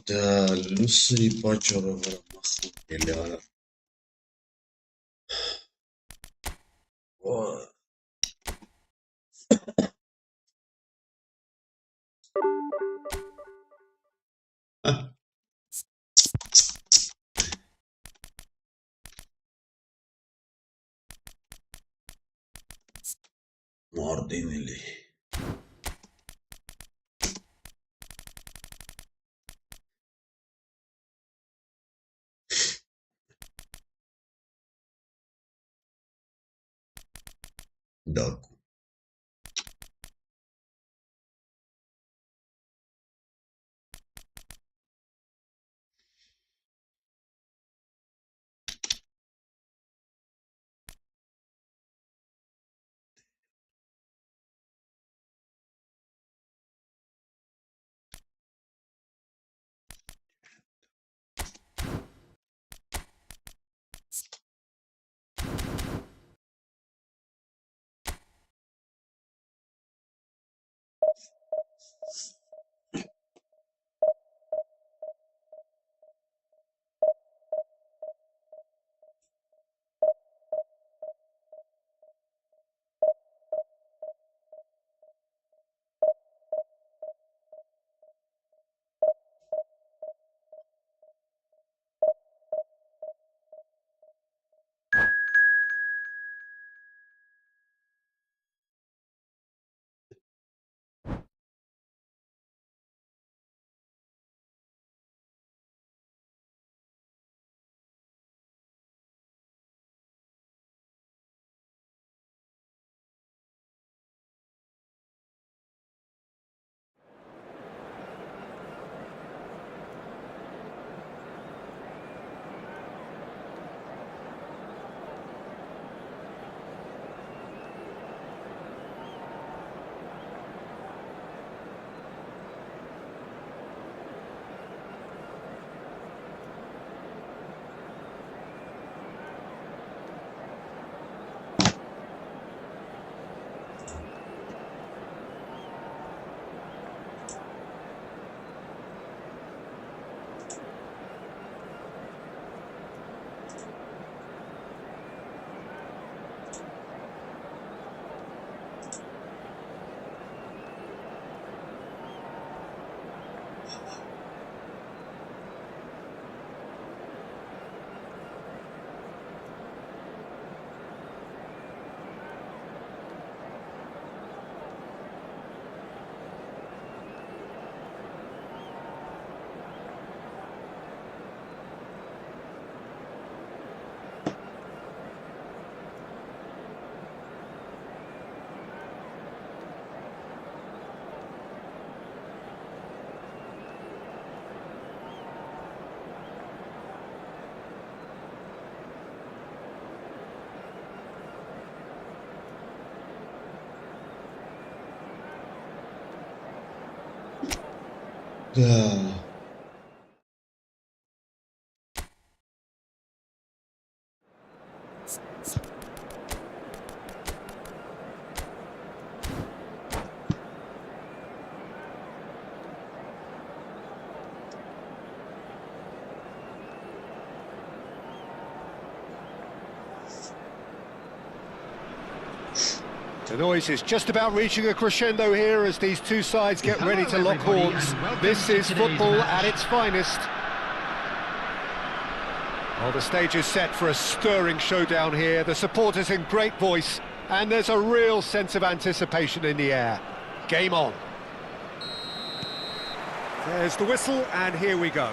Nu si ripace ora vera. Ordinele. Da. Da. The noise is just about reaching a crescendo here as these two sides get ready to lock horns. This is football at its finest. Well, the stage is set for a stirring showdown here. The supporters in great voice, and there's a real sense of anticipation in the air. Game on. There's the whistle, and here we go.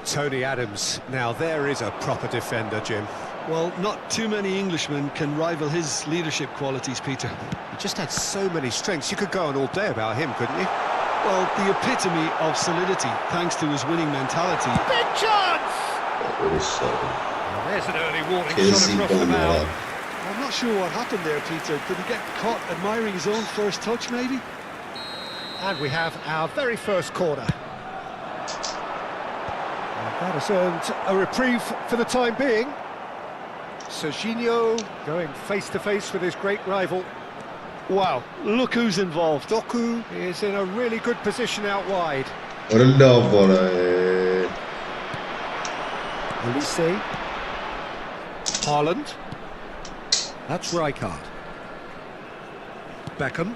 Tony Adams. Now there is a proper defender, Jim. Well, not too many Englishmen can rival his leadership qualities, Peter. He just had so many strengths. You could go on all day about him, couldn't you? Well, the epitome of solidity, thanks to his winning mentality. Big chance! Well, there's an early warning shot across the bow. I'm not sure what happened there, Peter. Did he get caught admiring his own first touch, maybe? And we have our very first corner. And that has earned a reprieve for the time being. Serginho going face-to-face with his great rival. Wow, look who's involved. Doku is in a really good position out wide. Orada var. Olise. Haaland. That's Rijkaard. Beckham.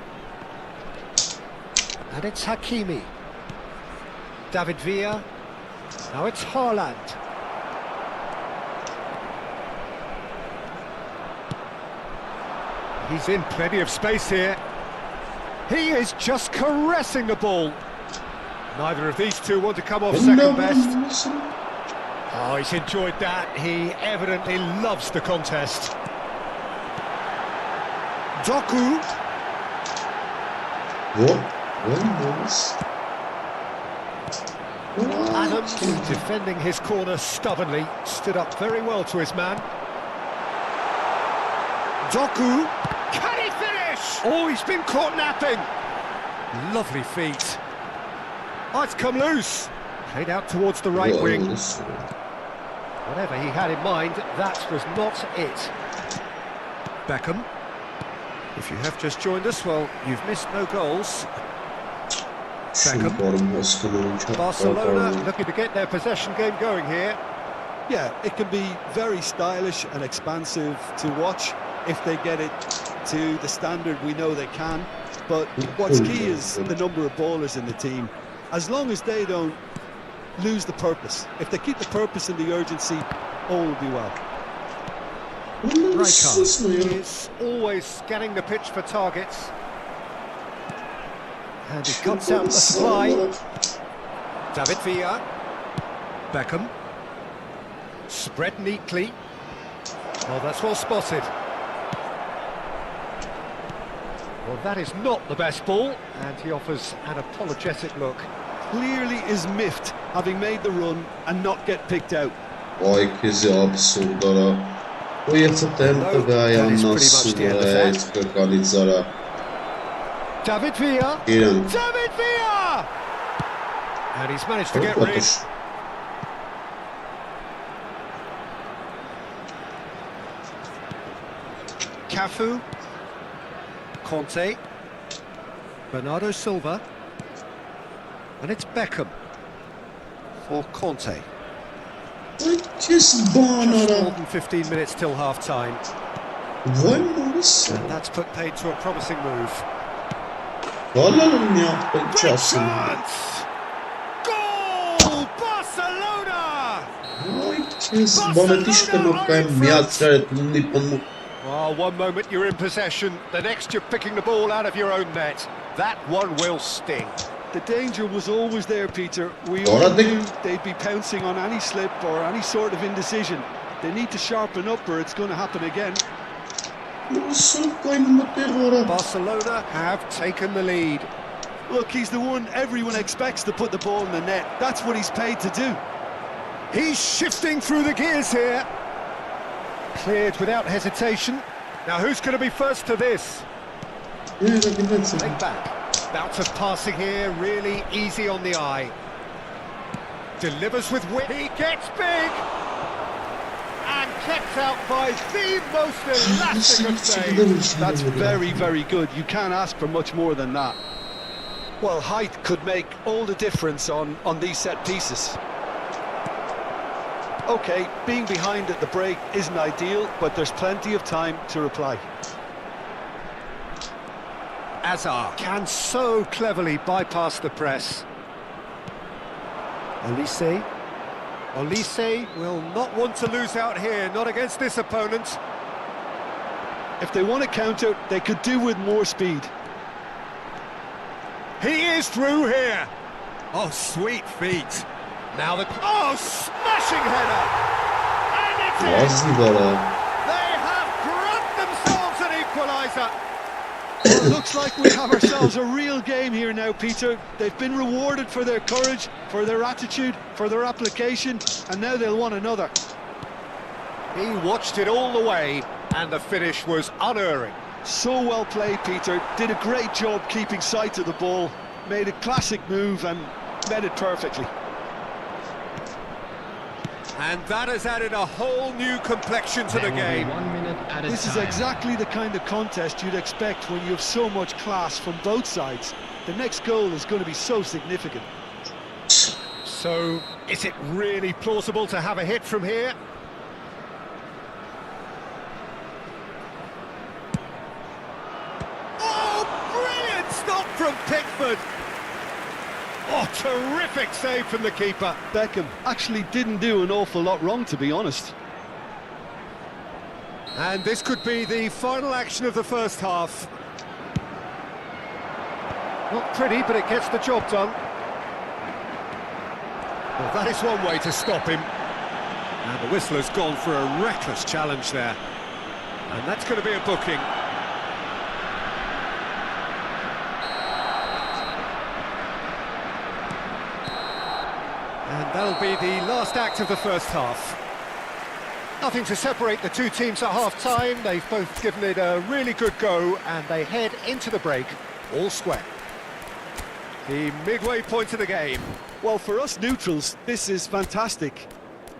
And it's Hakimi. David Villa. Now it's Haaland. He's in plenty of space here. He is just caressing the ball. Neither of these two want to come off second best. Oh, he's enjoyed that. He evidently loves the contest. Doku. Adams, defending his corner stubbornly, stood up very well to his man. Doku. Can he finish? Oh, he's been caught napping. Lovely feet. Oh, it's come loose. Played out towards the right wing. Whatever he had in mind, that was not it. Beckham. If you have just joined us, well, you've missed no goals. Beckham. Barcelona looking to get their possession game going here. Yeah, it can be very stylish and expansive to watch if they get it to the standard we know they can. But what's key is the number of ballers in the team. As long as they don't lose the purpose, if they keep the purpose and the urgency, all will be well. Rijkaard is always scanning the pitch for targets. And he cuts out the supply. David Villa. Beckham. Spread neatly. Oh, that's well spotted. Well, that is not the best ball, and he offers an apologetic look. Clearly is miffed, having made the run and not get picked out. Oj, kezi absurdara. Ujęca tempo gaja na skakanicara. David Villa. Iran. David Villa! And he's managed to get rid. Cafu. Conte. Bernardo Silva. And it's Beckham for Conte. Just more than 15 minutes till half-time. And that's put paid to a promising move. Great chance! Goal! Barcelona! Well, one moment you're in possession, the next you're picking the ball out of your own net. That one will sting. The danger was always there, Peter. We all knew they'd be pouncing on any slip or any sort of indecision. They need to sharpen up or it's going to happen again. Barcelona have taken the lead. Look, he's the one everyone expects to put the ball in the net. That's what he's paid to do. He's shifting through the gears here. Cleared without hesitation. Now who's going to be first to this? Take back. Bout of passing here, really easy on the eye. Delivers with wit. He gets big! And kept out by the most elastic of saves. That's very, very good. You can't ask for much more than that. Well, height could make all the difference on these set pieces. OK, being behind at the break isn't ideal, but there's plenty of time to reply. Hazard can so cleverly bypass the press. Olise. Olise will not want to lose out here, not against this opponent. If they want to counter, they could do with more speed. He is through here. Oh, sweet feet. Now the... Oh, smashing header! And it's in! They have grabbed themselves an equaliser. Well, it looks like we have ourselves a real game here now, Peter. They've been rewarded for their courage, for their attitude, for their application, and now they'll want another. He watched it all the way, and the finish was unerring. So well played, Peter. Did a great job keeping sight of the ball. Made a classic move and met it perfectly. And that has added a whole new complexion to the game. This is exactly the kind of contest you'd expect when you have so much class from both sides. The next goal is going to be so significant. So, is it really plausible to have a hit from here? Oh, brilliant stop from Pickford! Oh, terrific save from the keeper. Beckham actually didn't do an awful lot wrong, to be honest. And this could be the final action of the first half. Not pretty, but it gets the job done. Well, that is one way to stop him. And the whistler's gone for a reckless challenge there. And that's going to be a booking. And that'll be the last act of the first half. Nothing to separate the two teams at half-time. They've both given it a really good go, and they head into the break all square. The midway point of the game. Well, for us neutrals, this is fantastic.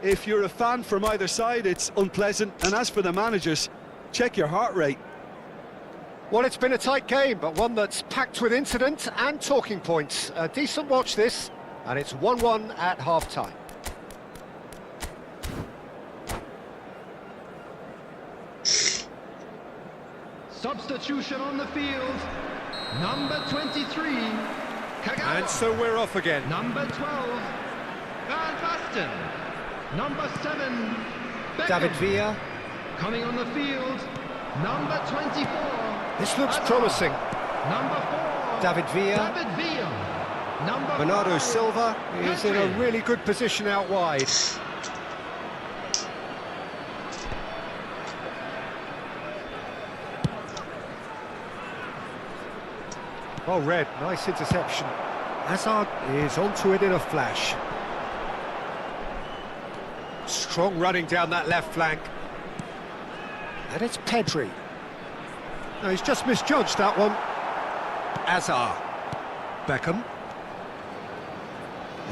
If you're a fan from either side, it's unpleasant. And as for the managers, check your heart rate. Well, it's been a tight game, but one that's packed with incident and talking points. A decent watch this, and it's 1-1 at half-time. Substitution on the field, number 23, Kagawa. And so we're off again. Number 12, Van Basten. Number 7, Beckham. David Villa. Coming on the field, number 24. This looks Hazard. promising. Number 4, David Villa. David Villa. Number Bernardo 5, Silva is in a Pedri. really good position out wide. Well read, nice interception. Hazard is onto it in a flash. Strong running down that left flank. And it's Pedri. No, he's just misjudged that one. Hazard. Beckham.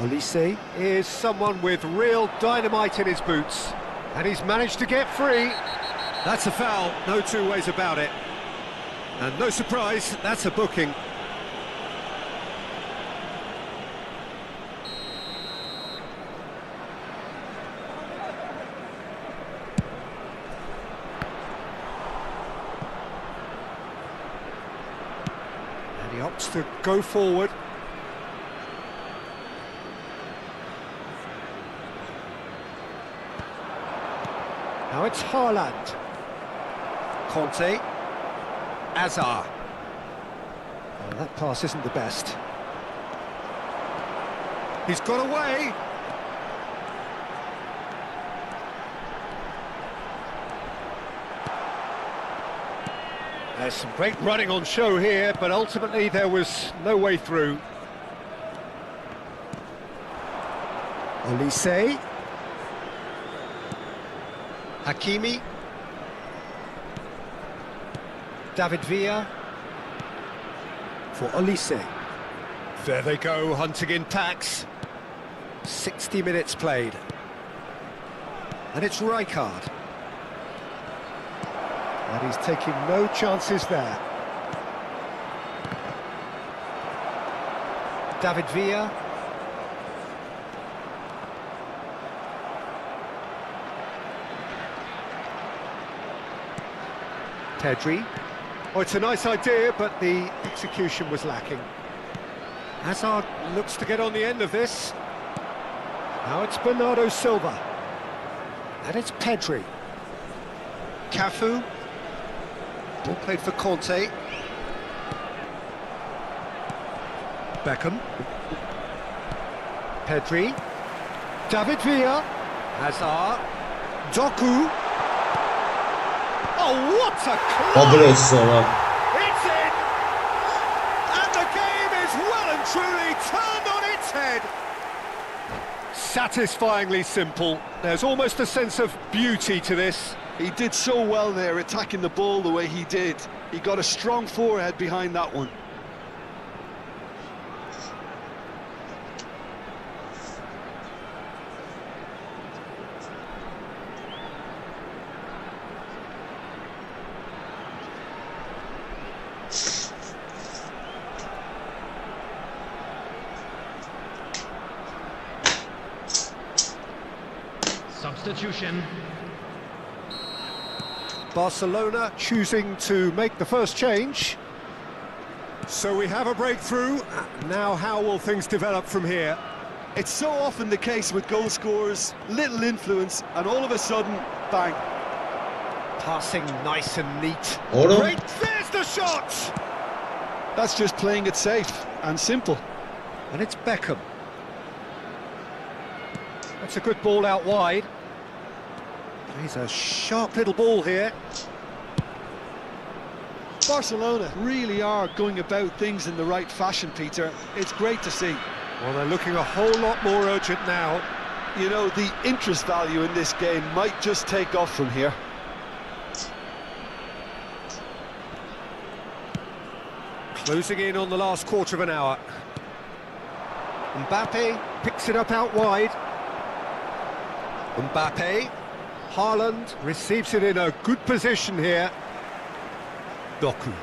Olise is someone with real dynamite in his boots. And he's managed to get free. That's a foul, no two ways about it. And no surprise, that's a booking. He opts to go forward. Now it's Haaland. Conte. Hazard. Oh, that pass isn't the best. He's got away. There's some great running on show here, but ultimately there was no way through. Olise. Hakimi. David Villa. For Olise. There they go, hunting in packs. 60 minutes played. And it's Rijkaard. And he's taking no chances there. David Villa. Pedri. Oh, it's a nice idea, but the execution was lacking. Hazard looks to get on the end of this. Now it's Bernardo Silva. And it's Pedri. Cafu. Ball played for Conte. Beckham. Pedri. David Villa. Hazard. Doku. Oh, what a Habire class! sonra. It's in! And the game is well and truly turned on its head. Satisfyingly simple. There's almost a sense of beauty to this. He did so well there, attacking the ball the way he did. He got a strong forehead behind that one. Substitution. Barcelona choosing to make the first change. So we have a breakthrough. Now how will things develop from here? It's so often the case with goal scorers, little influence, and all of a sudden, bang. Passing nice and neat. Oğlum. Great, there's the shot! That's just playing it safe and simple. And it's Beckham. That's a good ball out wide. He's a sharp little ball here. Barcelona really are going about things in the right fashion, Peter. It's great to see. Well, they're looking a whole lot more urgent now. You know, the interest value in this game might just take off from here. Closing in on the last quarter of an hour. Mbappe picks it up out wide. Mbappe. Haaland receives it in a good position here. Doku.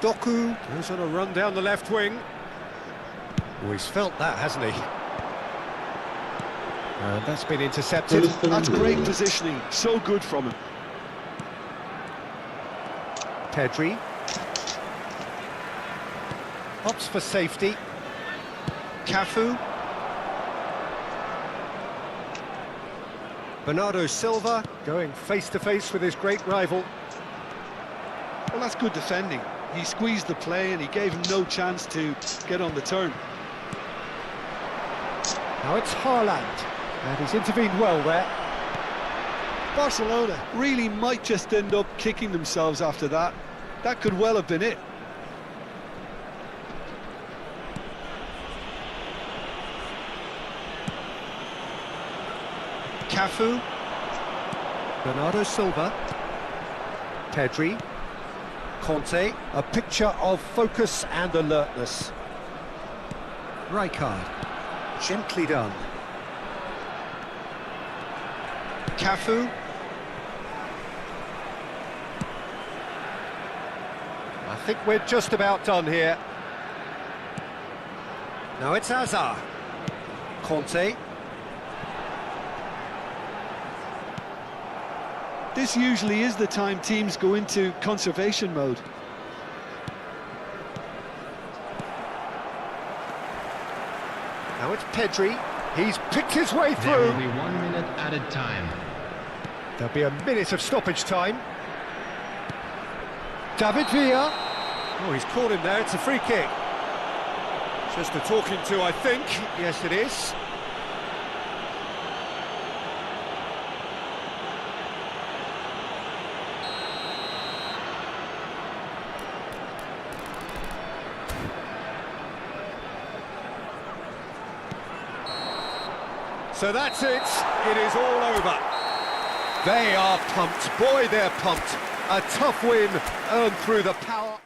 Doku goes on a run down the left wing. Oh, he's felt that, hasn't he? And that's been intercepted. That's great positioning, so good from him. Pedri. Opts for safety. Cafu. Bernardo Silva going face-to-face with his great rival. Well, that's good defending. He squeezed the play and he gave him no chance to get on the turn. Now it's Haaland, and he's intervened well there. Barcelona really might just end up kicking themselves after that. That could well have been it. Cafu. Bernardo Silva. Pedri. Conte, a picture of focus and alertness. Rijkaard, gently done. Cafu. I think we're just about done here. Now it's Hazard. Conte. This usually is the time teams go into conservation mode. Now it's Pedri. He's picked his way There will through. be 1 minute added time. There'll be a minute of stoppage time. David Villa. Oh, he's caught him there. It's a free kick. Just a talking to, I think. Yes, it is. So that's it. It is all over. They are pumped. Boy, they're pumped. A tough win earned through the power.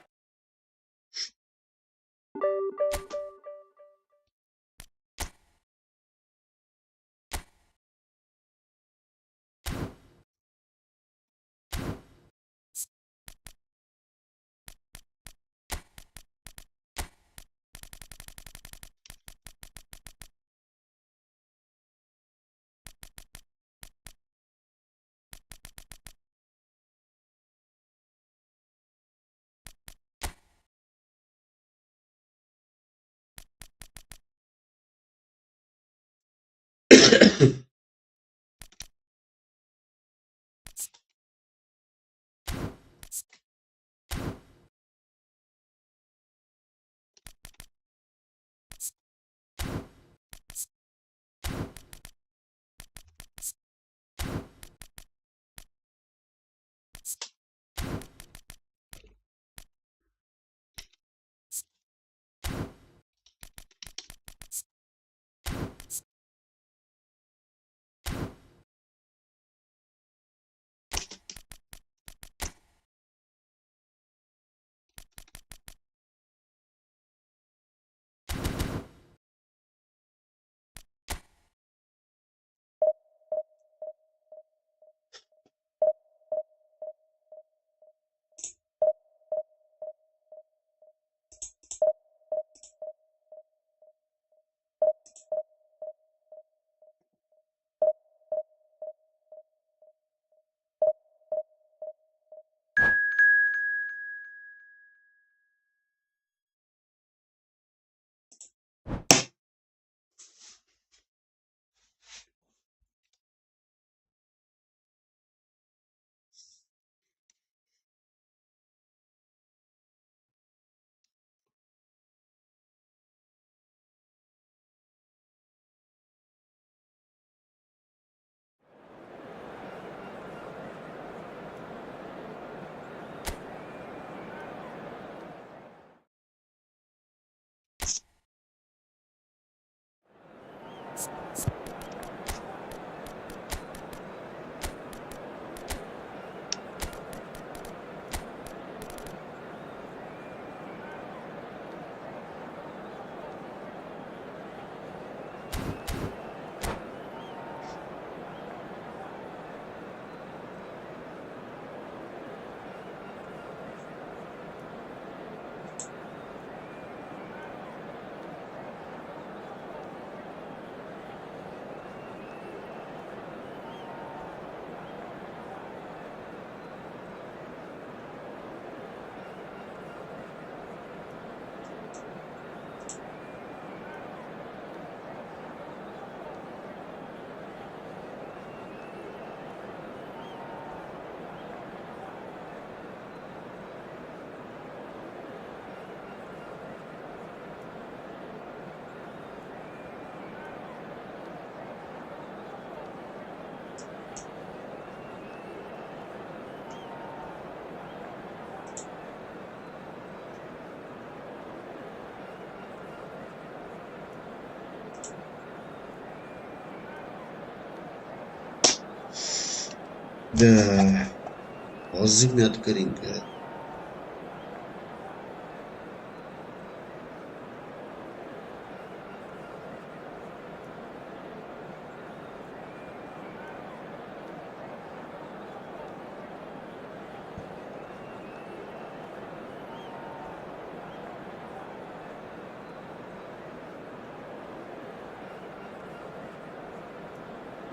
𝐄𝐅𝐎𝐓𝐁𝐀𝐋𝐋.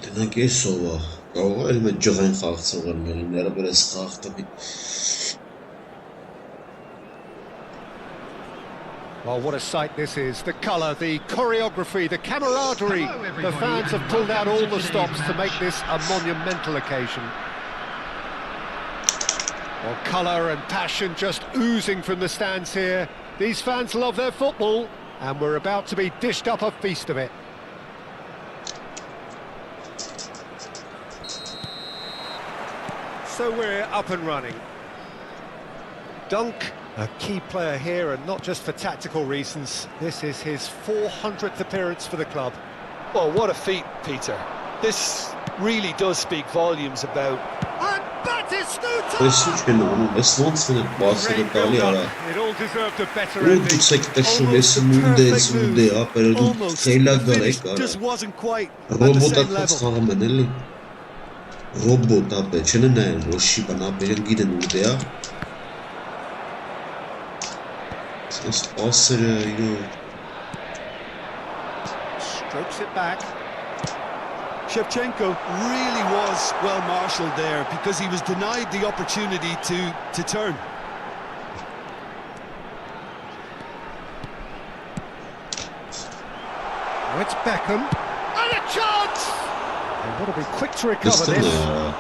Dyna geso fo. Gael mae jochen chacht o gyrnol yn erbyn ysgacht o fi. Well, what a sight this is. The colour, the choreography, the camaraderie. The fans have pulled out all the stops to make this a monumental occasion. Well, colour and passion just oozing from the stands here. These fans love their football, and we're about to be dished up a feast of it. So we're up and running. Dunk, a key player here, and not just for tactical reasons. This is his 400th appearance for the club. Well, what a feat, Peter. This really does speak volumes about... And Batistuta! Great build-up. It all deserved a better Unë ending. se këtë shumë e së munde e së munde a për e du kejla The gare finish just wasn't quite at the Robotat same të level. s'ka me nëli Robota pe që në nëjnë o shqipa na pe që ngide munde a Se nësë pasër jo Strokes it back. Shevchenko really was well marshalled there because he was denied the opportunity to turn. Oh, it's Beckham. And a chance! They've got to be quick to recover Nësë this. në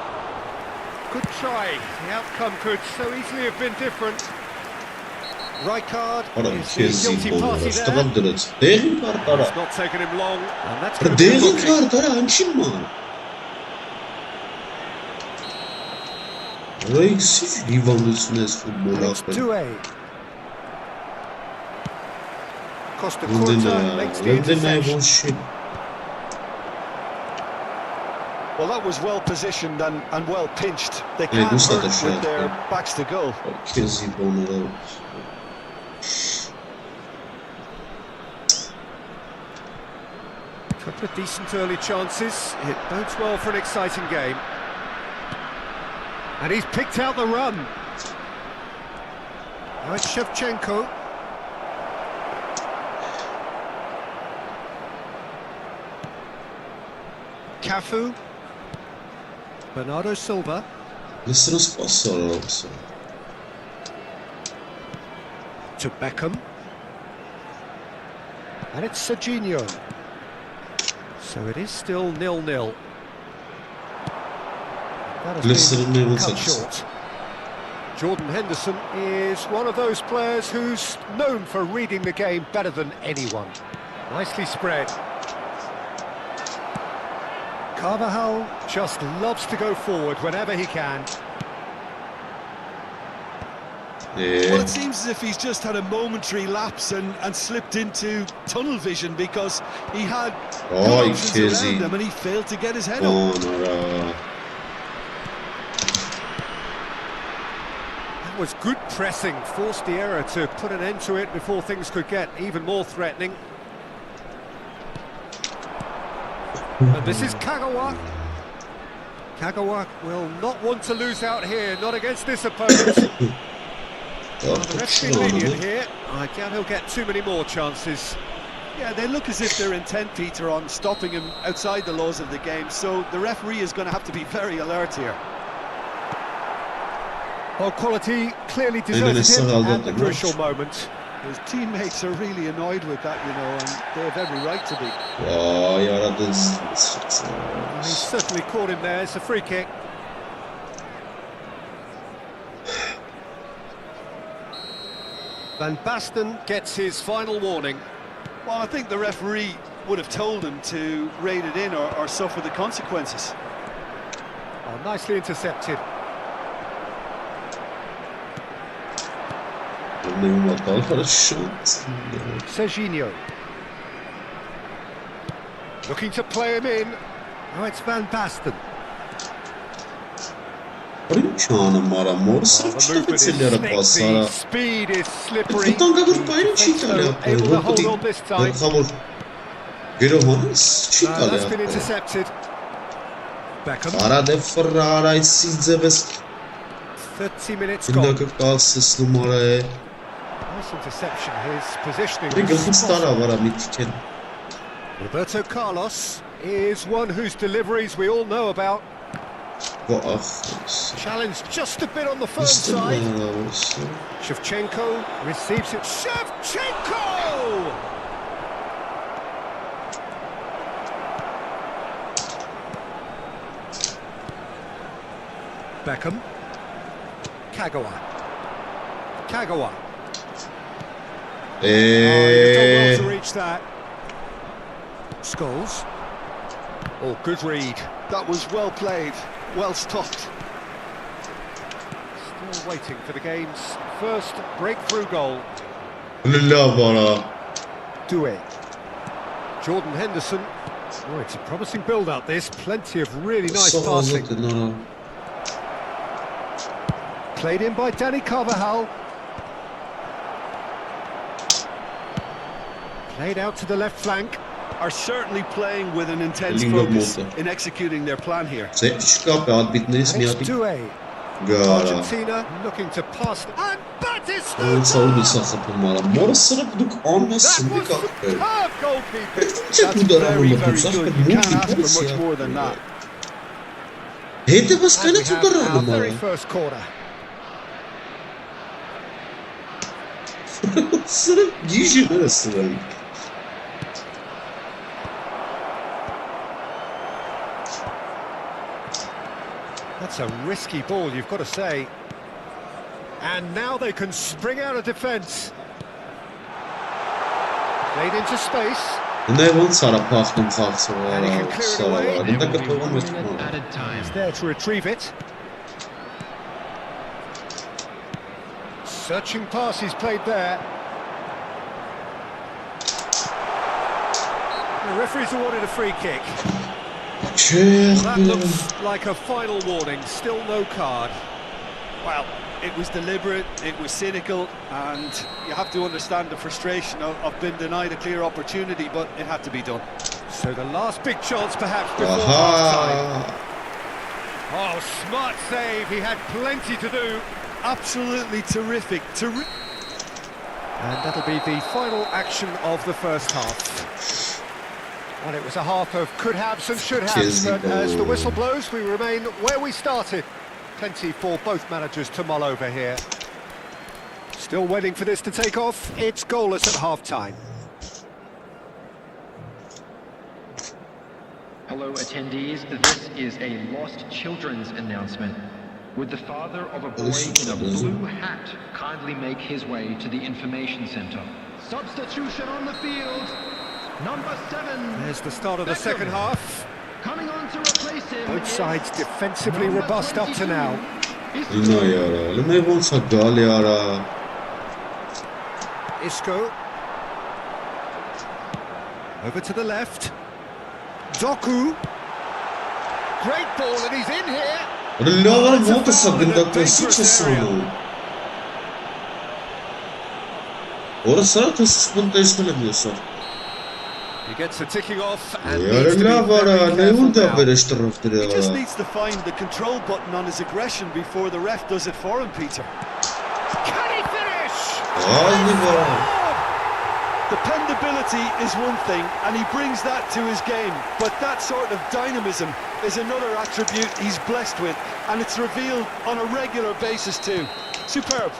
Good try. The outcome could so easily have been different. Rijkaard Ora is the kezi guilty bonë party Shtë there. kam dërët Degin kartara It's not taken him long, and that's Për going to be degin lucky. kartara në qimë marë Rëj si që i vandës nësë And futbola it's për 2-A. Costa Rëndin Curta makes the e interception. bon shqip Well, that was well positioned and well pinched. They Yeah, can't who's that hurt the with shot, their yeah. backs to goal. Kezi bonë dhe Couple of decent early chances. It bodes well for an exciting game. And he's picked out the run. Now it's Shevchenko. Cafu. Bernardo Silva. Nësë nësë pasër opso To Beckham. And it's Serginho. So it is still 0-0. That has Listen, been one cut second. short. Jordan Henderson is one of those players who's known for reading the game better than anyone. Nicely spread. Carvajal just loves to go forward whenever he can. Well, it seems as if he's just had a momentary lapse and slipped into tunnel vision because he had good Oj, options Kezi. around him and he failed to get his head up. Onara That was good pressing, forced the error to put an end to it before things could get even more threatening. And this is Kagawa. Kagawa will not want to lose out here, not against this opponent. The ref's been lenient here. I doubt he'll get too many more chances. Yeah, they look as if they're intent, Peter, on stopping him outside the laws of the game, so the referee is going to have to be very alert here. Well, quality clearly then deserted it's him still at got the the crucial match. moment. His teammates are really annoyed with that, you know, and they have every right to be. Vay aradız He's certainly caught him there. It's a free kick. Van Basten gets his final warning. Well, I think the referee would have told him to rein it in or suffer the consequences. Oh, nicely intercepted. Onların hatalı хорошо Serginho. Looking to play him in. Oh, it's Van Basten. Prinčana mara morsa The movement is čitavecilera sneaky, pasara. speed is slippery. Futan gadar pairin čitale Able to hold apoi. on this time. Xamor. Gerohanes čitale That's been apoi. intercepted. Beckham. Ara de Ferrara isizebes. 30 minutes gone. Indaka kalsis numara. Nice interception. His positioning Rigel was spot stara on. vara mitken. Roberto Carlos is one whose deliveries we all know about. Challenged just a bit on the firm side. 𝐄𝐅𝐎𝐓𝐁𝐀𝐋 receives it. 𝐄𝐿𝐻𝐁𝐾! Beckham. Kagawa. Oh, he's done well to reach that. Scholes. Oh, good read. That was well played, well stopped. Still waiting for the game's first breakthrough goal. Doué. Jordan Henderson. Oh, it's a promising build-up, this. Plenty of really nice passing. Played in by 𝐄𝐅𝐎𝐻𝐿. Played out to the left flank. Are certainly playing with an intense focus in executing their plan here. It's Doué. Argentina looking to pass. And Batistuta! That was superb goalkeeping. That's very, very good. You can't ask for much more than that. And we have our very first corner. That's a risky ball, you've got to say. And now they can spring out of defence. Played into space. And he can clear it away. Added time. He's there to retrieve it. Searching pass he's played there. The referee's awarded a free kick. That looks like a final warning, still no card. Well, it was deliberate, it was cynical, and you have to understand the frustration of being denied a clear opportunity, but it had to be done. So the last big chance perhaps before half-time. Oh, smart save, he had plenty to do. Absolutely terrific. And that'll be the final action of the first half. Well, it was a half of could-haves and should-haves, but as the whistle blows, we remain where we started. Plenty for both managers to mull over here. Still waiting for this to take off. It's goalless at half-time. Hello, attendees. This is a lost children's announcement. Would the father of a boy in a blue hat kindly make his way to the information centre? Substitution on the field. Number 7. There's the start of the second half. Coming on to replace him. Both sides defensively robust up to now. Isco. Over to the left. Doku. Great ball, and he's in here. He gets the ticking off and needs to be very careful now. He just needs to find the control button on his aggression before the ref does it for him, Peter. Can he finish? Dependability is one thing, and he brings that to his game, but that sort of dynamism is another attribute he's blessed with, and it's revealed on a regular basis too. Superb.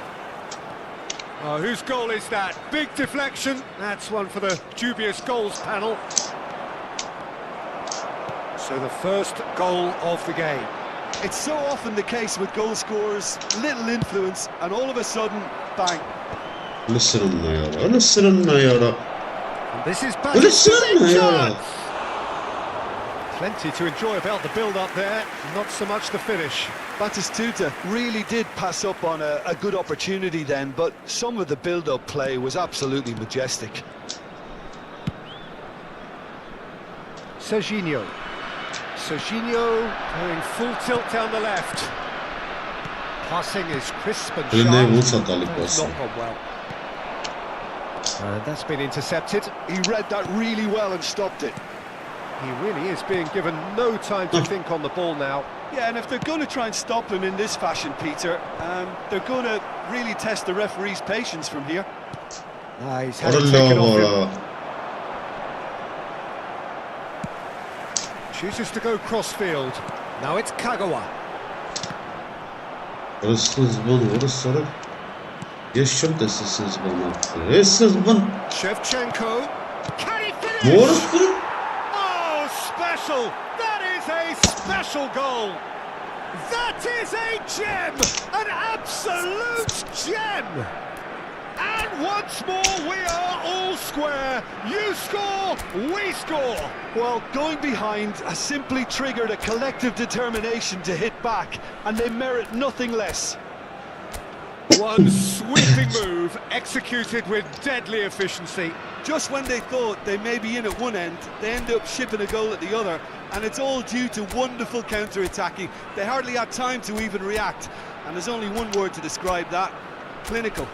Oh, whose goal is that? Big deflection. That's one for the dubious goals panel. So the first goal of the game. It's so often the case with goal scorers, little influence, and all of a sudden, bang. And this is Batistuta. Plenty to enjoy about the build-up there, not so much the finish. Batistuta really did pass up on a good opportunity then, but some of the build-up play was absolutely majestic. Serginho going full tilt down the left. Passing is crisp and Eline vursa sharp. Alik It's bası. not gone well. And that's been intercepted. He read that really well and stopped it. He really is being given no time to think on the ball now. Yeah, and if they're going to try and stop him in this fashion, Peter, they're going to really test the referee's patience from here. He's had it taken off him. Valla. Chooses to go cross-field. Now it's Kagawa. Orası zıbın, orası sarı. Yaşam desesi zıbın. Orası zıbın. Shevchenko. Can he finish? Orası. Oh, special! That is a special goal! That is a gem! An absolute gem! And once more we are all square. You score, we score! Well, going behind has simply triggered a collective determination to hit back, and they merit nothing less. One sweeping move, executed with deadly efficiency. Just when they thought they may be in at one end, they end up shipping a goal at the other, and it's all due to wonderful counter-attacking. They hardly had time to even react, and there's only one word to describe that: clinical.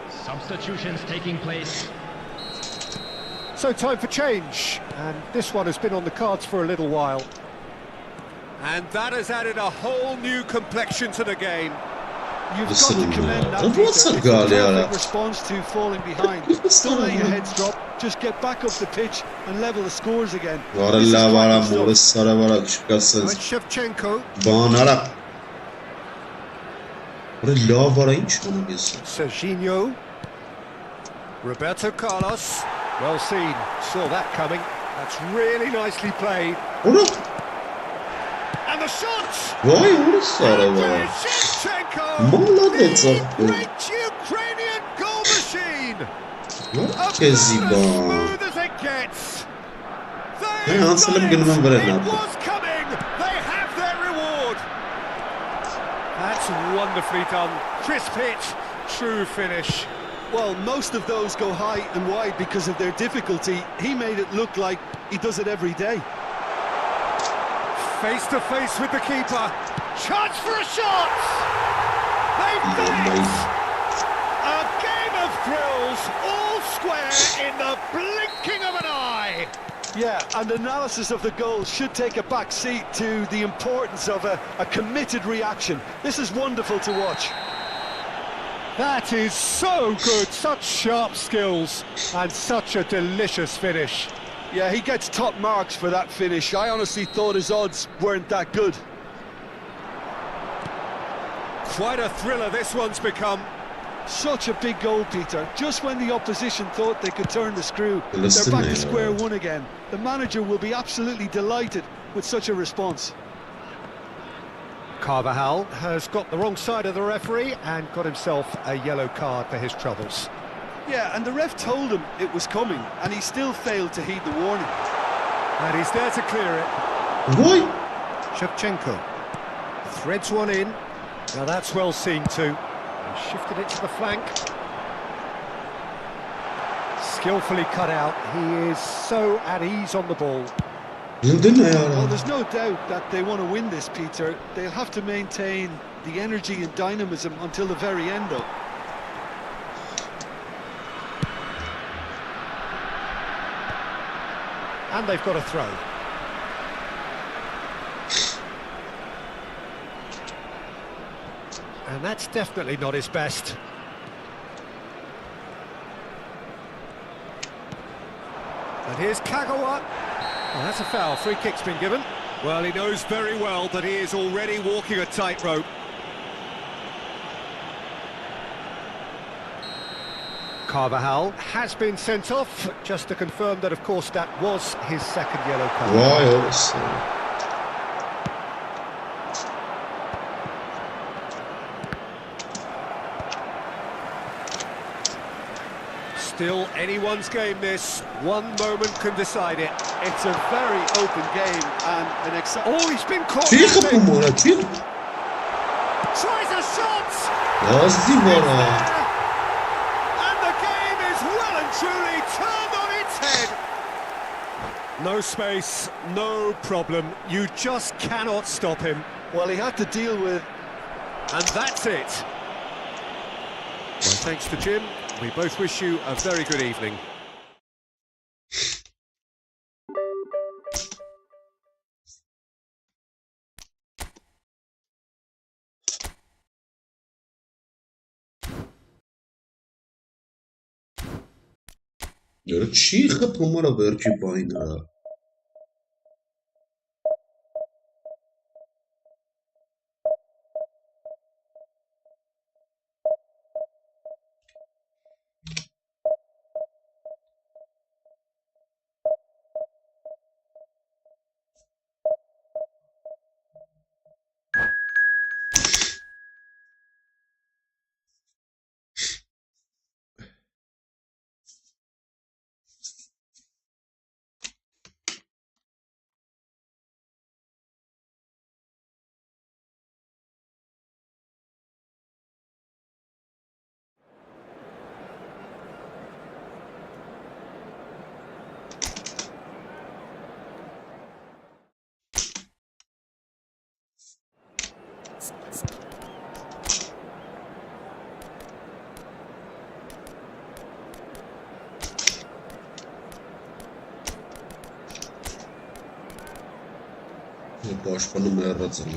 Substitutions taking place. So time for change, and this one has been on the cards for a little while. And that has added a whole new complexion to the game. You've got to commend that, What Peter. was that It's goal, a yeah? perfect response to falling behind. Don't let your heads drop, just get back up the pitch and level the scores again. This is Varalla vara, cracking stuff. orası sarı vara, çıkarsınız. Right, Shevchenko. Bağınarak. Varalla varaymış onu biz. Serginho. Roberto Carlos. Well seen. Saw that coming. That's really nicely played. Onu. And the shot! Vay orası sarı vara. Andrei Shevchenko! Молодец, The Artur. great Ukrainian goal machine! What About is as he done? smooth as it gets. Hey, They've answer done them, it. get them over It now. was coming. They have their reward. That's wonderfully done. Crisp hit, true finish. Well, most of those go high and wide because of their difficulty. He made it look like he does it every day. Face to face with the keeper. Chance for a shot. They've done it. A game of thrills, all square in the blinking of an eye. Yeah, and analysis of the goal should take a back seat to the importance of a committed reaction. This is wonderful to watch. That is so good, such sharp skills and such a delicious finish. Yeah, he gets top marks for that finish. I honestly thought his odds weren't that good. Quite a thriller this one's become. Such a big goal, Peter. Just when the opposition thought they could turn the screw, Listen, they're back to square one again. The manager will be absolutely delighted with such a response. Carvajal has got the wrong side of the referee and got himself a yellow card for his troubles. Yeah, and the ref told him it was coming, and he still failed to heed the warning. And he's there to clear it. Vay. Shevchenko threads one in. Now that's well seen too. He shifted it to the flank. Skillfully cut out. He is so at ease on the ball. Yıldın ne Well, ya? there's no doubt that they want to win this, Peter. They'll have to maintain the energy and dynamism until the very end, though. And they've got a throw. And that's definitely not his best. And here's Kagawa. Oh, that's a foul. Free kick's been given. Well, he knows very well that he is already walking a tightrope. Carvajal has been sent off, just to confirm that, of course, that was his second yellow card. Vay orası. Still anyone's game, this. One moment can decide it. It's a very open game and an exciting... Oh, he's been caught Çiğ napping. kapı mı? Çiğ. Tries a shot! Yazdı bana. And the game is well and truly turned on its head. No space, no problem. You just cannot stop him. Well, he had to deal with... And that's it. Well, thanks to Jim. We both wish you a very good evening. چی kapı mı را برکی باین را Başkanım yaratını.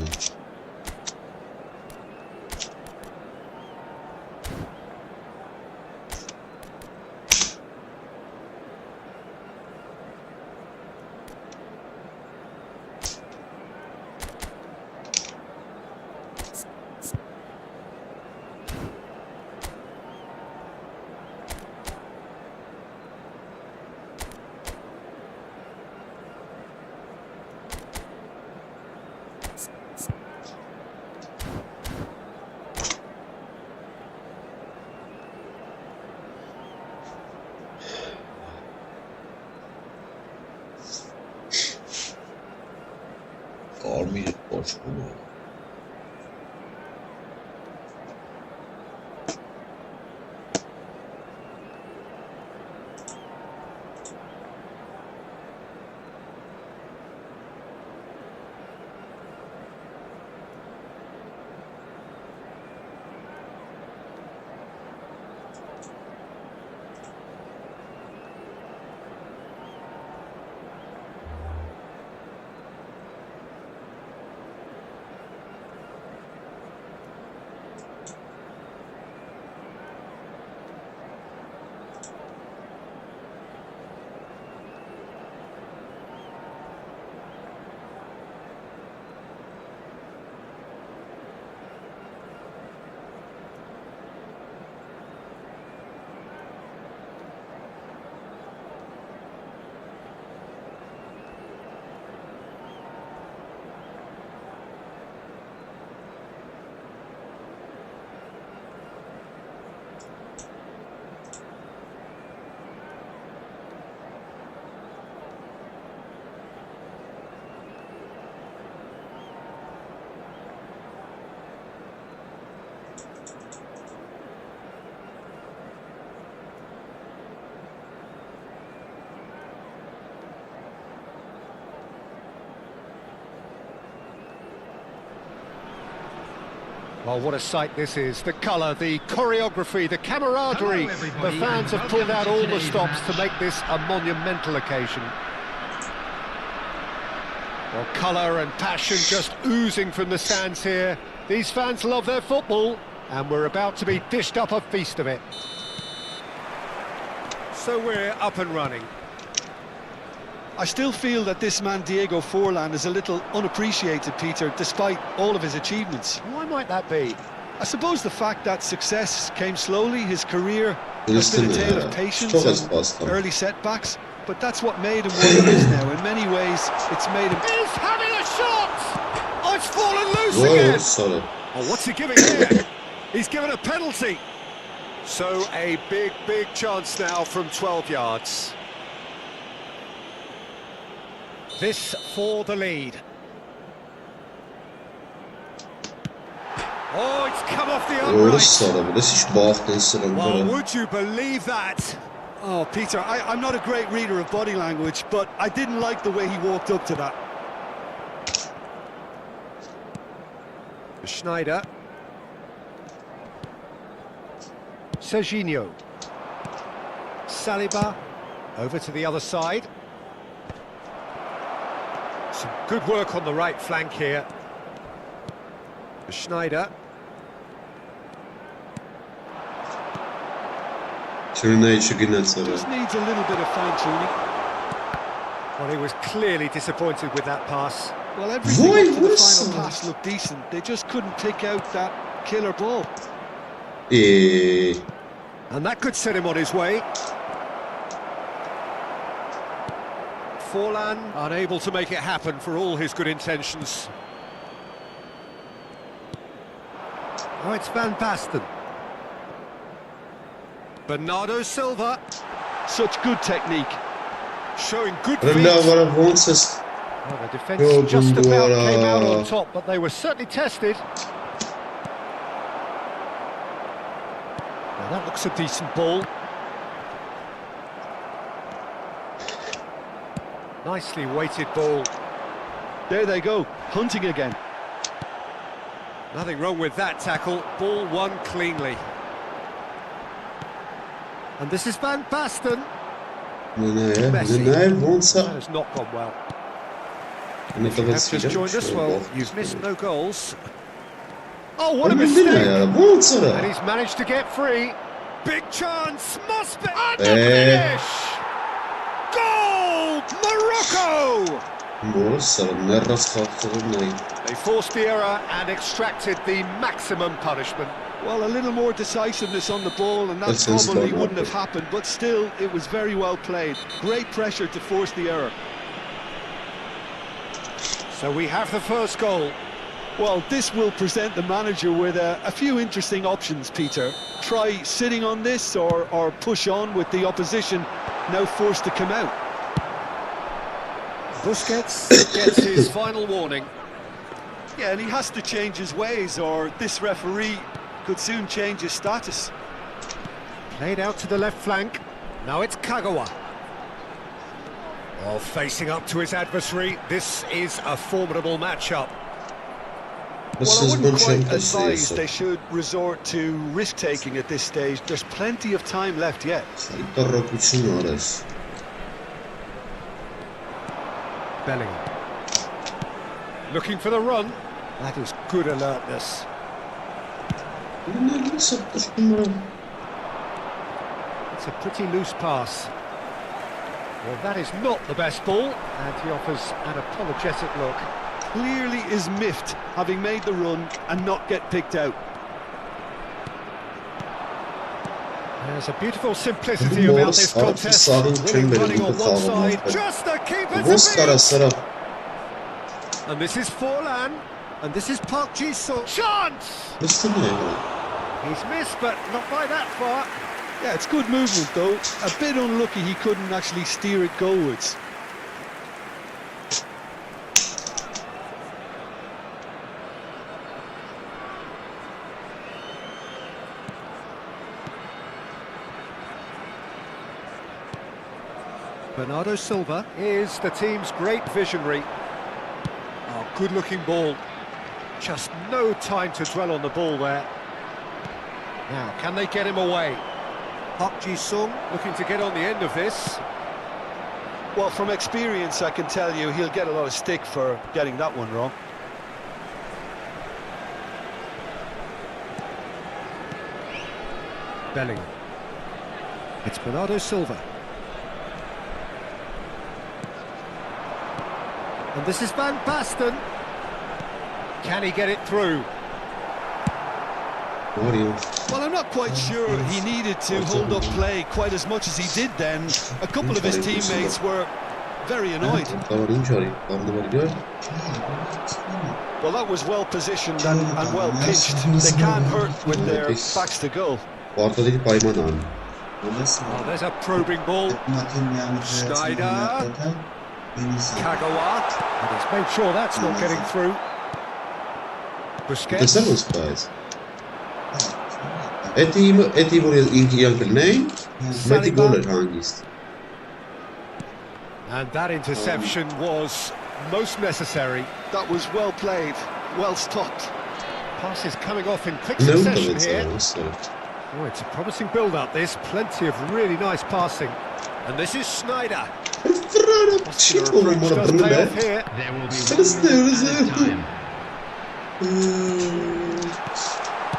Kalmayacak başkanım. Well, what a sight this is. The colour, the choreography, the camaraderie. The fans have pulled out all the stops to make this a monumental occasion. Well, colour and passion just oozing from the stands here. These fans love their football, and we're about to be dished up a feast of it. So we're up and running. I still feel that this man, Diego Forlan, is a little unappreciated, Peter, despite all of his achievements. Why might that be? I suppose the fact that success came slowly, his career has been a tale of patience and early setbacks, but that's what made him what he is now. In many ways, it's made him... He's having a shot! Oh, it's fallen loose again! Sorry. Oh, what's he giving here? He's given a penalty. So a big chance now from 12 yards. This for the lead. Oh, it's come off the upright. Well, would you believe that? Oh, Peter, I'm not a great reader of body language, but I didn't like the way he walked up to that. Schneider. Serginho. Saliba. Over to the other side. Some good work on the right flank here. Schneider. Just needs a little bit of fine-tuning. Well, he was clearly disappointed with that pass. Well, everything up to the final pass looked decent. They just couldn't pick out that killer ball. And that could set him on his way. Forlan unable to make it happen for all his good intentions. Oh, it's Van Basten. Bernardo Silva. Such good technique. Showing good feet. Well, the defence just about came out on top, but they were certainly tested. Well, that looks a decent ball. Nicely weighted ball. There they go, hunting again. Nothing wrong with that tackle. Ball won cleanly. And this is Van Basten. Messi. That has not gone well. If you have just joined us, well, you've missed no goals. Oh, what a mistake! And he's managed to get free. Big chance, must be... And the finish! Goal! Morocco! They forced the error and extracted the maximum punishment. Well, a little more decisiveness on the ball and that probably wouldn't have happened, but still, it was very well played. Great pressure to force the error. So we have the first goal. Well, this will present the manager with a few interesting options, Peter. Try sitting on this or push on with the opposition now forced to come out. Busquets gets his final warning. Yeah, and he has to change his ways or this referee could soon change his status. Played out to the left flank. Now it's Kagawa. Oh, facing up to his adversary. This is a formidable matchup. Well, I wouldn't quite advise they should resort to risk-taking at this stage. There's plenty of time left yet. Bellingham. Looking for the run. That is good alertness. It's a pretty loose pass. Well, that is not the best ball, and he offers an apologetic look. Clearly is miffed, having made the run and not get picked out. There's a beautiful simplicity about this contest. Really running on one side, just the keeper to beat. And this is Forlan, and this is Park Ji-sung. Chance! He's missed, but not by that far. Yeah, it's good movement though. A bit unlucky he couldn't actually steer it goalwards. Bernardo Silva is the team's great visionary. Oh, good-looking ball. Just no time to dwell on the ball there. Now, can they get him away? Park Ji-sung looking to get on the end of this. Well, from experience, I can tell you he'll get a lot of stick for getting that one wrong. Bellingham. It's Bernardo Silva. And this is Van Basten. Can he get it through? Well, I'm not quite sure he needed to hold up play quite as much as he did then. A couple of his teammates were very annoyed. Well, that was well positioned and well pitched. They can't hurt with their backs to goal. Ortadaki payman. Oh, there's a probing ball. Schneider. Kagawa. And he's made sure that's not getting through. Busquets. Eti vuruyor ilk yankı ne? Meti goller hangisi? And that interception was most necessary. That was well played, well stopped. Pass is coming off in quick Ne succession oldu here. mesela? Oh, it's a promising build-up, this. Plenty of really nice passing. And this is Schneider. Shit oğlum bana Does bunu pay be. off here. There will be Şurası ne one öyle? at a time.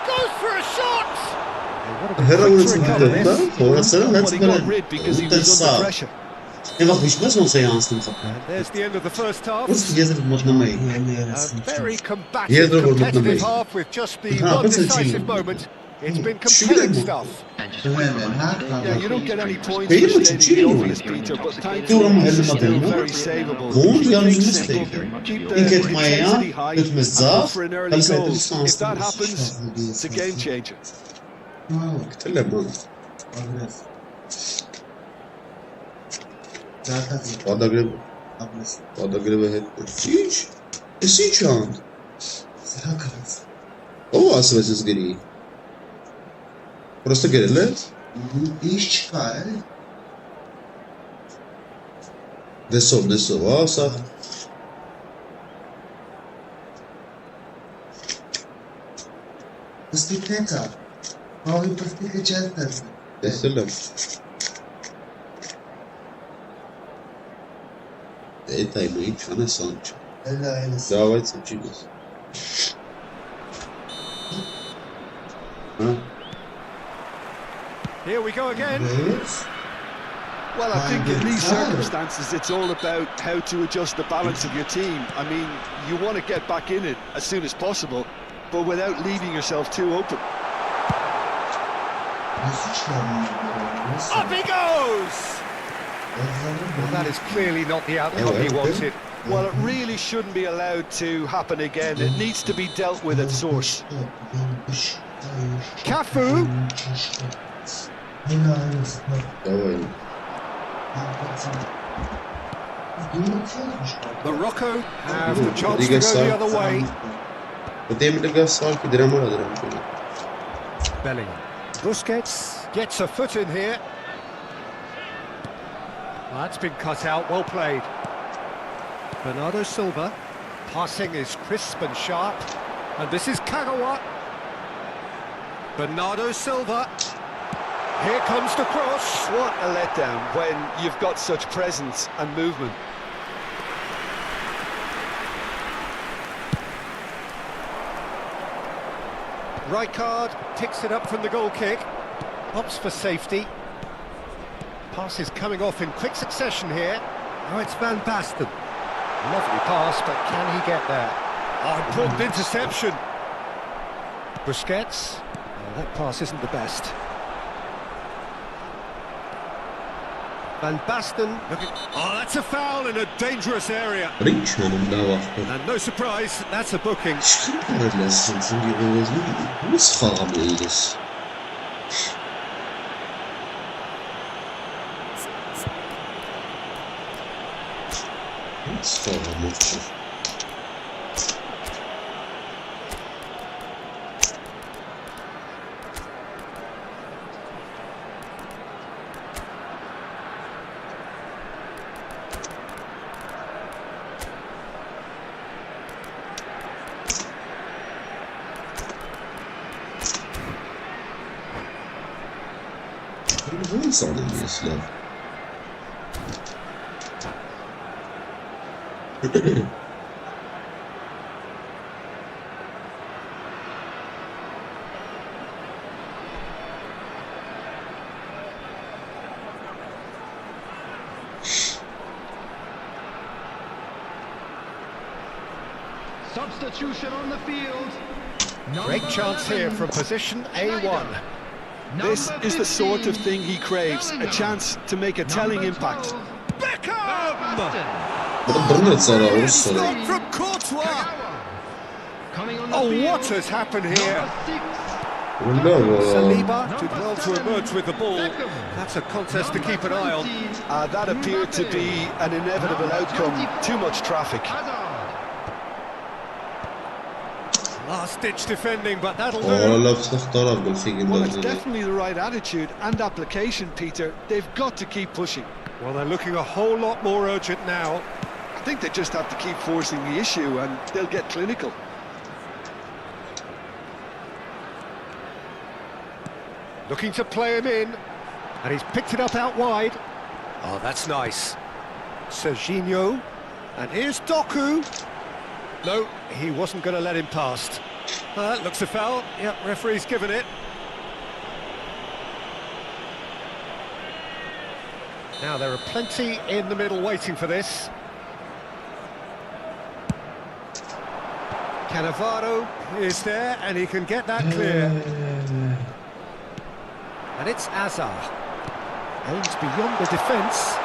Goes for a shot! Her oyuncu Quick to bir recover tane this. sonrasında But he got rid because he was under sağ. pressure. Wacht, ich muss uns ja ernst nehmen. And there's the end of the first half. Was jest w modnej? A very combative, Jezu, competitive Modnej. half with just the Aha, one co decisive ci- moment. It's been Siły compelling mu. stuff. And just a quick reminder, Yeah, you don't get any points Hey, for but stating you the know obvious, it. Peter, but Doe thankfully hem this is helemaal still niet. very savable. Gewoon Keep yanlış things mistake. simple, keep Ik the heb mij intensity aan, high, het met and go zaaf, for an dan early zijn goal. het If sans. that happens, it's a game changer. Tyle man. Podagrywa hep. Sić? Sić on. O, a sobie zgryli. Просто gryle? Deso, o, sa. Пустителька. Новый пуститель часто. Deselam. Etaj no i czane sądź. Dawaj co ci jest. Here we go again. Well, I think in these circumstances, it's all about how to adjust the balance of your team. I mean, you want to get back in it as soon as possible, but without leaving yourself too open. Up he goes! Well, that is clearly not the outcome he wanted. Well, it really shouldn't be allowed to happen again. It needs to be dealt with at source. Cafu! Dawaj. Morocco have the chance to go the other way. Potem lega salki drama radram. Bellingham. Busquets gets a foot in here. Well, that's been cut out, well played. Bernardo Silva. Passing is crisp and sharp. And this is Kagawa. Bernardo Silva. Here comes the cross. What a letdown when you've got such presence and movement. Rijkaard picks it up from the goal kick. Opts for safety. Pass is coming off in quick succession here. Now it's Van Basten. Lovely pass, but can he get there? Oh, important interception. Busquets. Oh, that pass isn't the best. Van Basten looking. Oh, that's a foul in a dangerous area. Rich hanım daha var. And no surprise, that's a booking. Çıkarırlasın çünkü bu sıfır iyiyiz. Sıfır mutlu. Bu insanın mesela. Substitution on the field. Great chance here from position A1. This is the sort of thing he craves, a chance to make a telling impact. Beckham! Brnec sada It's Ursa. not from Courtois! Oh, what has happened here? Saliba did well to emerge with the ball. That's a contest to keep an eye on. That appeared to be an inevitable outcome. Too much traffic. Last-ditch defending, but that'll do. Well, it's definitely the right attitude and application, Peter. They've got to keep pushing. Well, they're looking a whole lot more urgent now. I think they just have to keep forcing the issue and they'll get clinical. Looking to play him in, and he's picked it up out wide. Oh, that's nice. Serginho, and here's Doku. No, he wasn't going to let him past. That looks a foul. Yep, referee's given it. Now, there are plenty in the middle waiting for this. Cannavaro is there, and he can get that clear. And it's Azar. Aims beyond the defence.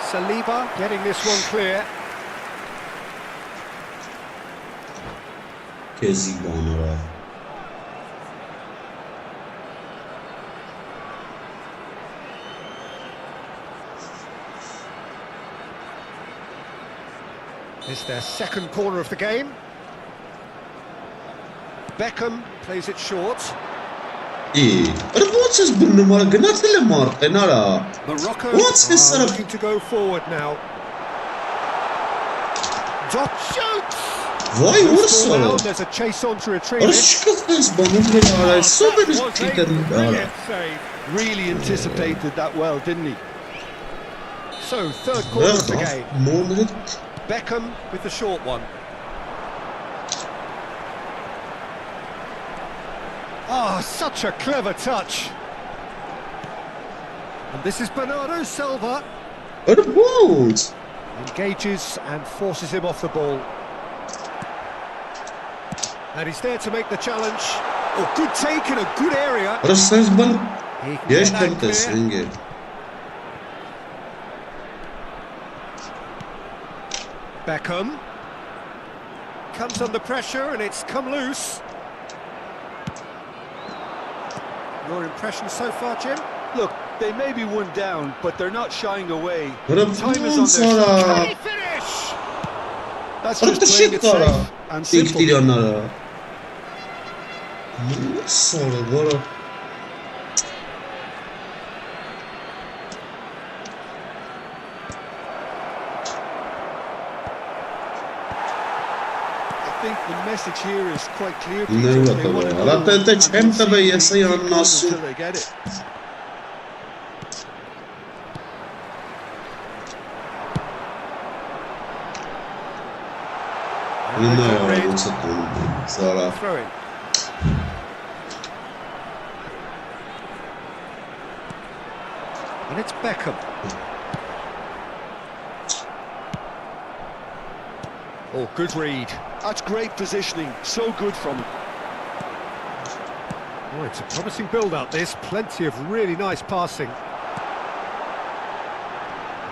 Saliba getting this one clear. It's their second corner of the game. Beckham plays it short. Morocco are looking to go forward now. Dot shoots! There's a chase on to retrieve it. Really anticipated that well, didn't he? So, third quarter of the game. Beckham with the short one. Oh, such a clever touch. And this is Bernardo Silva. Engages and forces him off the ball. And he's there to make the challenge. Oh, good take in a good area. He can get that clear. Beckham. Comes under pressure and it's come loose. Your impression so far, Jim? Look, they may be one down, but they're not shying away. Time is on their side. Can he finish? That's just playing it safe and simple. I think the message here is quite clear. They want to go until they get it. Throwing. And it's Beckham. Oh, good read. That's great positioning. So good from him. Oh, it's a promising build-up, this. Plenty of really nice passing.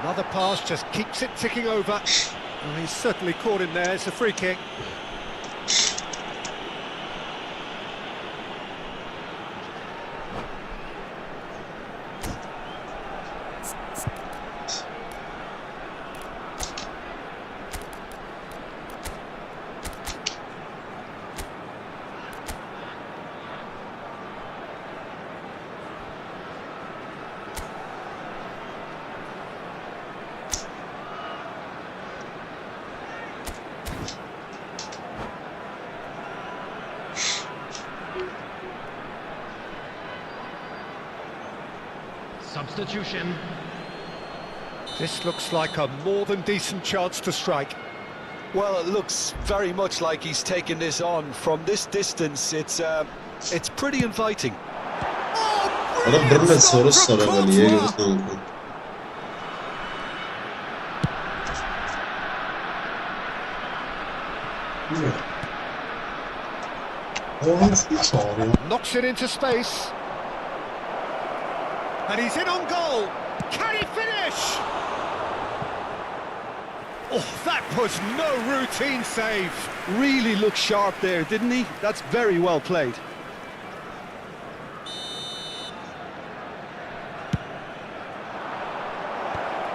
Another pass just keeps it ticking over. Oh, he's certainly caught him there. It's a free kick. Substitution. This looks like a more than decent chance to strike. Well, it looks very much like he's taken this on. From this distance, it's pretty inviting. Knocks it into space. And he's in on goal. Can he finish? Oh, that was no routine save. Really looked sharp there, didn't he? That's very well played.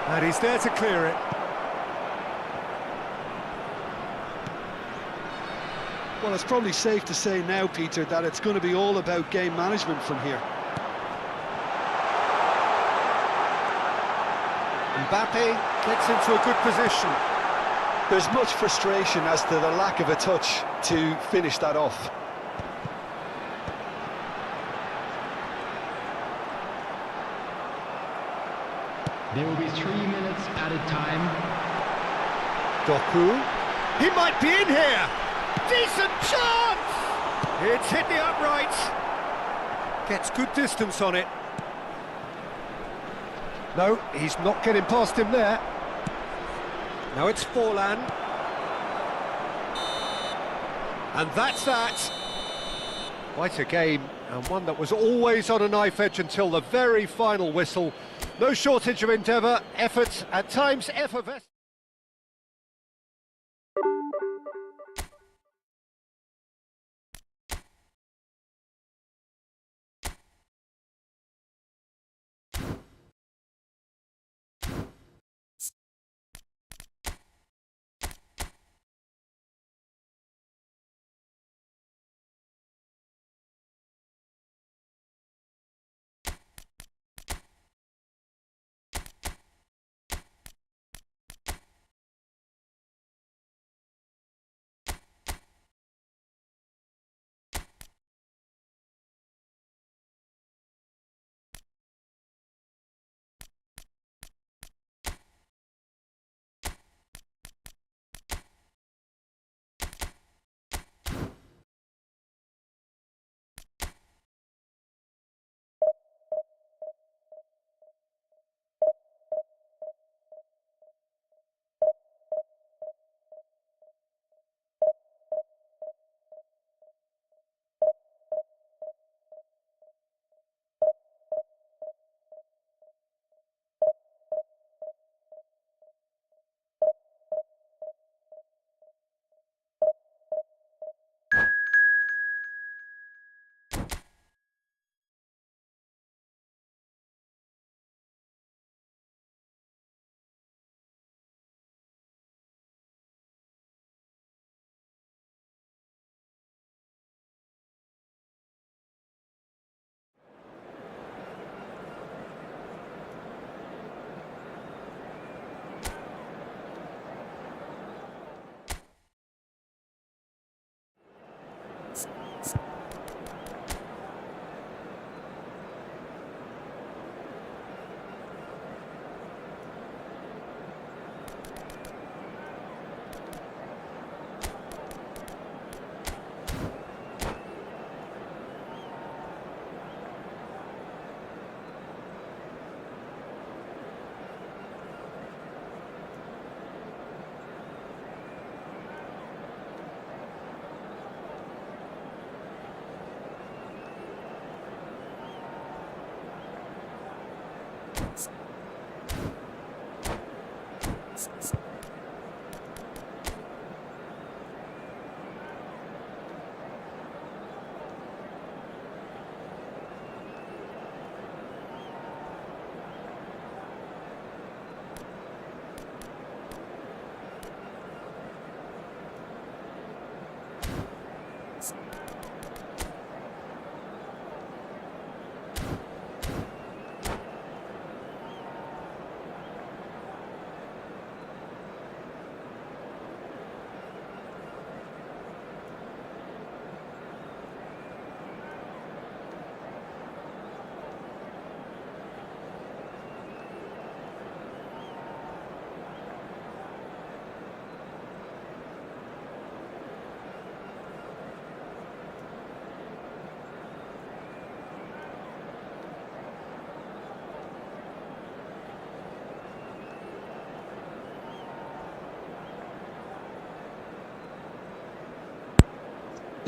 And he's there to clear it. Well, it's probably safe to say now, Peter, that it's going to be all about game management from here. Mbappe gets into a good position. There's much frustration as to the lack of a touch to finish that off. There will be 3 minutes added time. Doku. He might be in here. Decent chance! It's hit the uprights. Gets good distance on it. No, he's not getting past him there. Now it's Forlan. And that's that. Quite a game, and one that was always on a knife edge until the very final whistle. No shortage of endeavour, effort, at times effervescent.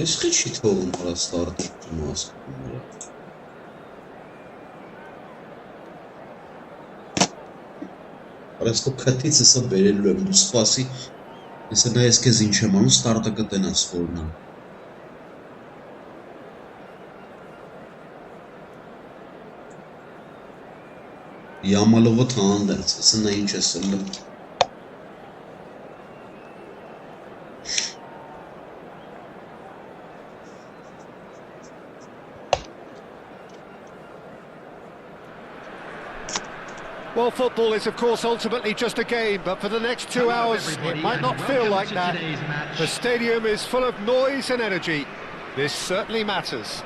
ეს ხე შეთხოვნა რა სტარტი მას Adesso cattizi sa bene il luogo spasi e se ne esce zince ma non starta che te ne sforna Yamalovo tanıdı. Sesini iyi kesildi. Well, football is, of course, ultimately just a game, but for the next 2 hours, it might not feel like that. The stadium is full of noise and energy. This certainly matters.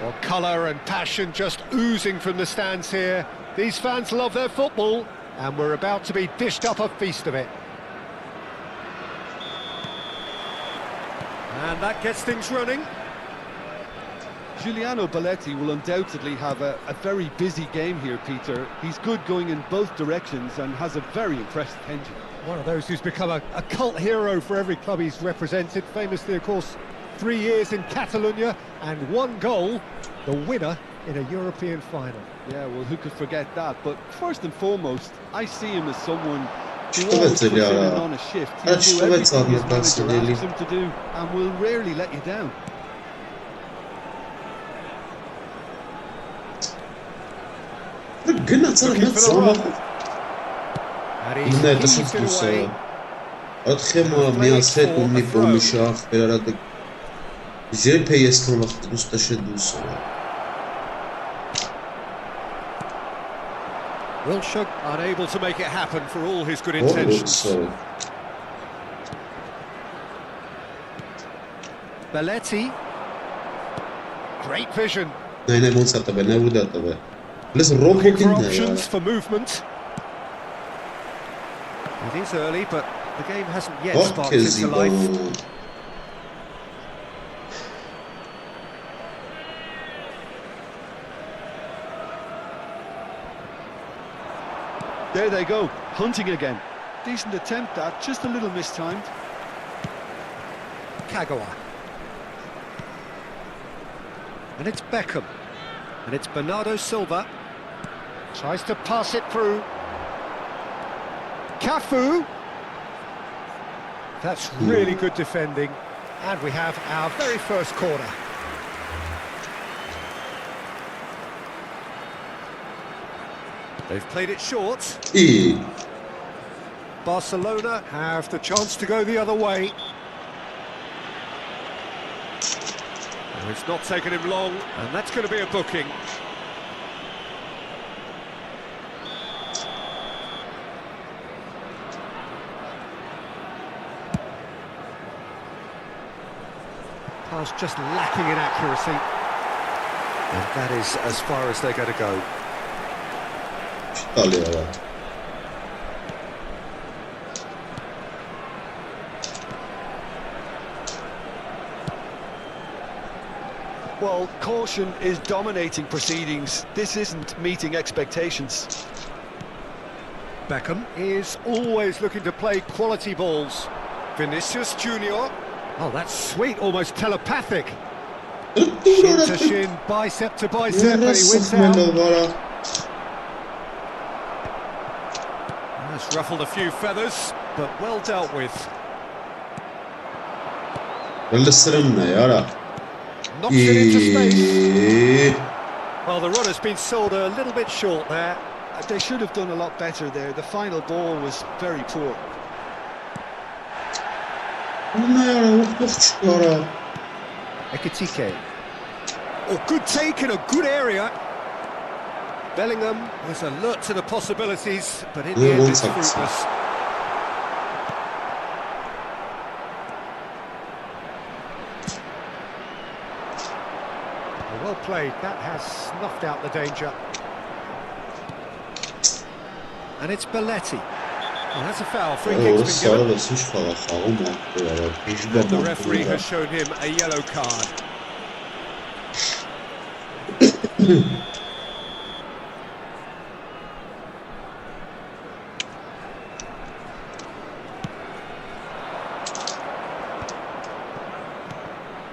Well, colour and passion just oozing from the stands here. These fans love their football, and we're about to be dished up a feast of it. And that gets things running. Giuliano Belletti will undoubtedly have a very busy game here, Peter. He's good going in both directions and has a very impressive engine. One of those who's become a cult hero for every club he's represented. Famously, of course, 3 years in Catalonia and 1 goal, the winner in a European final. Yeah, well, who could forget that? But first and foremost, I see him as someone who Что always это, puts in Ляра? on a shift. А He'll do что это everything his однозначно, manager Лили? asks him to do and will rarely let you down. Gna царна. And he's Не, это heaved что it away. вкуса. Отхема миасет умни помиша ферада. Зе пейскан вақт густаше дуса. Wilshere unable to make it happen for all his good intentions. Belletti. Great vision. Ne montsata be, ne udata be. Listen, Looking Robo for kinne options ya. for movement. It is early, but the game hasn't yet Bak sparked into kezi life. bu. There they go, hunting again. Decent attempt that, just a little mistimed. 𝐄𝐅𝐎𝐓. And it's Beckham. And it's Bernardo Silva. Tries to pass it through. Cafu. That's really good defending. And we have our very first corner. They've played it short. İyi. Barcelona have the chance to go the other way. Oh, it's not taken him long, and that's going to be a booking. Pass just lacking in accuracy. And that is as far as they're going to go. İtalya. Well, caution is dominating proceedings. This isn't meeting expectations. Beckham is always looking to play quality balls. Vinicius Junior. Oh, that's sweet, almost telepathic. Shin to shin, bicep to bicep, and he wins out. That's ruffled a few feathers, but well dealt with. Knocks it into space. Well, the run has been sold a little bit short there. They should have done a lot better there. The final ball was very poor. 𝐄𝐅𝐎𝐓. Oh, good take in a good area. Bellingham was alert to the possibilities, but in the end it's fruitless. Well played, that has snuffed out the danger. And it's Belletti. Oh, that's a foul, free kick's been given. And the referee has shown him a yellow card.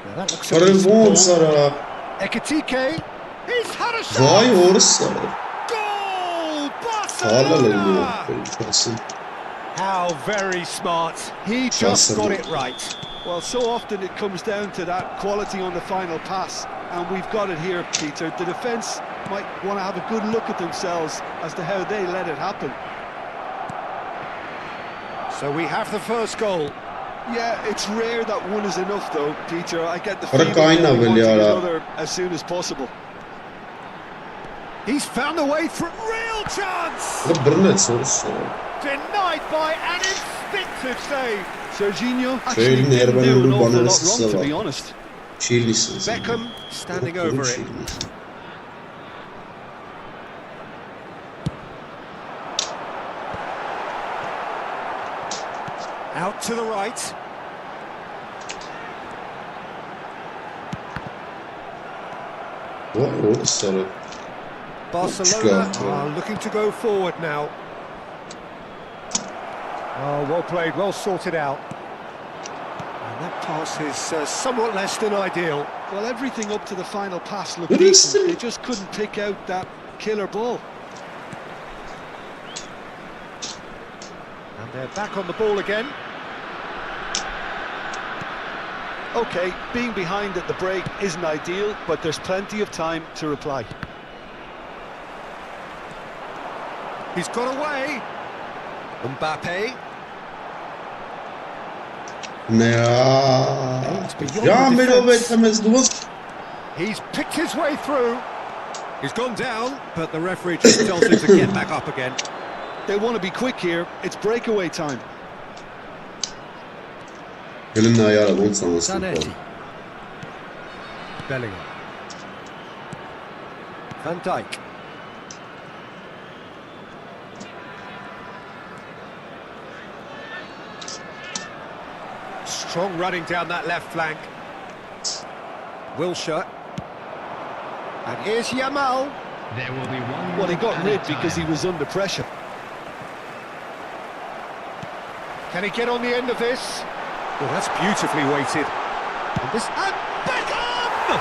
Now that looks a decent ball. 𝐄𝐅𝐎𝐓. He's had a shot! Vay orası. Goal! Barcelona! How very smart. He just got it right. Well, so often it comes down to that quality on the final pass, and we've got it here, Peter. The defence might want to have a good look at themselves as to how they let it happen. So we have the first goal. Yeah, it's rare that one is enough though, Peter. I get the Para feeling that we kaina want velho, another as soon as possible. He's found a way through. Real chance! Brnet olsa. Denied by an instinctive save. Serginho actually didn't do an awful lot wrong, to be honest. Beckham standing over it. Out to the right. Barcelona are looking to go forward now. Oh, well played, well sorted out. And that pass is somewhat less than ideal. Well, everything up to the final pass looked decent. They just couldn't pick out that killer ball. And they're back on the ball again. Okay, being behind at the break isn't ideal, but there's plenty of time to reply. He's got away. Mbappe. He's picked his way through. He's gone down, but the referee just tells him to get back up again. They want to be quick here. It's breakaway time. Zanetti. Bellingham. Van Dijk. Strong running down that left flank. Wilshere. And here's Yamal. There will be one. Well, he got rid because he was under pressure. Can he get on the end of this? Well, that's beautifully weighted. And Beckham!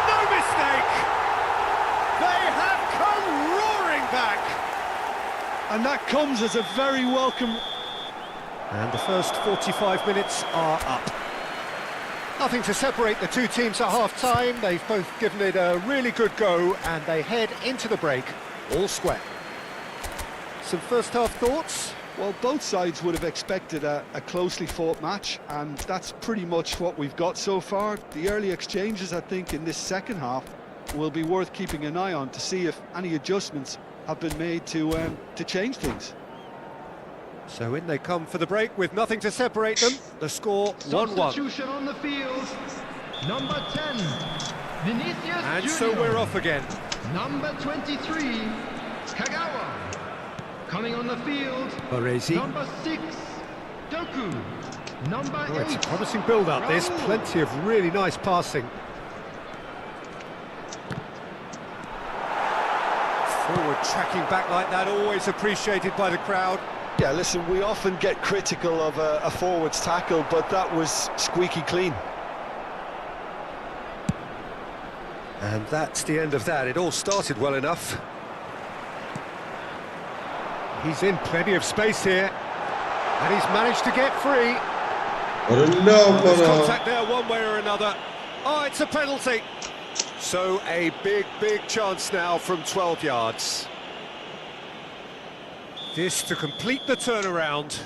No mistake! They have come roaring back! And that comes as a very welcome... And the first 45 minutes are up. Nothing to separate the two teams at half-time. They've both given it a really good go, and they head into the break all square. Some first-half thoughts? Well, both sides would have expected a closely fought match, and that's pretty much what we've got so far. The early exchanges, I think, in this second half will be worth keeping an eye on to see if any adjustments have been made to change things. So in they come for the break with nothing to separate them. The score 1-1. Substitution on the field. Number 10, Vinicius And Junior. so we're off again. Number 23, Kagawa. Coming on the field. Baresi. Number 6, Doku. Number 8. It's a promising build-up. There's plenty of really nice passing. Forward tracking back like that, always appreciated by the crowd. Yeah, listen, we often get critical of a forward's tackle, but that was squeaky clean. And that's the end of that. It all started well enough. He's in plenty of space here. And he's managed to get free. There's contact there one way or another. Oh, it's a penalty. So a big, big chance now from 12 yards. This to complete the turnaround.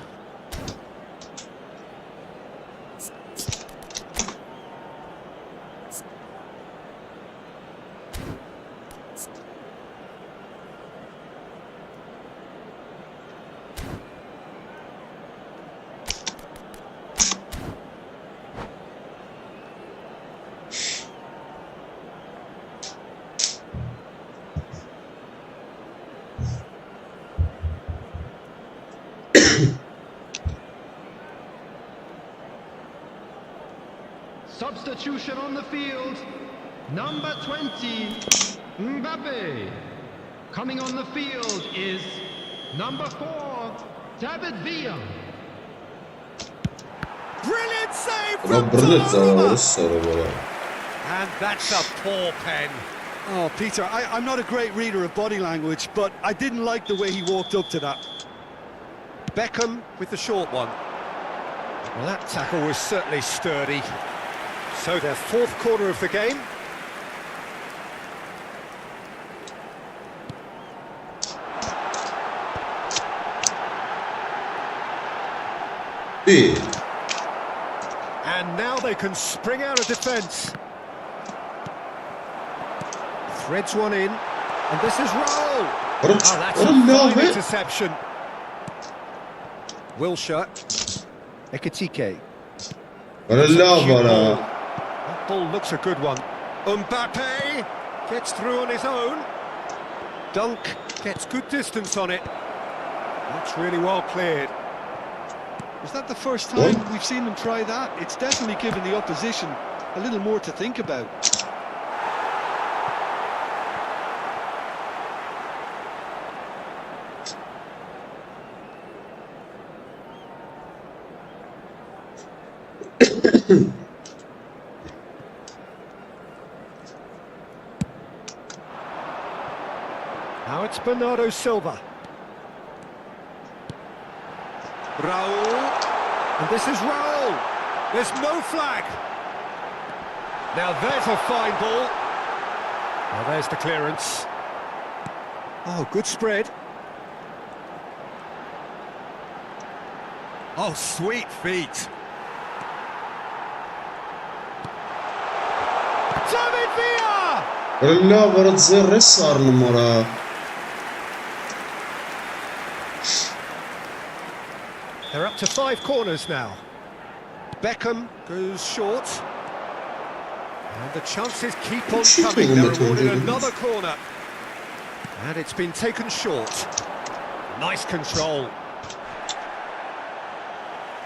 Substitution on the field. Number 20, Mbappe. Coming on the field is number 4, David Villa. Brilliant save from Donnarumma. And that's a poor pen. Oh, Peter, I'm not a great reader of body language, but I didn't like the way he walked up to that. Beckham with the short one. Well, that tackle was certainly sturdy. So their fourth quarter of the game. And now they can spring out of defence. Threads one in, and this is Raul. Oh, that's a fine interception. Wilshere. 𝐄𝐅𝐎𝐓𝐁𝐀𝐋. That ball looks a good one. Mbappe gets through on his own. Dunk gets good distance on it. That's really well cleared. Is that the first time we've seen them try that? It's definitely given the opposition a little more to think about. Now it's Bernardo Silva. Raul. And this is Raul. There's no flag. Now there's a fine ball. Now there's the clearance. Oh, good spread. Oh, sweet feet. David Villa! لا برد زر صار المرة. They're up to 5 corners now. Beckham goes short. And the chances keep on coming. They're awarded another corner. And it's been taken short. Nice control.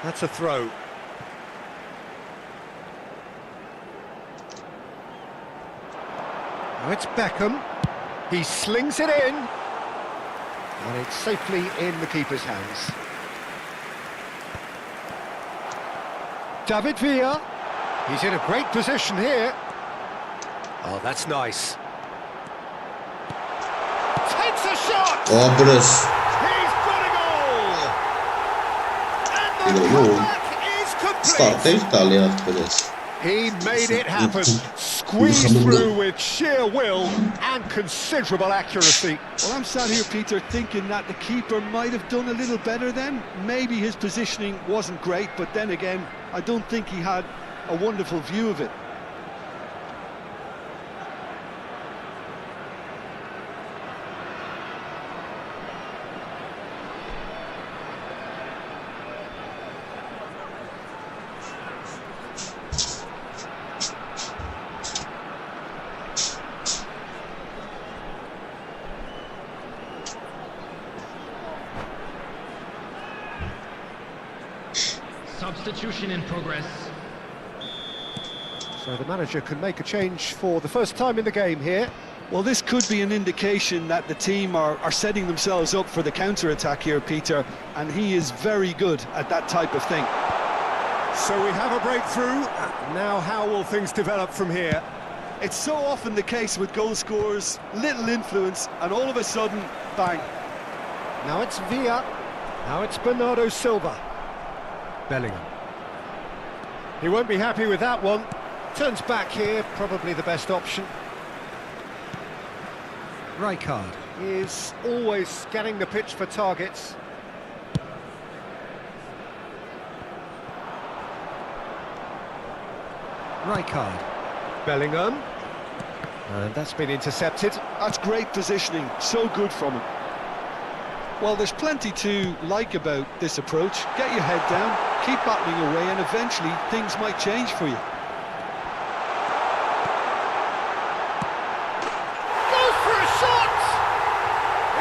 That's a throw. Now it's Beckham. He slings it in. And it's safely in the keeper's hands. David Villa. He's in a great position here. Oh, that's nice. Takes a shot! Oh, bless. He's got a goal! And the comeback is complete. He made it happen. Squeezed through with sheer will and considerable accuracy. Well, I'm sat here, Peter, thinking that the keeper might have done a little better then. Maybe his positioning wasn't great, but then again, I don't think he had a wonderful view of it. Substitution in progress. So the manager can make a change for the first time in the game here. Well, this could be an indication that the team are setting themselves up for the counter-attack here, Peter, and he is very good at that type of thing. So we have a breakthrough. Now how will things develop from here? It's so often the case with goal scorers, little influence, and all of a sudden, bang. Now it's Villa. Now it's Bernardo Silva. Bellingham. He won't be happy with that one. Turns back here, probably the best option. Rijkaard is always scanning the pitch for targets. Rijkaard. Bellingham. And that's been intercepted. That's great positioning, so good from him. Well, there's plenty to like about this approach. Get your head down, keep battling away, and eventually things might change for you. Goes for a shot!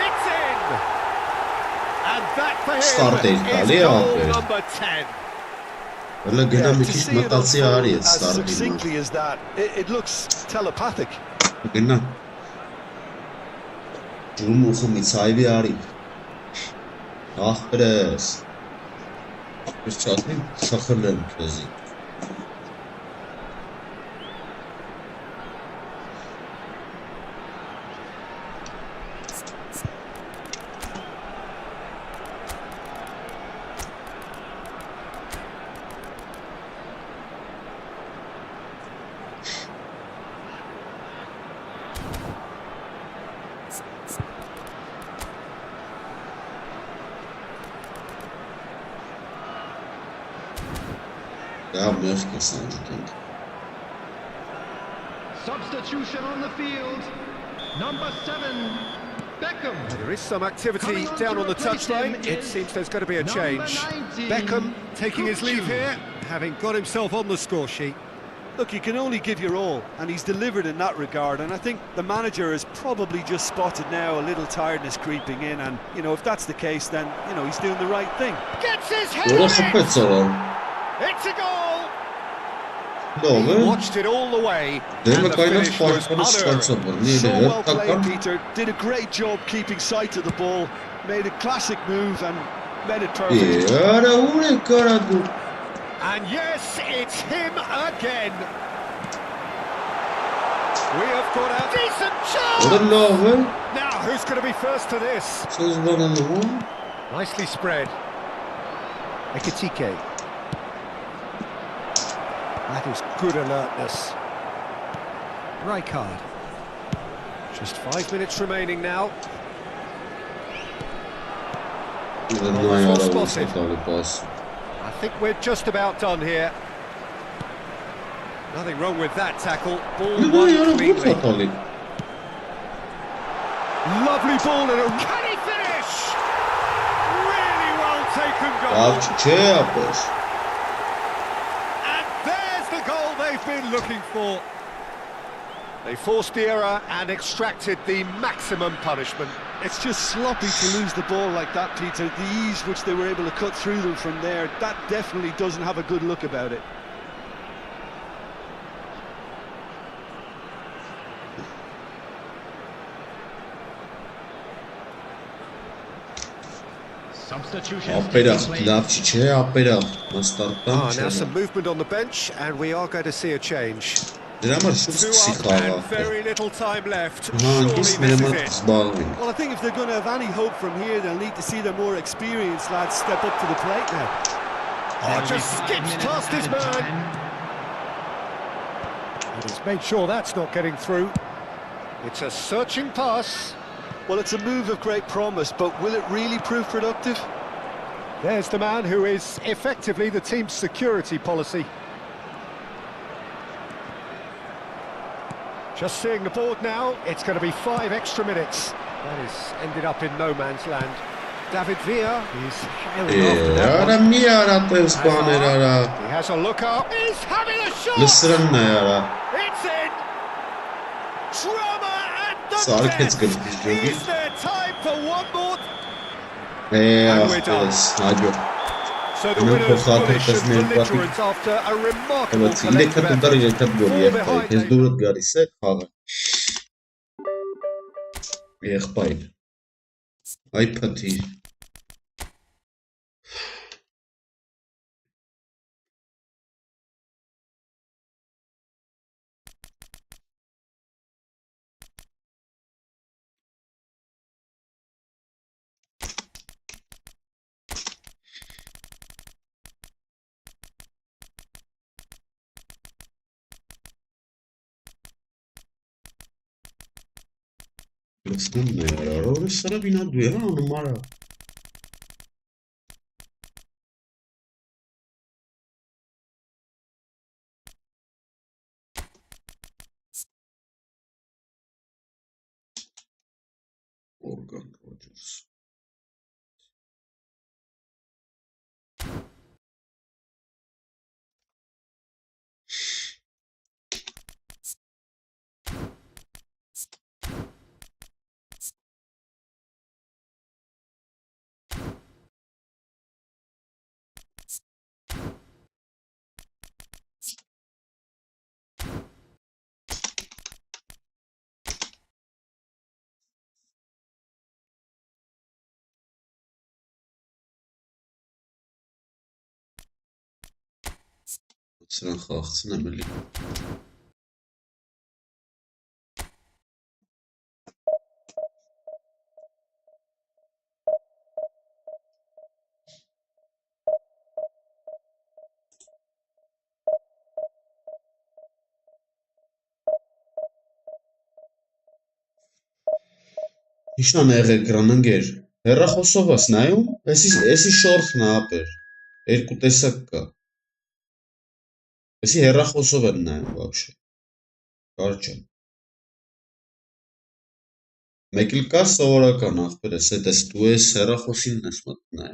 It's in! And that for him is goal number 10. To see it unfold as succinctly as that, it looks telepathic. Ахрес. Представьте, сахарным язык. Ja, mehkes eigentlich. Substitution on the field. Number 7, Beckham. There is some activity Coming on down to on the replace touchline. him It is seems there's going to be a number change. 19, Beckham taking his leave here, having got himself on the score sheet. Look, you can only give your all, and he's delivered in that regard, and I think the manager has probably just spotted now a little tiredness creeping in, and, you know, if that's the case, then, you know, he's doing the right thing. Gets his head Ora on χαπέτσα it! ρε. It's a goal! Dove? Watched it all the way, Δεν με and the κάνει να finish was φάει πάνω σκάτσα unerring. περνή. So Είναι well played, κακά. Peter. Did a great job keeping sight of the ball, made a classic move and made it perfect. Άρα ούρε κάρα του. And yes, it's him again. We have got a decent Ora chance! λάβε. Now, who's going to be first to this? Σας βάνε εγώ. Nicely spread. 𝐄𝐅𝐎𝐓𝐁𝐀𝐋. That is good alertness. Rijkaard. Just 5 minutes remaining now. Δεν νόη άρα εγώ θα τα λυπάς. I think we're just about done here. Nothing wrong with that tackle. Ball Δεν νόη άρα won εγώ θα cleanly. τα λυπάς. Lovely ball and a... Can he finish? Really well taken goal. Καύτσι και απες. And there's the goal they've been looking for. They forced the error and extracted the maximum punishment. It's just sloppy to lose the ball like that, Peter. The ease which they were able to cut through them from there, that definitely doesn't have a good look about it. Substitution. Ապերախ, կլավչի չէ, ապերախ, մաստարտան Now չէ։ some movement on the bench and we are going to see a change. Դրա համար շուտ 2 սկսի up and խաղաղ։ very little time left. Հանգիս Surely մեր this մոտ is it. զբաղվին։ Well, I think if they're going to have any hope from here, they'll need to see their more experienced lads step up to the plate now. Oh, just skips past his man. And he's made sure that's not getting through. It's a searching pass. Well, it's a move of great promise, but will it really prove productive? There's the man who is effectively the team's security policy. Just seeing the board now, it's going to be 5 extra minutes. That is ended up in no man's land. David Villa is hailing after that Արա one. մի արա տես բաներ արա։ He has a look up. He's having a shot! Լսրնն է արա։ It's in! Drama at the Սարքեց death! գրպից ջոգի։ Is there time for one more? Ախտես, հաջո։ So the Նույն winners փոխադրել finish as տեսնել պատի։ belligerents after a remarkable Բայց 3 collective հատ effort. 3 հատ գոլ եղբայր։ Ես դուրդ գալիս է խաղը։ Եղբայր։ Այ փթի։ Լսնն է արա, որը սրա վինա դու է, անում արա։ Օրգան Ռոջերս։ Սրան խաղացն եմ էլի։ Իշան եղեկրան ընգեր, հեռախոսով ես նայում, էսի շորթն է ապեր, երկու տեսակ կա, Εσύ Herra-Joso δεν вообще. Короче. Մեկիլկա սովորական ախպերս, այդ ես դու ես Herra-Josին ես մտնայ։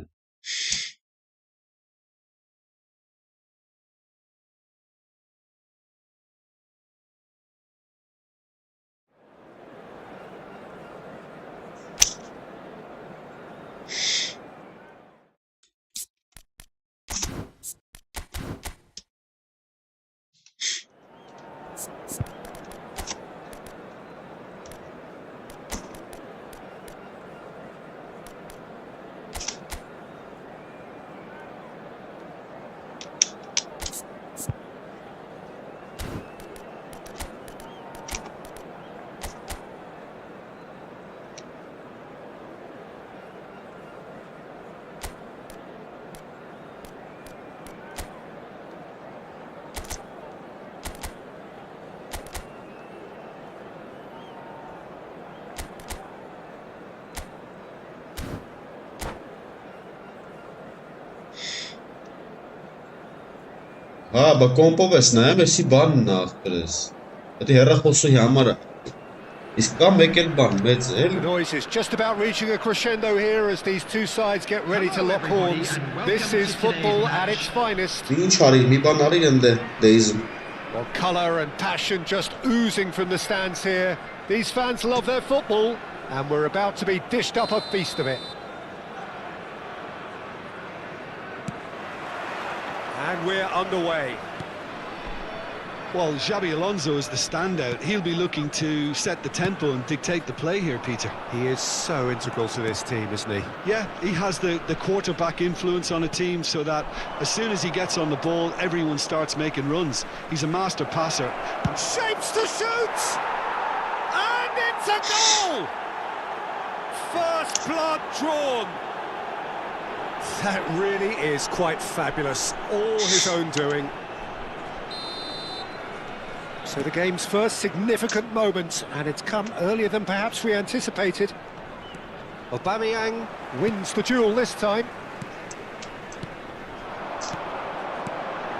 Հա, բա կոմպով ես նայեմ, եսի բանն ախպերս։ Այդ Herra-Joso-ի համար իսկ կա մեկ էլ բան մեծ էլ։ The noise is just about reaching a crescendo here as these two sides get ready to lock horns. This is football at its finest. Ինչ արի, մի բան արի ընդ դեիզմ։ Well, colour and passion just oozing from the stands here. These fans love their football, and we're about to be dished up a feast of it. And we're underway. Well, Xabi Alonso is the standout. He'll be looking to set the tempo and dictate the play here, Peter. He is so integral to this team, isn't he? Yeah, he has the quarterback influence on a team so that as soon as he gets on the ball, everyone starts making runs. He's a master passer. Shapes to shoot! And it's a goal! First blood drawn. That really is quite fabulous. All his own doing. So the game's first significant moment, and it's come earlier than perhaps we anticipated. Aubameyang wins the duel this time.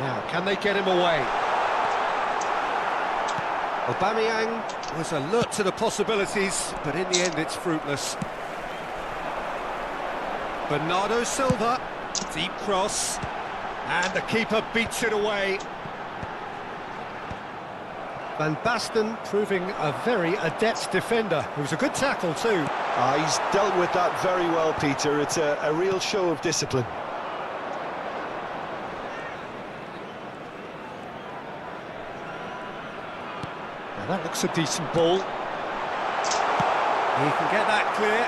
Now, can they get him away? Aubameyang was alert to the possibilities, but in the end it's fruitless. Bernardo Silva, deep cross, and the keeper beats it away. Van Basten proving a very adept defender. It was a good tackle too. He's dealt with that very well, Peter. It's a real show of discipline. Now that looks a decent ball. He can get that clear.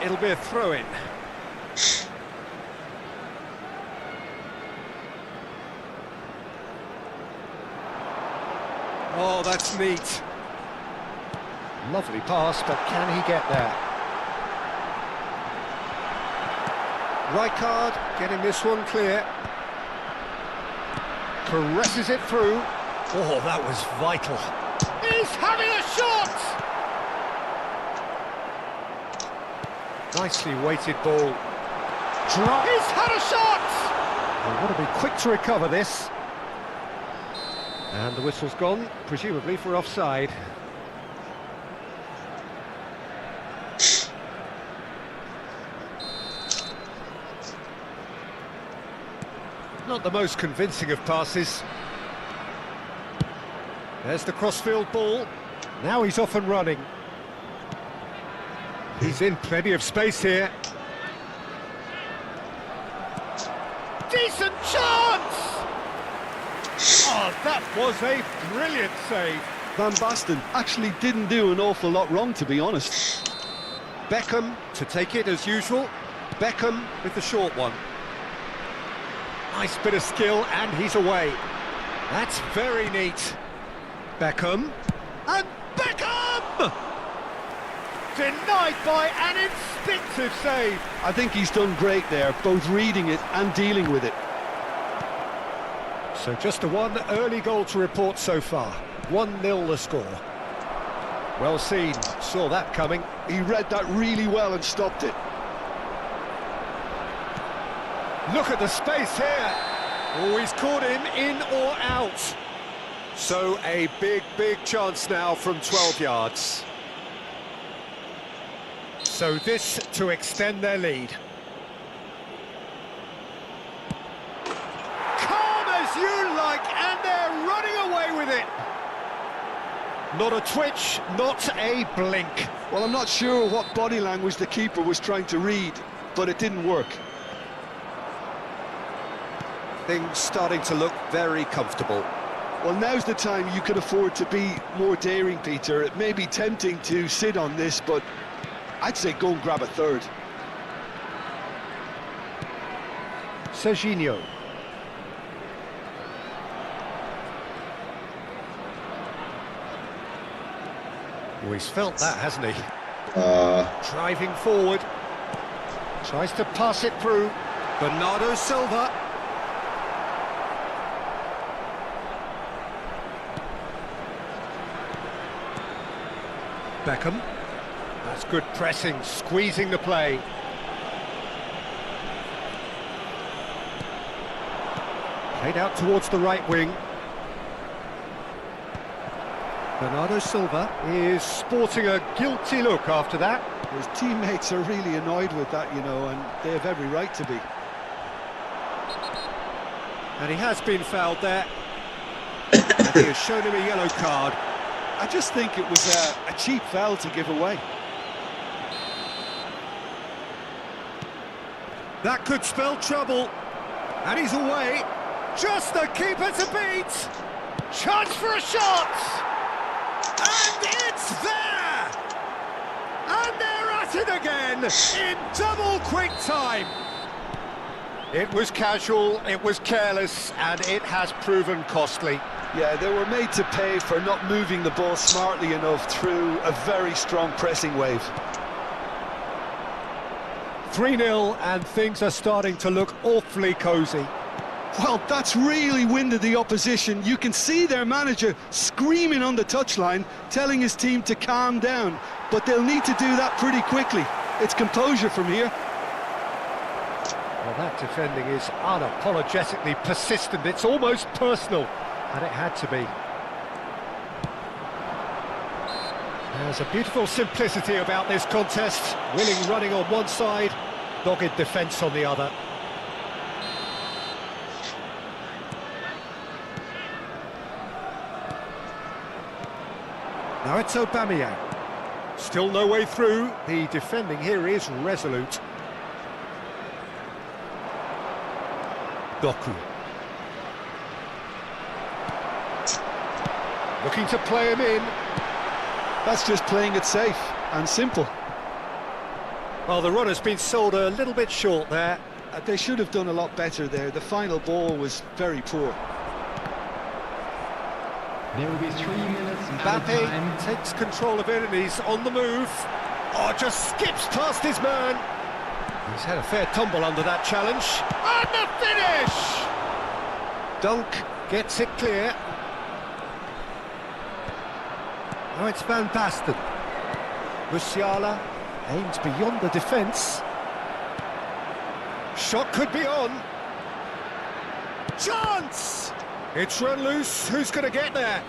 It'll be a throw-in. Oh, that's neat. Lovely pass, but can he get there? Rijkaard getting this one clear. Caresses it through. Oh, that was vital. He's having a shot! Nicely weighted ball. He's had a shot! They want to be quick to recover this. And the whistle's gone, presumably for offside. Not the most convincing of passes. There's the crossfield ball. Now he's off and running. He's in plenty of space here. Decent chance! Oh, that was a brilliant save. Van Basten actually didn't do an awful lot wrong, to be honest. Beckham to take it as usual. Beckham with the short one. Nice bit of skill, and he's away. That's very neat. Beckham. And Beckham! Denied by an instinctive save. I think he's done great there, both reading it and dealing with it. So just the one early goal to report so far. 1-0 the score. Well seen, saw that coming. He read that really well and stopped it. Look at the space here. Oh, he's caught him in or out. So a big chance now from 12 yards. So this to extend their lead. Calm as you like, and they're running away with it. Not a twitch, not a blink. Well, I'm not sure what body language the keeper was trying to read, but it didn't work. Things starting to look very comfortable. Well, now's the time you can afford to be more daring, Peter. It may be tempting to sit on this, but I'd say go and grab a third. Serginho. Oh, he's felt that, hasn't he? Driving forward. Tries to pass it through. Bernardo Silva. Beckham. That's good pressing, squeezing the play. Played out towards the right wing. Bernardo Silva is sporting a guilty look after that. His teammates are really annoyed with that, you know, and they have every right to be. And he has been fouled there. And he has shown him a yellow card. I just think it was a cheap foul to give away. That could spell trouble. And he's away. Just the keeper to beat. Chance for a shot. And it's there. And they're at it again in double quick time. It was casual, it was careless, and it has proven costly. Yeah, they were made to pay for not moving the ball smartly enough through a very strong pressing wave. 3-0, and things are starting to look awfully cosy. Well, that's really winded the opposition. You can see their manager screaming on the touchline, telling his team to calm down. But they'll need to do that pretty quickly. It's composure from here. Well, that defending is unapologetically persistent. It's almost personal. And it had to be. There's a beautiful simplicity about this contest. Willing running on one side, dogged defence on the other. Now it's Aubameyang. Still no way through. The defending here is resolute. Doku. Looking to play him in. That's just playing it safe and simple. Well, the run has been sold a little bit short there. They should have done a lot better there. The final ball was very poor. There will be 3 minutes added time. Mbappe takes control of it and he's on the move. Oh, just skips past his man. He's had a fair tumble under that challenge. And the finish! Dunk gets it clear. Now it's Van Basten. Musiala aims beyond the defence. Shot could be on. Chance! It's run loose. Who's going to get there?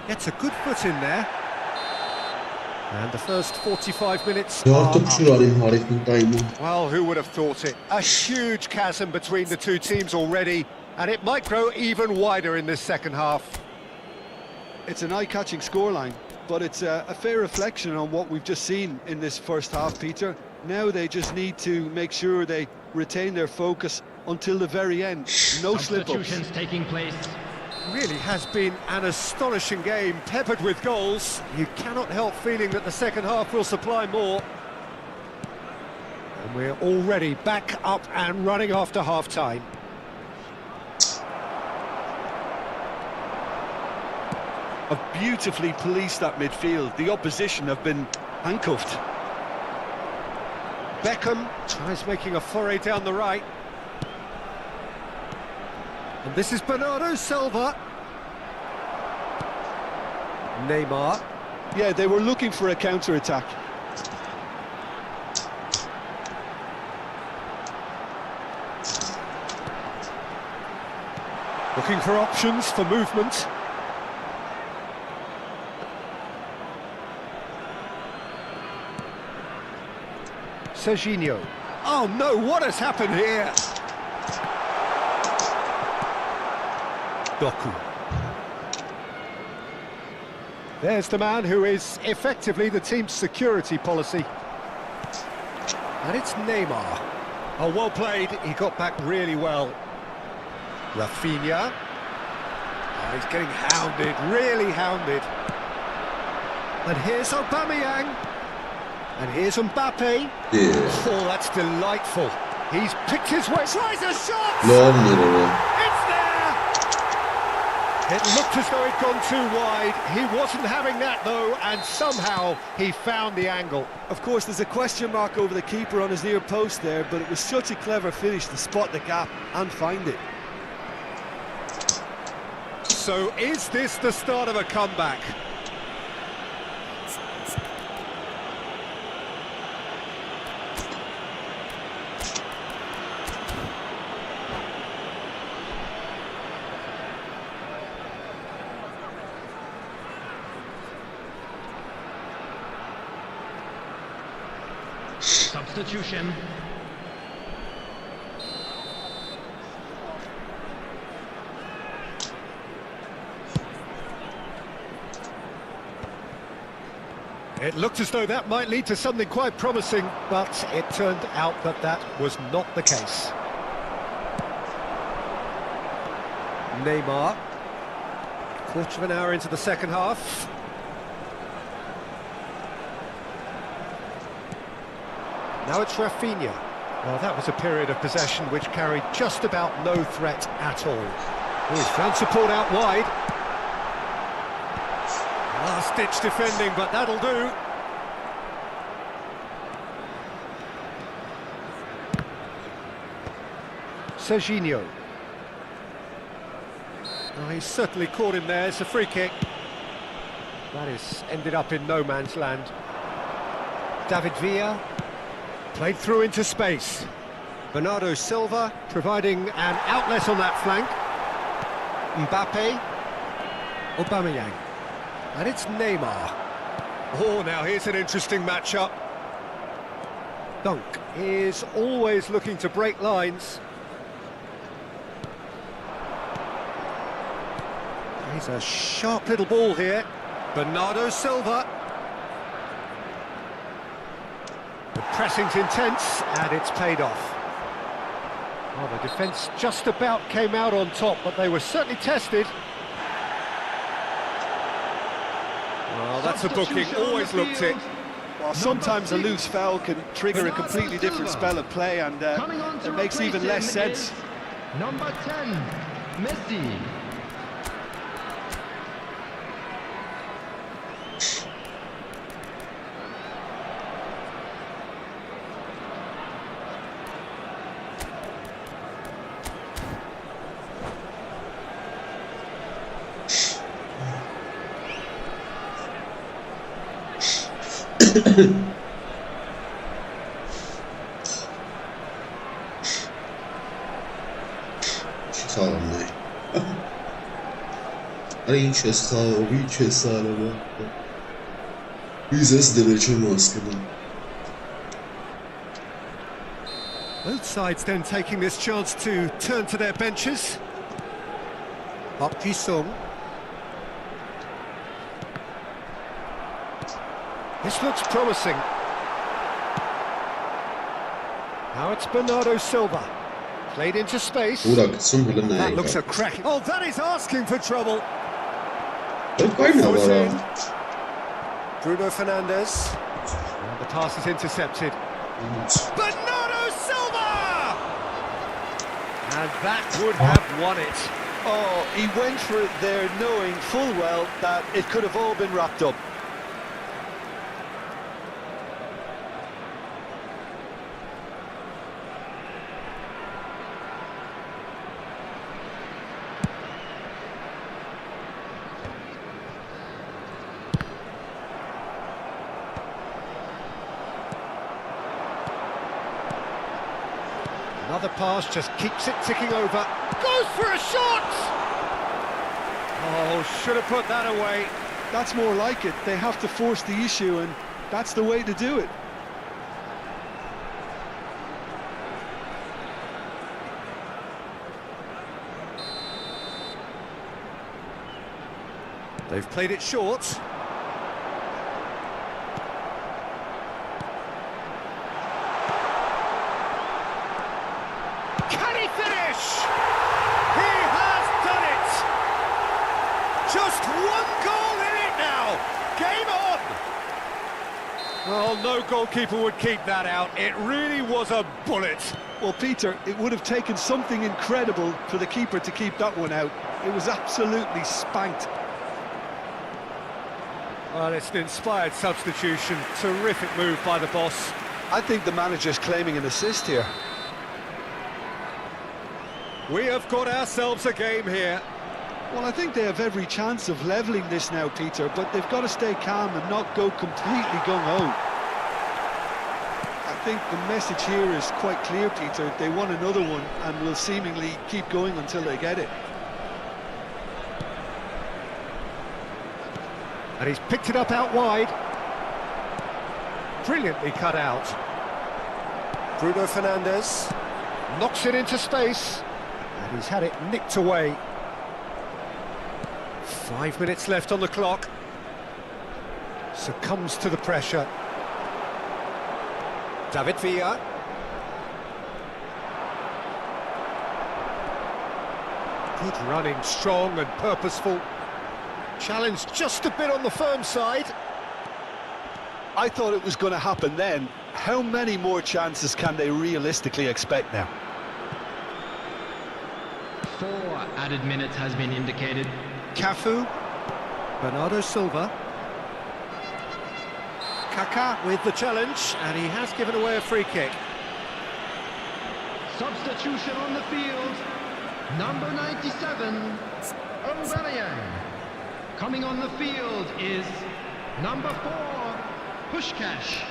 Gets a good foot in there. And the first 45 minutes are up. Well, who would have thought it? A huge chasm between the two teams already, and it might grow even wider in this second half. It's an eye-catching scoreline, but it's a fair reflection on what we've just seen in this first half, Peter. Now they just need to make sure they retain their focus until the very end. No slip-ups. Substitutions taking place. Really has been an astonishing game, peppered with goals. You cannot help feeling that the second half will supply more. And we're already back up and running after half-time. Have beautifully policed that midfield. The opposition have been handcuffed. Beckham tries making a foray down the right. And this is Bernardo Silva. Neymar. Yeah, they were looking for a counter-attack. Looking for options for movement. Serginho. Oh no, what has happened here? Doku. There's the man who is effectively the team's security policy. And it's Neymar. Oh, well played. He got back really well. Rafinha. Oh, he's getting hounded, really hounded. And here's Aubameyang. And here's Mbappe. Yeah. Oh, that's delightful. He's picked his way. Tries a shot! It's there! It looked as though he'd gone too wide. He wasn't having that, though, and somehow he found the angle. Of course, there's a question mark over the keeper on his near post there, but it was such a clever finish to spot the gap and find it. So is this the start of a comeback? Substitution. It looked as though that might lead to something quite promising, but it turned out that that was not the case. Neymar. Quarter of an hour into the second half. Now it's Rafinha. Well, that was a period of possession which carried just about no threat at all. Oh, he's found support out wide. Last-ditch defending, but that'll do. Serginho. Oh, he's certainly caught him there. It's a free kick. That is ended up in no man's land. David Villa. Played through into space. Bernardo Silva providing an outlet on that flank. Mbappe. Aubameyang. And it's Neymar. Oh, now here's an interesting matchup. Dunk is always looking to break lines. He's a sharp little ball here. Bernardo Silva. The pressing's intense, and it's paid off. Well, the defence just about came out on top, but they were certainly tested. Well, that's a booking, always looked it. Well, sometimes a loose foul can trigger a completely different spell of play, and it makes even less sense. Number 10, Messi. Sağlam ne? Arayın bir sağlam. Bize sdelečemo askıdan. Both sides then taking this chance to turn to their benches. Park Ji-sung. This looks promising. Now it's Bernardo Silva. Played into space. That looks a crack. Oh, that is asking for trouble. Bruno Fernandes. And the pass is intercepted. Bernardo Silva! And that would have won it. Oh, he went for it there knowing full well that it could have all been wrapped up. Another pass just keeps it ticking over. Goes for a shot! Oh, should have put that away. That's more like it. They have to force the issue, and that's the way to do it. They've played it short. Can he finish? He has done it! Just one goal in it now. Game on! Oh, no goalkeeper would keep that out. It really was a bullet. Well, Peter, it would have taken something incredible for the keeper to keep that one out. It was absolutely spanked. Well, it's an inspired substitution. Terrific move by the boss. I think the manager's claiming an assist here. We have got ourselves a game here. Well, I think they have every chance of levelling this now, Peter, but they've got to stay calm and not go completely gung-ho. I think the message here is quite clear, Peter. They want another one and will seemingly keep going until they get it. And he's picked it up out wide. Brilliantly cut out. Bruno Fernandes knocks it into space. And he's had it nicked away. 5 minutes left on the clock. Succumbs to the pressure. David Villa. Good running, strong and purposeful. Challenge just a bit on the firm side. I thought it was going to happen then. How many more chances can they realistically expect now? 4 added minutes has been indicated. Cafu. Bernardo Silva. Kaká with the challenge, and he has given away a free kick. Substitution on the field. Number 97, Aubameyang. Coming on the field is number 4, Puskás.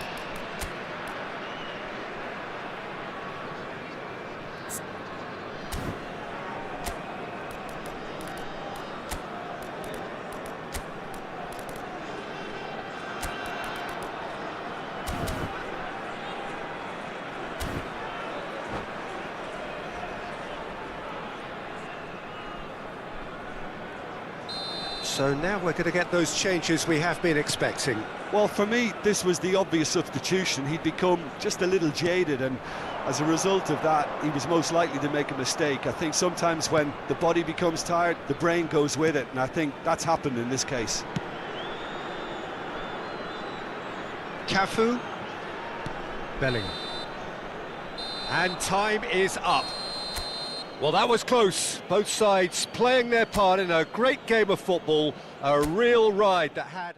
So now we're going to get those changes we have been expecting. Well, for me, this was the obvious substitution. He'd become just a little jaded, and as a result of that, he was most likely to make a mistake. I think sometimes when the body becomes tired, the brain goes with it, and I think that's happened in this case. Cafu. Bellingham. And time is up. Well, that was close. Both sides playing their part in a great game of football, a real ride that had...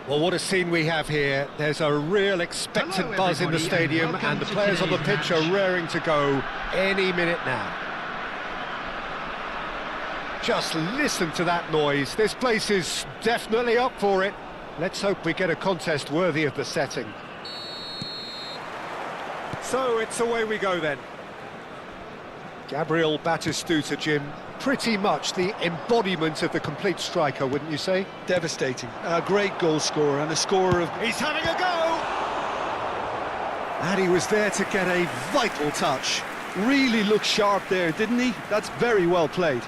Well, what a scene we have here. There's a real expectant Hello, buzz in the everybody, and stadium, welcome and the to players on the today's pitch match. are raring to go any minute now. Just listen to that noise. This place is definitely up for it. Let's hope we get a contest worthy of the setting. So it's away we go then. Gabriel Batistuta, Jim, pretty much the embodiment of the complete striker, wouldn't you say? Devastating. A great goal scorer and a scorer of... He's having a go! And he was there to get a vital touch. Really looked sharp there, didn't he? That's very well played.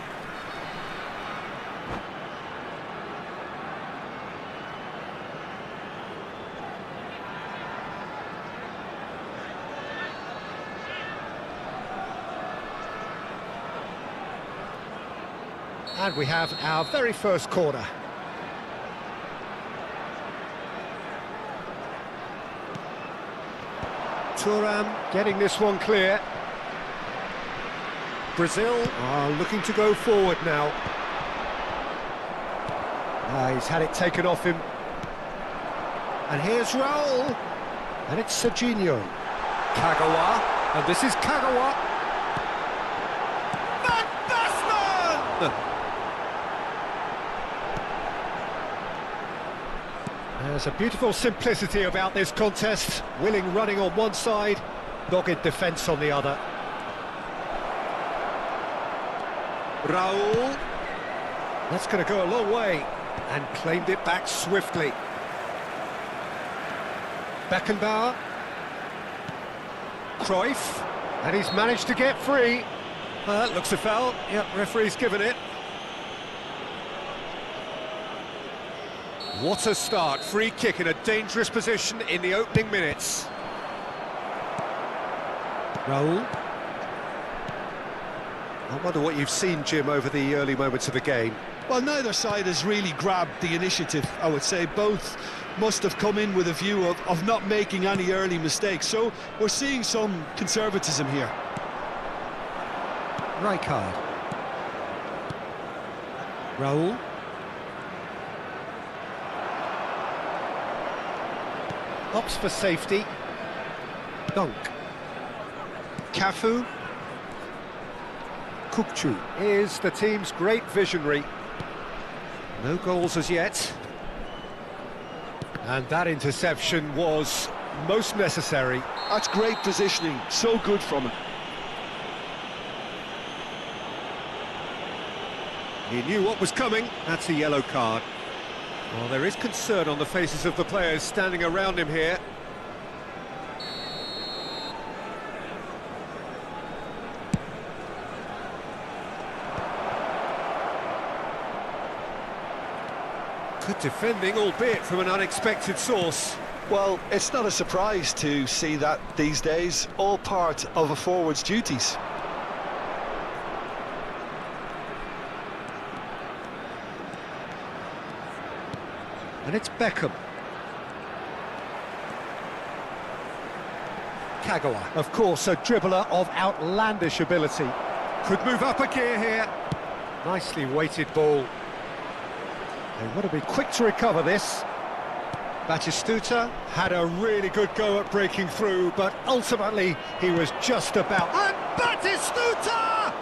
And we have our very first corner. Thuram getting this one clear. Brazil are looking to go forward now. He's had it taken off him. And here's Raul. And it's Serginho. Kagawa. And this is Kagawa. Van Basten! There's a beautiful simplicity about this contest. Willing running on one side, dogged defence on the other. Raul. That's going to go a long way. And claimed it back swiftly. Beckenbauer. Cruyff. And he's managed to get free. That looks a foul. Yep, referee's given it. What a start. Free kick in a dangerous position in the opening minutes. Raul. I wonder what you've seen, Jim, over the early moments of the game. Well, neither side has really grabbed the initiative, I would say. Both must have come in with a view of not making any early mistakes. So we're seeing some conservatism here. Rijkaard. Raul. Opts for safety. Dunk. Cafu. Kukçu is the team's great visionary. No goals as yet. And that interception was most necessary. That's great positioning. So good from him. He knew what was coming. That's a yellow card. Well, there is concern on the faces of the players standing around him here. Good defending, albeit from an unexpected source. Well, it's not a surprise to see that these days. All part of a forward's duties. And it's Beckham. Kagawa, of course, a dribbler of outlandish ability. Could move up a gear here. Nicely weighted ball. They want to be quick to recover this. Batistuta had a really good go at breaking through, but ultimately he was just about... And Batistuta!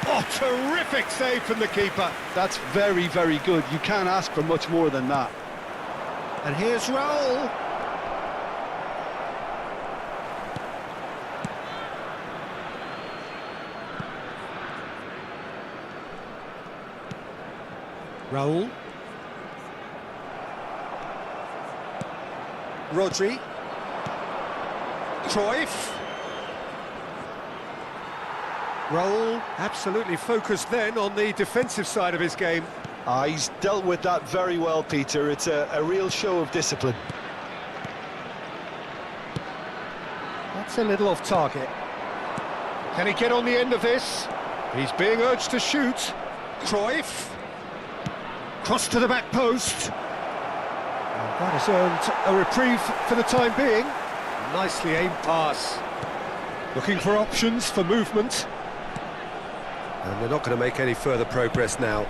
Oh, terrific save from the keeper. That's very, very good. You can't ask for much more than that. And here's Raul. Raul. Rodri. Cruyff. Raul absolutely focused then on the defensive side of his game. He's dealt with that very well, Peter. It's a real show of discipline. That's a little off target. Can he get on the end of this? He's being urged to shoot. Cruyff. Cross to the back post. And that has earned a reprieve for the time being. Nicely aimed pass. Looking for options for movement. And they're not going to make any further progress now.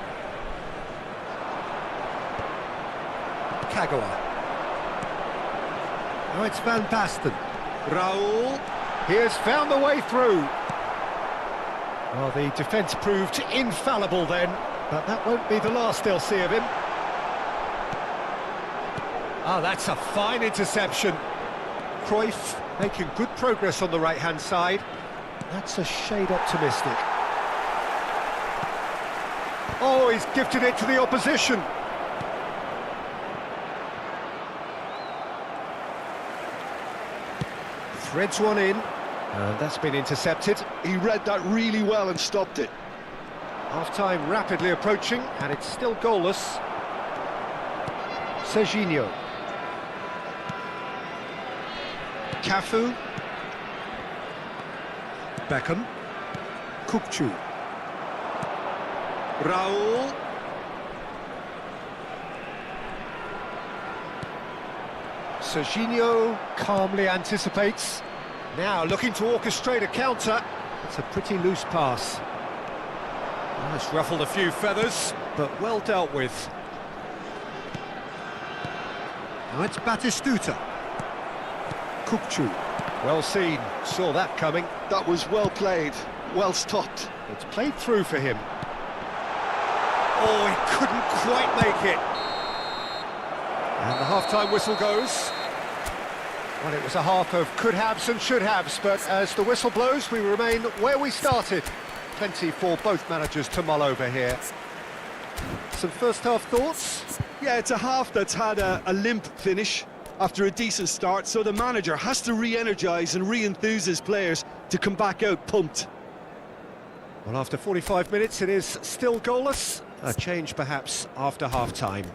Kagawa. Now it's Van Basten. Raul. He has found the way through. Well, the defence proved infallible then, but that won't be the last they'll see of him. Ah, that's a fine interception. Cruyff making good progress on the right-hand side. That's a shade optimistic. Oh, he's gifted it to the opposition. Threads one in, and that's been intercepted. He read that really well and stopped it. Half-time rapidly approaching, and it's still goalless. Serginho. Cafu. Beckham. Kukçu. Raul. Serginho calmly anticipates. Now looking to orchestrate a counter. It's a pretty loose pass. Well, it's ruffled a few feathers, but well dealt with. Now it's Batistuta. Kukçu. Well seen, saw that coming. That was well played, well stopped. It's played through for him. Oh, he couldn't quite make it. And the half-time whistle goes. Well, it was a half of could-haves and should-haves, but as the whistle blows, we remain where we started. Plenty for both managers to mull over here. Some first-half thoughts? Yeah, it's a half that's had a limp finish after a decent start, so the manager has to re-energise and re-enthuse his players to come back out pumped. Well, after 45 minutes, it is still goalless. A change, perhaps, after half-time.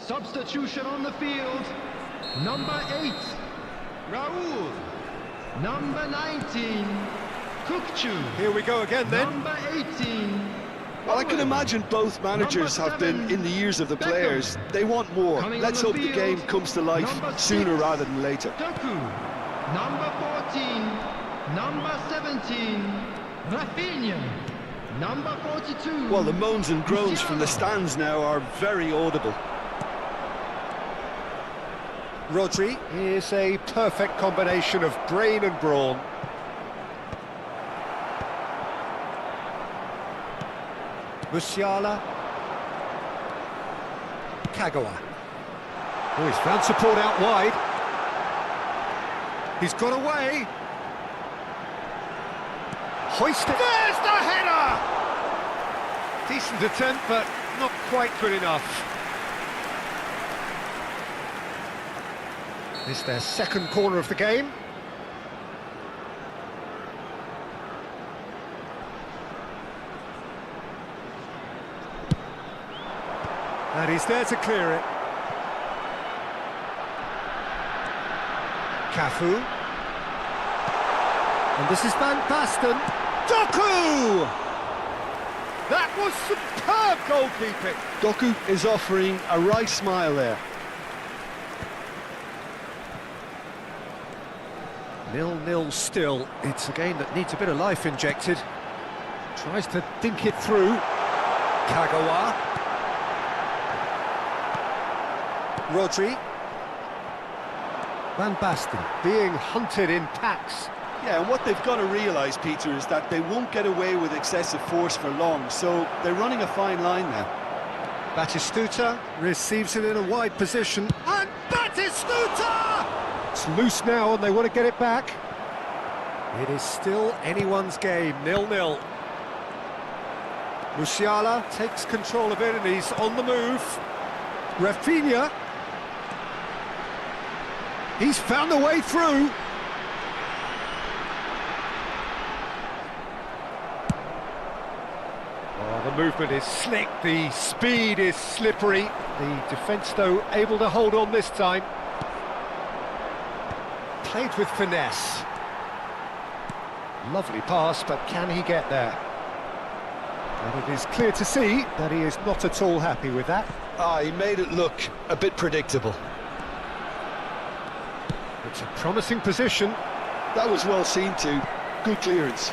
Substitution on the field. Number 8, Raul. Number 19, Kukçu. Here we go again then. Number 18. Well, I can imagine both managers have been in the ears of the players. They want more. Let's hope the game comes to life sooner rather than later. Doku. Number 14. Number 17. Rafinha. Number 42. Well, the moans and groans from the stands now are very audible. Rodri is a perfect combination of brain and brawn. Musiala. Kagawa. Oh, he's found support out wide. He's got away. Hoisted. There's the header! Decent attempt, but not quite good enough. This is their second corner of the game. And he's there to clear it. Cafu. And this is Van Basten. Doku! That was superb goalkeeping. Doku is offering a right smile there. 0-0 still. It's a game that needs a bit of life injected. Tries to think it through. Kagawa. Rodri. Van Basten being hunted in packs. Yeah, and what they've got to realise, Peter, is that they won't get away with excessive force for long, so they're running a fine line now. Batistuta receives it in a wide position. And Batistuta! It's loose now and they want to get it back. It is still anyone's game, 0-0. Musiala takes control of it and he's on the move. Rafinha. He's found a way through. Oh, the movement is slick, the speed is slippery. The defence, though, able to hold on this time. Played with finesse. Lovely pass, but can he get there? And it is clear to see that he is not at all happy with that. He made it look a bit predictable. It's a promising position. That was well seen too. Good clearance.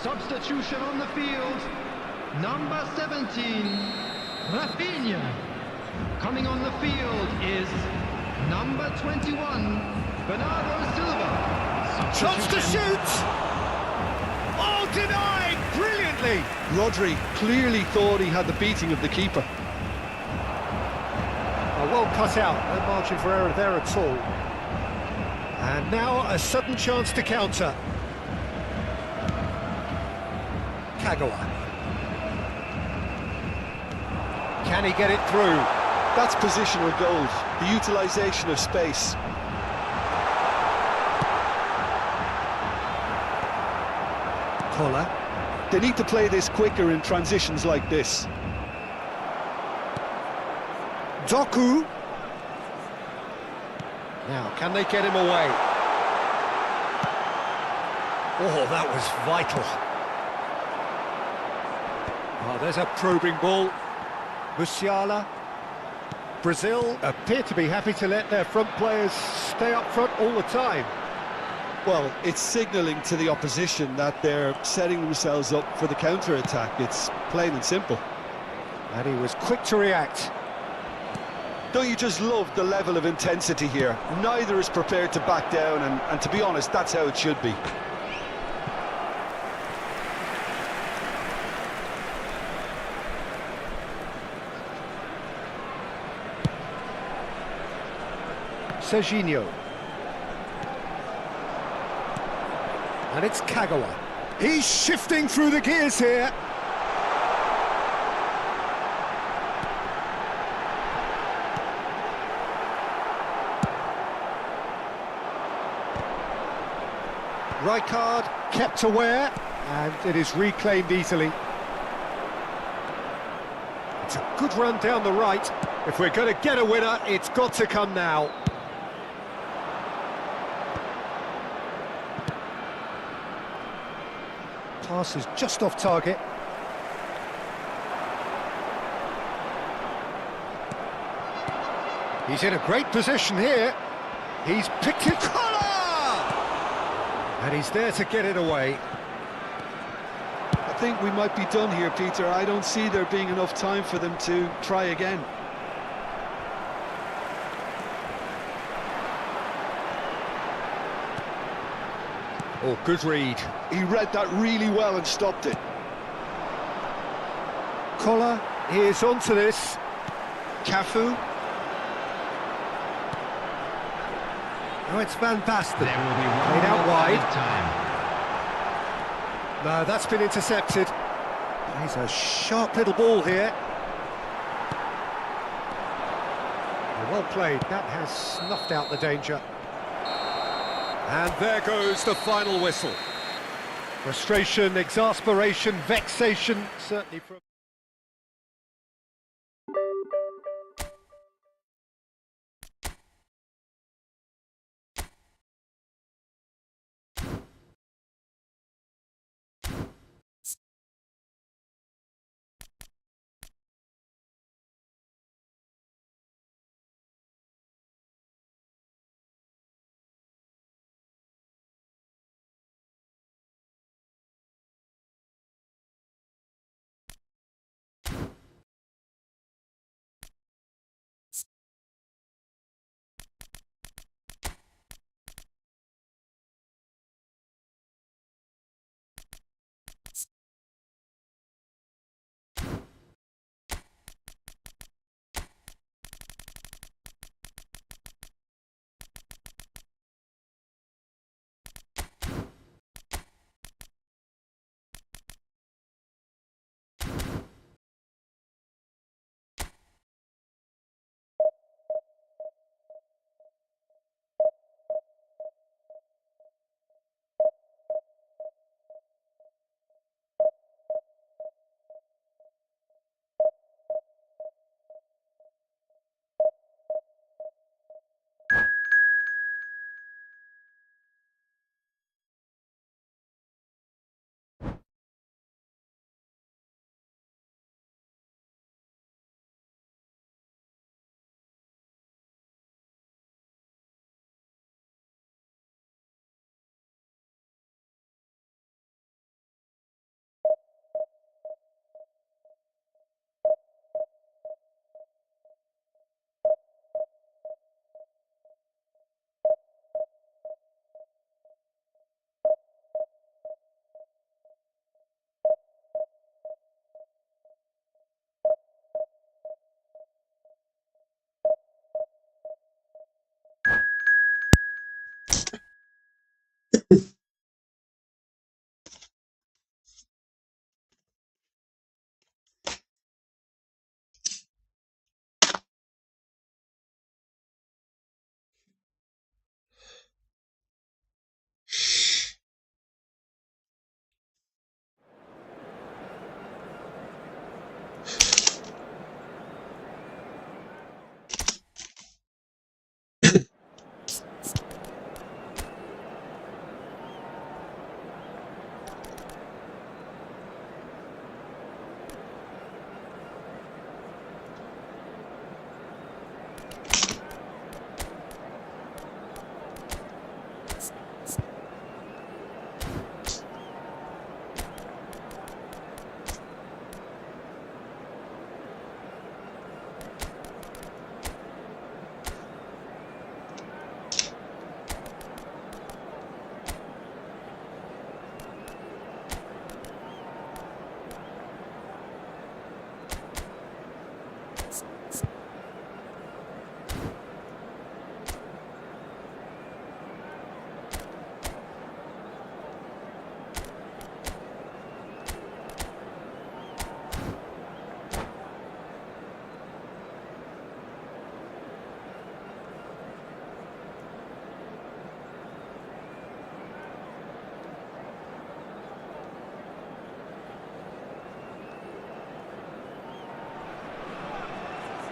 Substitution on the field. Number 17, Rafinha. Coming on the field is number 21, Bernardo Silva. Chance to shoot! Oh, denied! Brilliantly! Rodri clearly thought he had the beating of the keeper. Oh, well cut out, no margin for error there at all. And now a sudden chance to counter. 𝐄𝐅𝐎𝐓𝐁𝐀𝐋. Can he get it through? That's positional gold, the utilisation of space. Kola. They need to play this quicker in transitions like this. Doku. Now, can they get him away? Oh, that was vital. Oh, there's a probing ball. Musiala. Brazil appear to be happy to let their front players stay up front all the time. Well, it's signalling to the opposition that they're setting themselves up for the counter-attack. It's plain and simple. And he was quick to react. Don't you just love the level of intensity here? Neither is prepared to back down, and to be honest, that's how it should be. Serginho. And it's 𝐄𝐅𝐎𝐓𝐁. He's shifting through the gears here. Rijkaard kept aware, and it is reclaimed easily. It's a good run down the right. If we're going to get a winner, it's got to come now. Pass is just off target. He's in a great position here. He's picked it. And he's there to get it away. I think we might be done here, Peter. I don't see there being enough time for them to try again. Oh, good read. He read that really well and stopped it. Kola, he is onto this. Cafu. Oh, it's Van Basten. There will be one Played out more wide. time. No, that's been intercepted. Plays a sharp little ball here. Well played, that has snuffed out the danger. And there goes the final whistle. Frustration, exasperation, vexation, certainly from...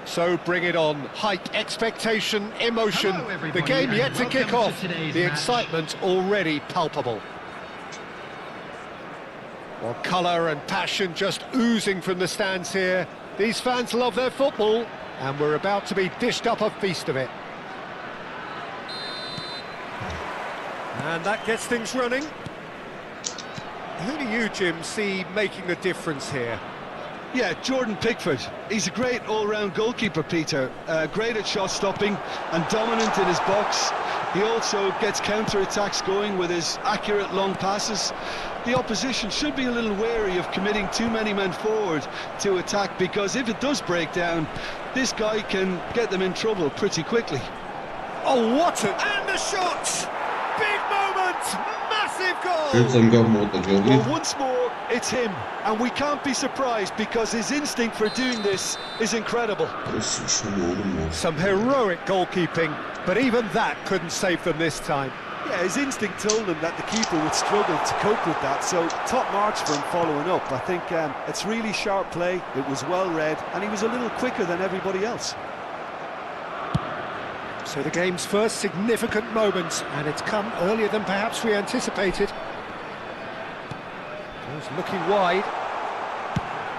So bring it on. Hype, expectation, emotion. Hello, The game everybody, yet and to kick welcome off. to today's The match. excitement already palpable. Well, colour and passion just oozing from the stands here. These fans love their football, and we're about to be dished up a feast of it. And that gets things running. Who do you, Jim, see making a difference here? Yeah, Jordan Pickford. He's a great all-round goalkeeper, Peter. Great at shot stopping and dominant in his box. He also gets counter-attacks going with his accurate long passes. The opposition should be a little wary of committing too many men forward to attack, because if it does break down, this guy can get them in trouble pretty quickly. Oh, what a... And the shot! Big moment! Massive goal! Jetzt am Gabmod, Well, once more, It's him, and we can't be surprised because his instinct for doing this is incredible. Some heroic goalkeeping, but even that couldn't save them this time. Yeah, his instinct told him that the keeper would struggle to cope with that, so top marks for him following up. I think it's really sharp play, it was well read, and he was a little quicker than everybody else. So the game's first significant moment, and it's come earlier than perhaps we anticipated. He's looking wide,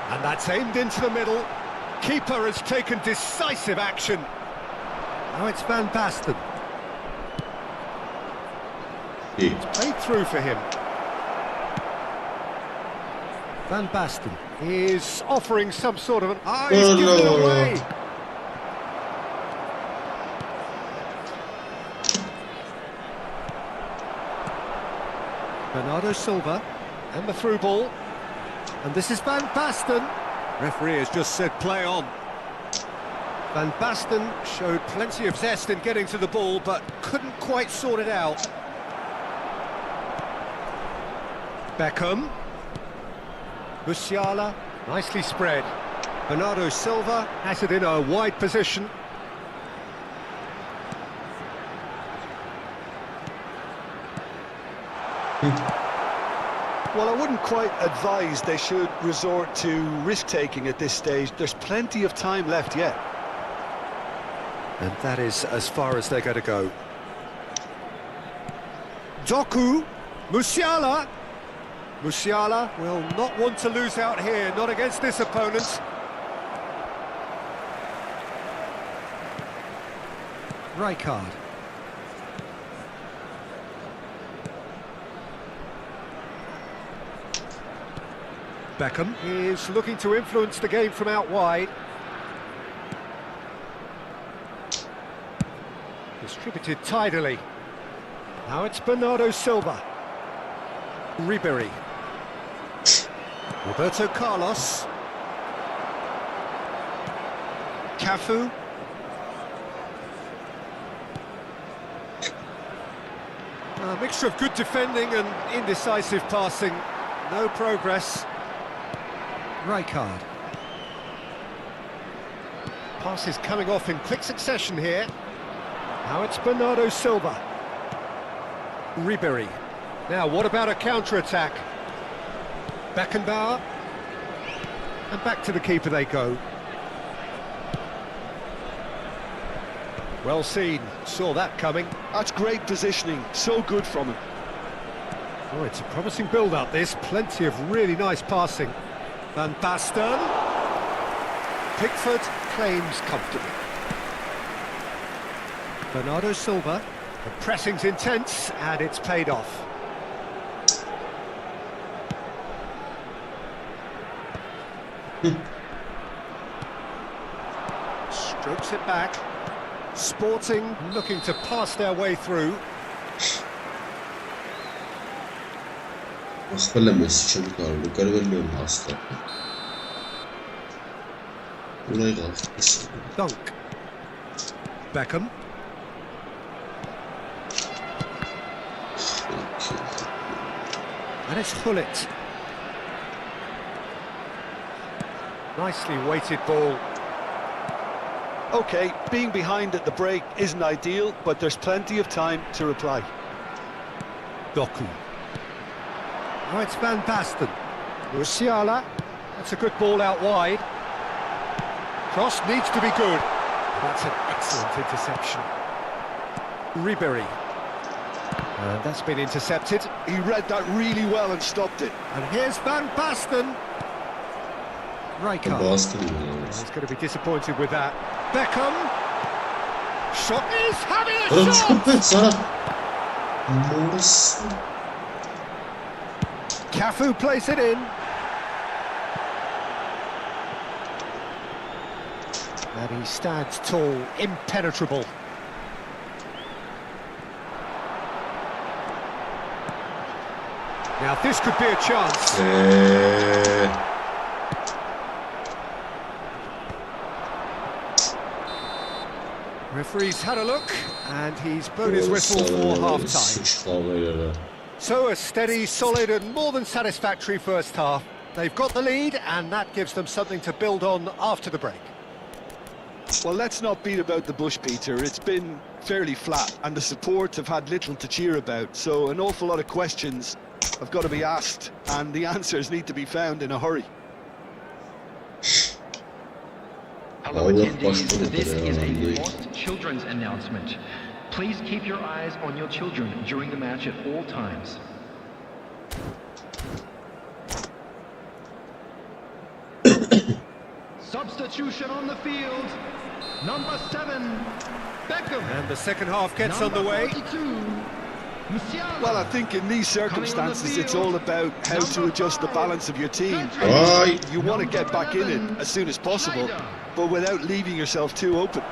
and that's aimed into the middle. Keeper has taken decisive action. Now it's Van Basten. It's played through for him. Van Basten is offering some sort of an... he's given it away! Bernardo Silva, and the through ball. And this is Van Basten. Referee has just said play on. Van Basten showed plenty of zest in getting to the ball, but couldn't quite sort it out. Beckham. Musiala, nicely spread. Bernardo Silva has it in a wide position. Well, I wouldn't quite advise they should resort to risk-taking at this stage. There's plenty of time left yet. And that is as far as they're going to go. Doku, Musiala. Musiala will not want to lose out here, not against this opponent. Rijkaard. Beckham is looking to influence the game from out wide. Distributed tidily. Now it's Bernardo Silva. Ribery. Roberto Carlos. Cafu. A mixture of good defending and indecisive passing. No progress. Rijkaard. Passes coming off in quick succession here. Now it's Bernardo Silva. Ribery. Now, what about a counter-attack? Beckenbauer. And back to the keeper they go. Well seen, saw that coming. That's great positioning, so good from him. Oh, it's a promising build-up, this. Plenty of really nice passing. Van Basten. Pickford claims comfortably. Bernardo Silva. The pressing's intense, and it's paid off. Strokes it back. Sporting looking to pass their way through. Dunk. Beckham. And it's Gullit. Nicely weighted ball. OK, being behind at the break isn't ideal, but there's plenty of time to reply. Doku. Now it's Van Basten. Musiala. That's a good ball out wide. Cross needs to be good. That's an excellent interception. Ribery. And that's been intercepted. He read that really well and stopped it. And here's Van Basten. Rijkaard. He's going to be disappointed with that. Beckham. Shot is having a shot! Cafu plays it in. And he stands tall, impenetrable. Now this could be a chance. Referee's had a look, and he's blown his whistle for half-time. So a steady, solid and more than satisfactory first half. They've got the lead and that gives them something to build on after the break. Well, let's not beat about the bush, Peter. It's been fairly flat and the support have had little to cheer about. So an awful lot of questions have got to be asked and the answers need to be found in a hurry. Hello attendees, this is a lost children's announcement. Please keep your eyes on your children during the match at all times. Substitution on the field. Number 7, Beckham. And the second half gets underway. 42, Musiala. Well, I think in these circumstances it's all about how to adjust the balance of your team. Aye. You want to get back in it as soon as possible, but without leaving yourself too open.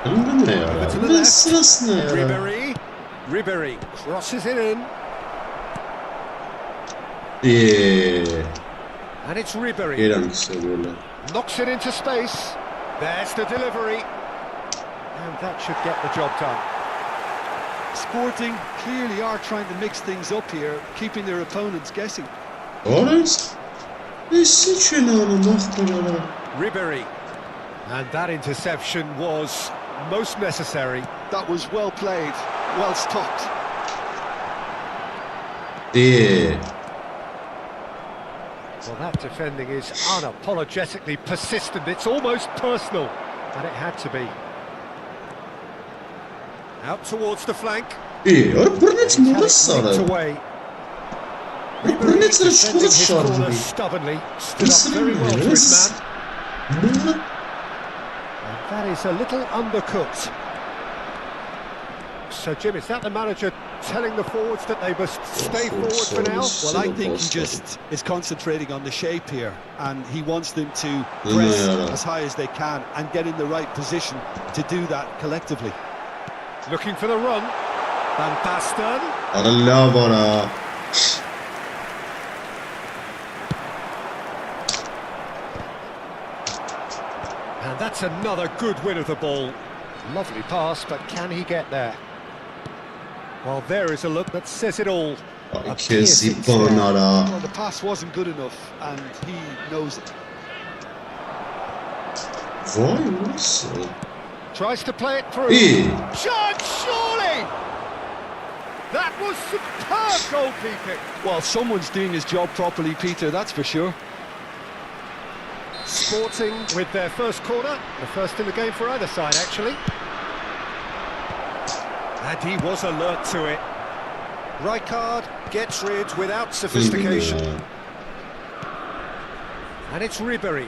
Öldü mü ya? Over to the Ne left. sırası ne ya? Ribery crosses it in. And it's Ribery. Gelen kişi böyle. Knocks it into space. There's the delivery. And that should get the job done. Sporting clearly are trying to mix things up here, keeping their opponents guessing. Orası. Ne seçiyorsun onu muhtemelen? Ribery. And that interception was most necessary. That was well played, well stopped. Well, that defending is unapologetically persistent. It's almost personal. And it had to be. Out towards the flank. Brunec mi orası Nicked ara? away. Brunec de Defending çok his corner şarjı. stubbornly. Stood up very well for his man. And that is a little undercooked. So, Jim, is that the manager telling the forwards that they must stay forward for now? Well, I think he just is concentrating on the shape here, and he wants them to press as high as they can and get in the right position to do that collectively. Looking for the run. Van Basten. Arala bana. And that's another good win of the ball. Lovely pass, but can he get there? Well, there is a look that says it all. A Kezi piercing stare. bana. Well, the pass wasn't good enough, and he knows it. Vay nasıl? Tries to play it through. Shot, surely! That was superb goalkeeping. Well, someone's doing his job properly, Peter, that's for sure. Sporting with their first corner, the first in the game for either side, actually. And he was alert to it. Rijkaard gets rid without sophistication. And it's Ribery.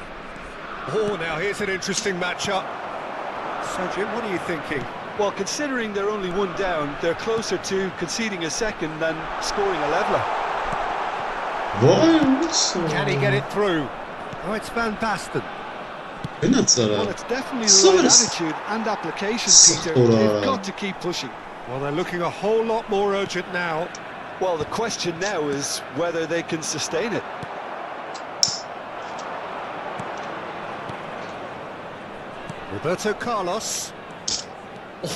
Oh, now here's an interesting matchup. So, Jim, what are you thinking? Well, considering they're only one down, they're closer to conceding a second than scoring a leveller. Vay nasıl? Can he get it through? Oh, it's Van Basten. Well, it's definitely the right attitude and application, Peter. They've got to keep pushing. Well, they're looking a whole lot more urgent now. Well, the question now is whether they can sustain it. Roberto Carlos.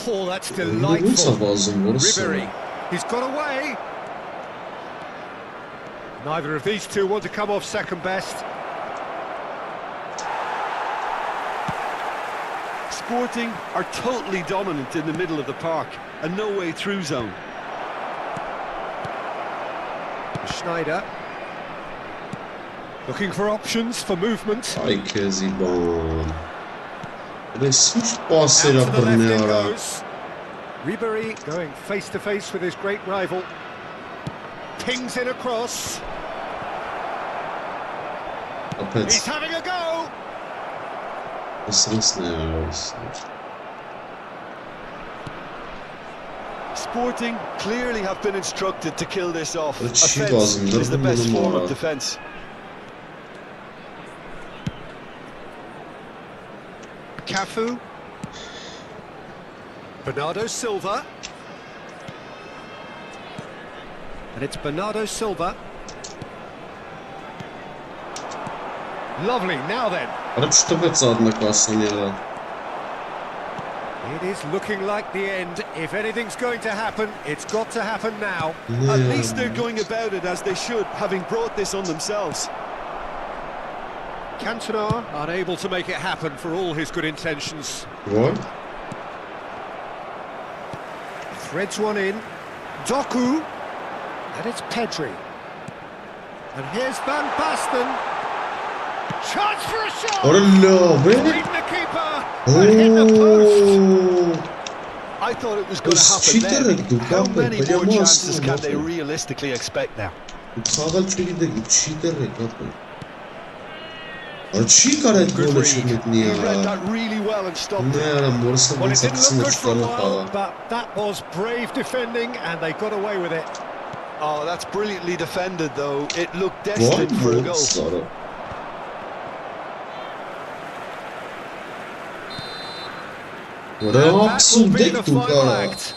Oh, that's delightful. Ribery. He's got away. Neither of these two want to come off second best. Sporting are totally dominant in the middle of the park, a no-way through zone. Schneider. Looking for options for movement. Ay Kezi bana. Resmiş Out basıyla to the left it pırnıyor. goes. Ribery going face to face with his great rival. Pings in across. He's Apet. having a go. Sırası ne ya? Sporting clearly have been instructed to kill this off. But she Offence wasn't. is the best Doesn't form matter. of defence. Cafu. Bernardo Silva. And it's Bernardo Silva. Lovely, now then. Arap şu topet zadına kalsın ya. It is looking like the end. If anything's going to happen, it's got to happen now. At least they're going about it as they should, having brought this on themselves. Cantona unable to make it happen for all his good intentions. What? Threads one in. Doku. And it's Pedri. And here's Van Basten. Chance for a shot! Oh no, really? Beaten the keeper and hit the post. I thought it was going to happen then. How many more chances can they realistically expect now? Խաղալ չգիտեք, cheater է կապը։ Չի կարա այդ գոլը չմտնի He read that really well and stopped it. Ներա մորսը Well, it ոնց է didn't look good for a կցնի while, խաղա։ but that was brave defending and they got away with it. Oh, that's brilliantly defended though. It looked destined for a goal. And that will be the final act.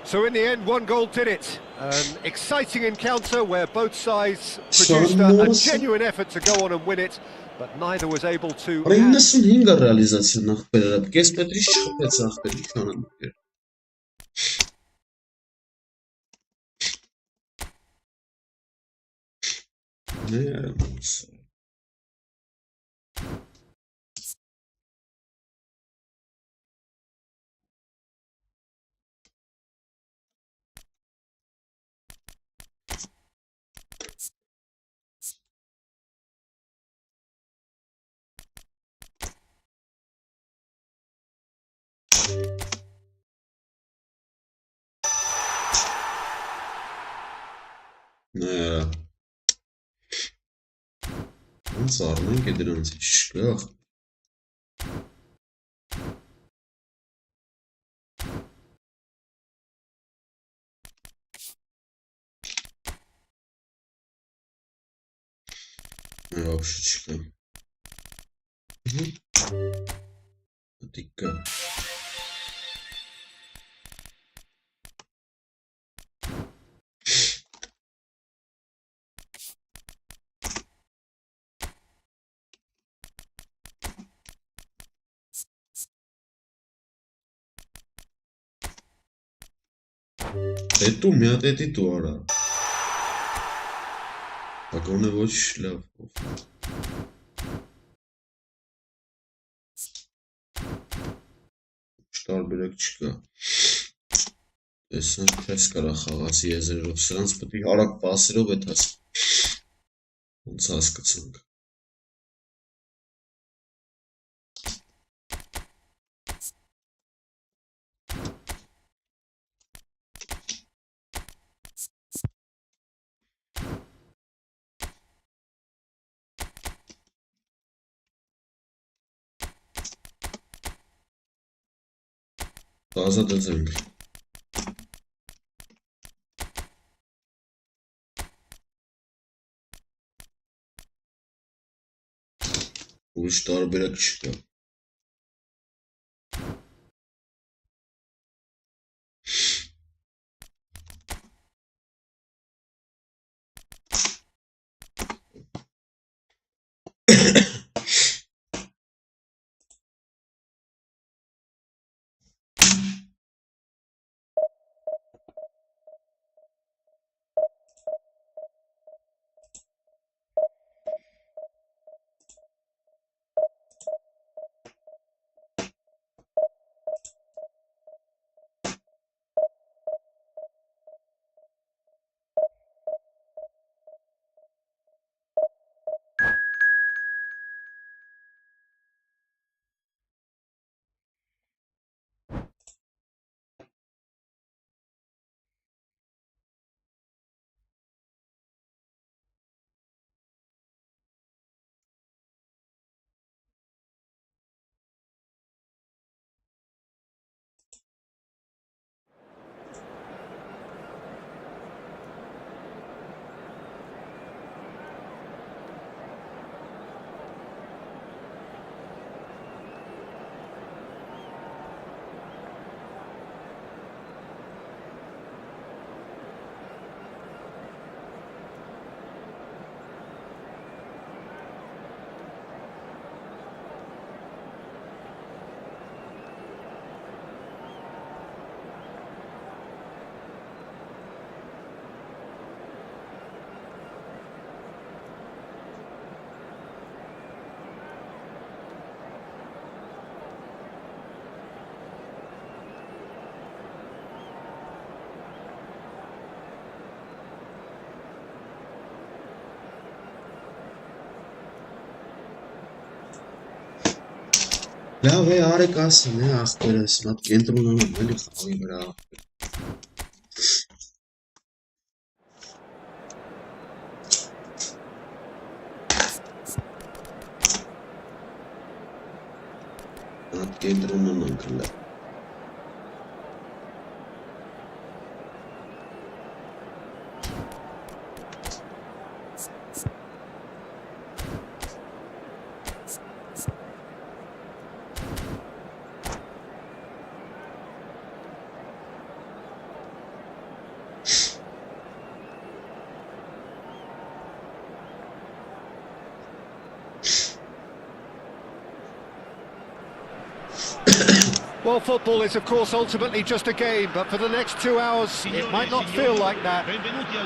So in the end, one goal did it. An exciting encounter where both sides produced a genuine effort to go on and win it, but neither was able to. 95 ռեալիզացիա նախբերել, կես պետրի շփեց նախբերի քանանքեր։ Ներա։ Ներա։ Ոնց առնենք է դրանց չկա։ Вообще չկա։ Դիկա։ Հետո մի հատ էդի դու արա։ Ագոնը ոչ լավ։ Չտարբերակ չկա։ Տեսնենք պես կարա խաղաց եզրերով, սրանց պետք է արագ պասերով էդ հաս։ Ոնց հասկացանք։ Ազատեցենք։ Ուրիշ տարբերակ չկա։ Ya ve harikasın ya asperes. Not gentleman böyle kavga bra. Not gentleman uncle. Well, football is, of course, ultimately just a game, but for the next 2 hours, it might not feel like that.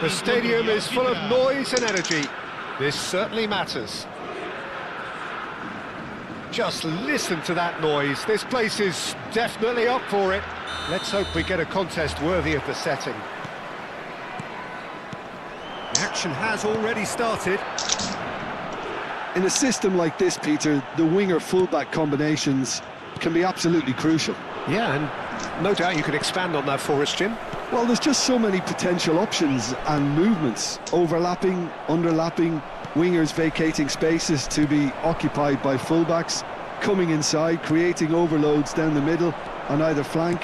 The stadium is full of noise and energy. This certainly matters. Just listen to that noise. This place is definitely up for it. Let's hope we get a contest worthy of the setting. The action has already started. In a system like this, Peter, the winger-fullback combinations can be absolutely crucial. Yeah, and no doubt you could expand on that for us, Jim. Well, there's just so many potential options and movements, overlapping, underlapping, wingers vacating spaces to be occupied by fullbacks, coming inside, creating overloads down the middle on either flank.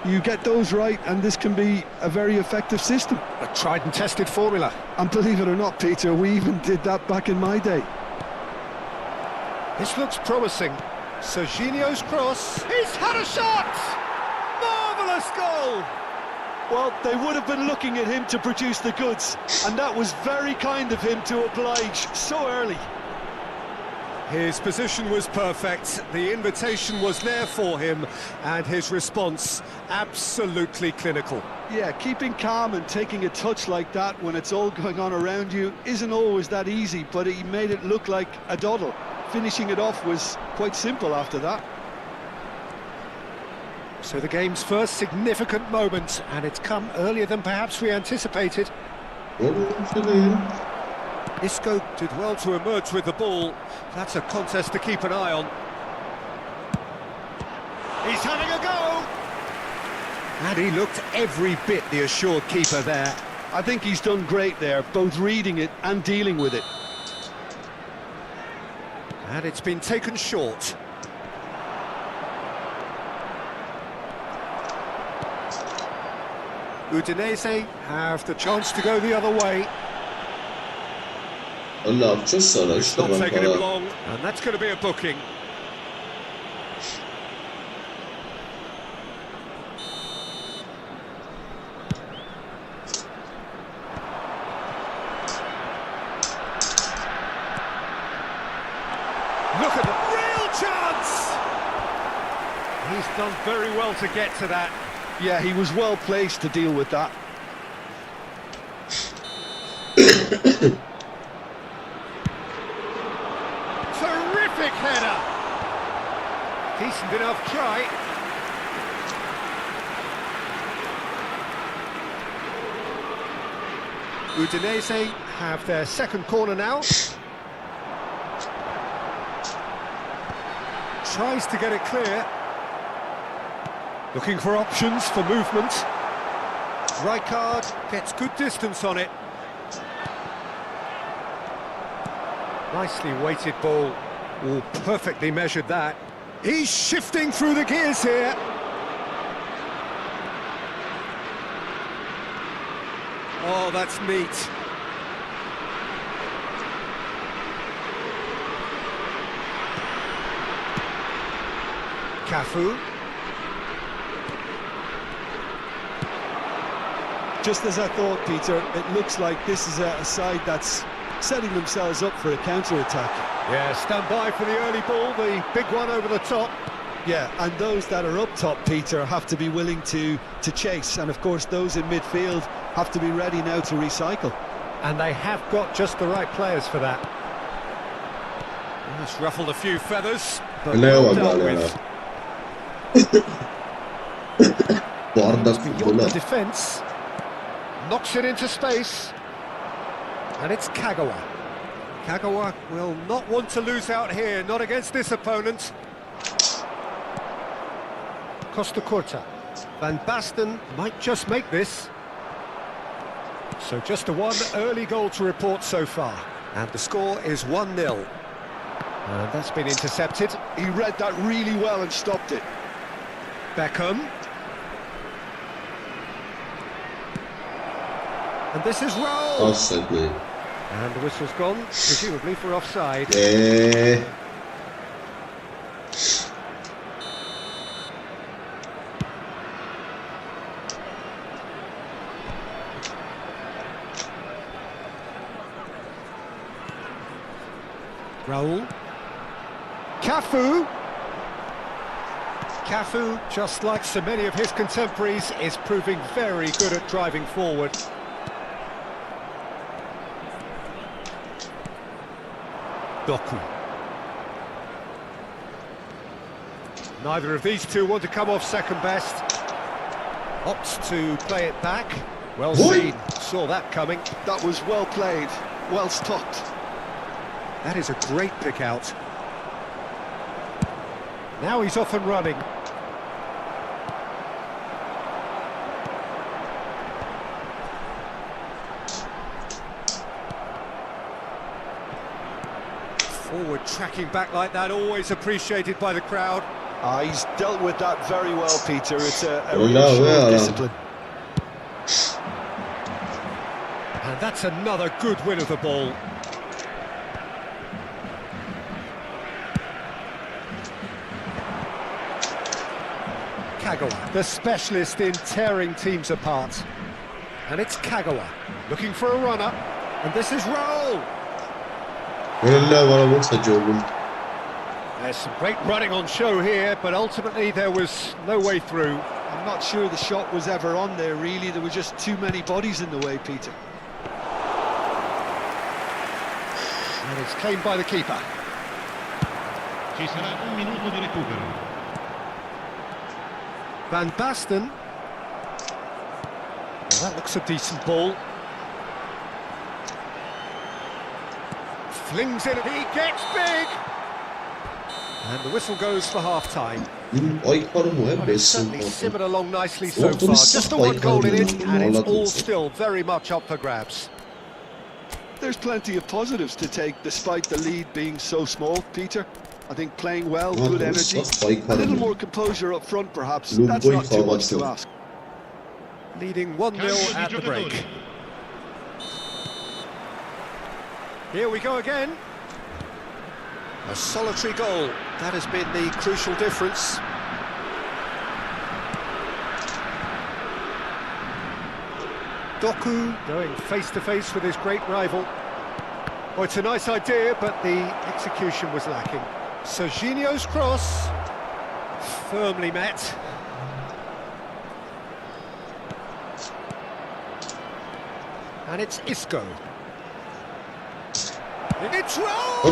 You get those right and this can be a very effective system. A tried and tested formula. And believe it or not, Peter, we even did that back in my day. This looks promising. Serginho's cross. He's had a shot! Marvellous goal! Well, they would have been looking at him to produce the goods, and that was very kind of him to oblige so early. His position was perfect, the invitation was there for him, and his response absolutely clinical. Yeah, keeping calm and taking a touch like that when it's all going on around you isn't always that easy, but he made it look like a doddle. Finishing it off was quite simple after that. So the game's first significant moment, and it's come earlier than perhaps we anticipated. Isco did well to emerge with the ball. That's a contest to keep an eye on. He's having a go! And he looked every bit the assured keeper there. I think he's done great there, both reading it and dealing with it. And it's been taken short. Udinese have the chance to go the other way. Allah just It's not taking him long, and that's going to be a booking. Look at the real chance! He's done very well to get to that. Yeah, he was well placed to deal with that. Terrific header! Decent enough try. Udinese have their second corner now. Tries to get it clear. Looking for options for movement. Rijkaard gets good distance on it. Nicely weighted ball. Oh, perfectly measured that. He's shifting through the gears here. Oh, that's neat. Cafu. Just as I thought, Peter, it looks like this is a side that's setting themselves up for a counter-attack. Yeah, stand by for the early ball, the big one over the top. Yeah, and those that are up top, Peter, have to be willing to chase. And of course, those in midfield have to be ready now to recycle. And they have got just the right players for that. It's ruffled a few feathers, but well dealt with. Beyond the defence. Knocks it into space. And it's Kagawa. Kagawa will not want to lose out here, not against this opponent. Costa Curta. Van Basten might just make this. So just a one early goal to report so far. And the score is 1-0. And that's been intercepted. He read that really well and stopped it. Beckham. And this is roll. Offside, mate. And the whistle's gone, presumably for offside. Yeah. Raul. Cafu. Cafu, just like so many of his contemporaries, is proving very good at driving forward. Doku. Neither of these two want to come off second best. Opts to play it back. Well seen. Saw that coming. That was well played, well stopped. That is a great pick out. Now he's off and running. Forward tracking back like that, always appreciated by the crowd. He's dealt with that very well, Peter. It's a real show of discipline. And that's another good win of the ball. Kagawa, the specialist in tearing teams apart. And it's Kagawa, looking for a runner. And this is roll. There's some great running on show here, but ultimately there was no way through. I'm not sure the shot was ever on there, really. There were just too many bodies in the way, Peter. And it's claimed by the keeper. Ci sarà un minuto di recupero. Van Basten. Well, that looks a decent ball. Flings it, and he gets big! And the whistle goes for half-time. It's certainly simmered along nicely so far. Just the one goal in it, and it's all still very much up for grabs. There's plenty of positives to take, despite the lead being so small, Peter. I think playing well, good energy, a little more composure up front, perhaps. That's not too much to ask. Leading 1-0 at the break. Here we go again. A solitary goal. That has been the crucial difference. Doku going face-to-face with his great rival. Oh, it's a nice idea, but the execution was lacking. Serginho's cross. Firmly met. And it's Isco. It's roll! A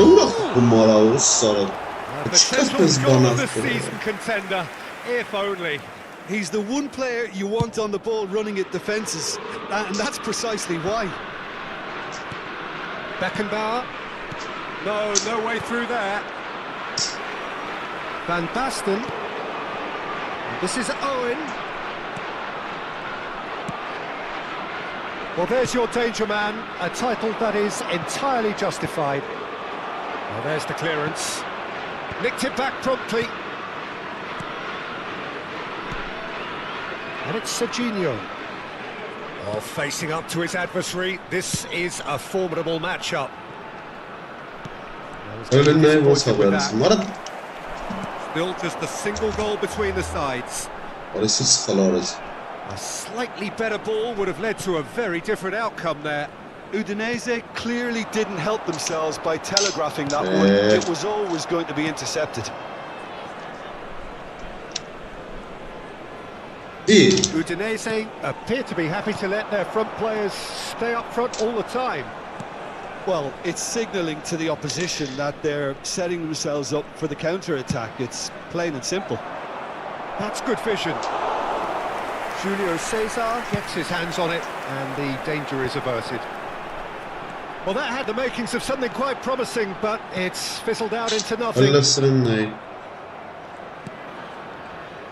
potential goal of the season contender, if only. He's the one player you want on the ball running at defences, and that's precisely why. Beckenbauer. No way through there. Van Basten. This is Owen. Well, there's your danger man, a title that is entirely justified. Well, there's the clearance. Nicked it back promptly. And it's Serginho. Oh, facing up to his adversary. This is a formidable matchup. Still just a single goal between the sides. A slightly better ball would have led to a very different outcome there. Udinese clearly didn't help themselves by telegraphing that one. It was always going to be intercepted. Udinese appear to be happy to let their front players stay up front all the time. Well, it's signalling to the opposition that they're setting themselves up for the counter-attack. It's plain and simple. That's good vision. Julio Cesar gets his hands on it, and the danger is averted. Well, that had the makings of something quite promising, but it's fizzled out into nothing.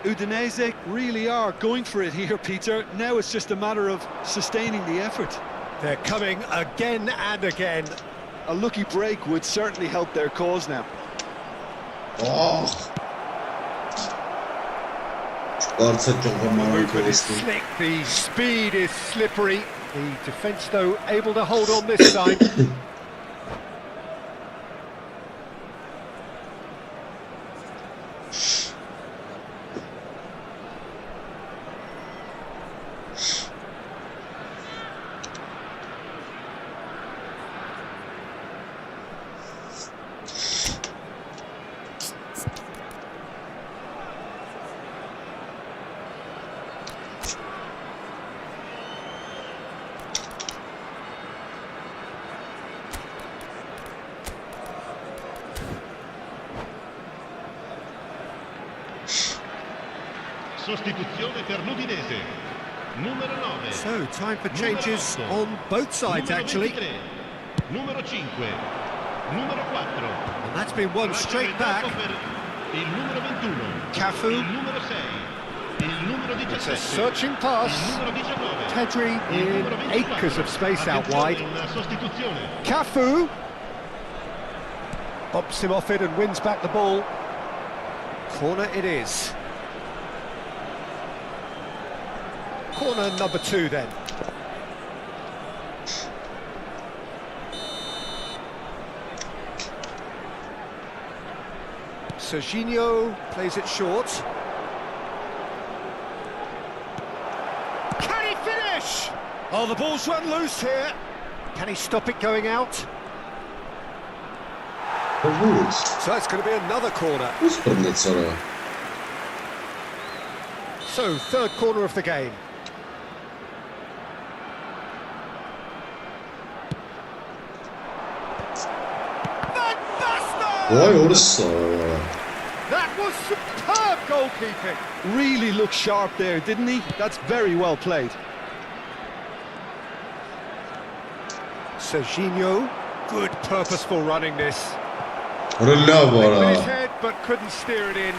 Udinese really are going for it here, Peter. Now it's just a matter of sustaining the effort. They're coming again and again. A lucky break would certainly help their cause now. Oh. Movement is slick, the speed is slippery. The defence, though, able to hold on this time. Sostituzione per l'Udinese. Numero 9. So, time for changes on both sides, actually. Numero 5. Numero 4. And that's been one straight back. Il numero 21. Cafu. Il numero 6. Il numero 17. It's a searching pass. Il numero 19. Pedri in acres of space out wide. Una sostituzione. Cafu bumps him off it and wins back the ball. Corner it is. Corner number 2 then. Serginho plays it short. Can he finish? Oh, the ball's run loose here. Can he stop it going out? So it's going to be another corner. So, third corner of the game. That was superb goalkeeping. Really looked sharp there, didn't he? That's very well played. Serginho, good purposeful running this. With With his head, but couldn't steer it in.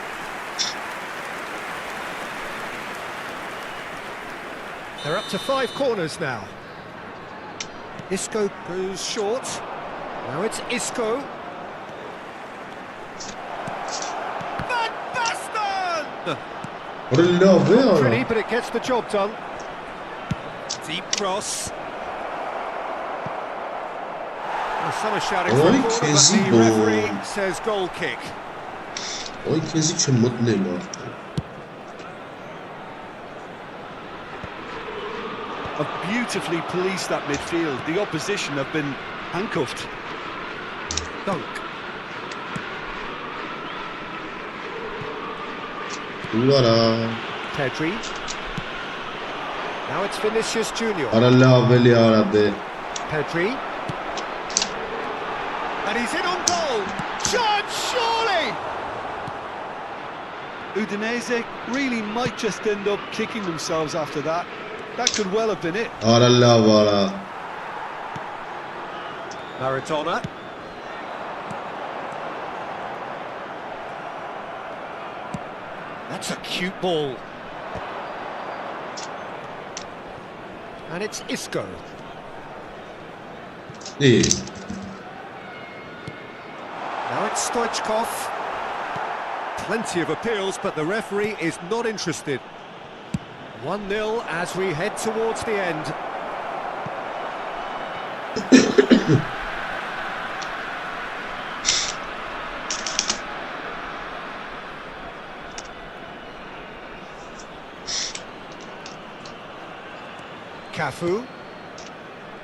They're up to 5 corners now. Isco goes short. Now it's Isco. Van Basten! Not pretty, but it gets the job done. Deep cross. Well, some are shouting for a corner, but the referee says goal kick. Have beautifully policed that midfield. The opposition have been handcuffed. Dunk. Pedri. Now it's Vinicius Junior. Pedri. And he's in on goal. Judge, surely! Udinese really might just end up kicking themselves after that. That could well have been it. Maradona. That's a cute ball. And it's Isco. Now it's Stoichkov. Plenty of appeals, but the referee is not interested. 1-0 as we head towards the end. Cafu.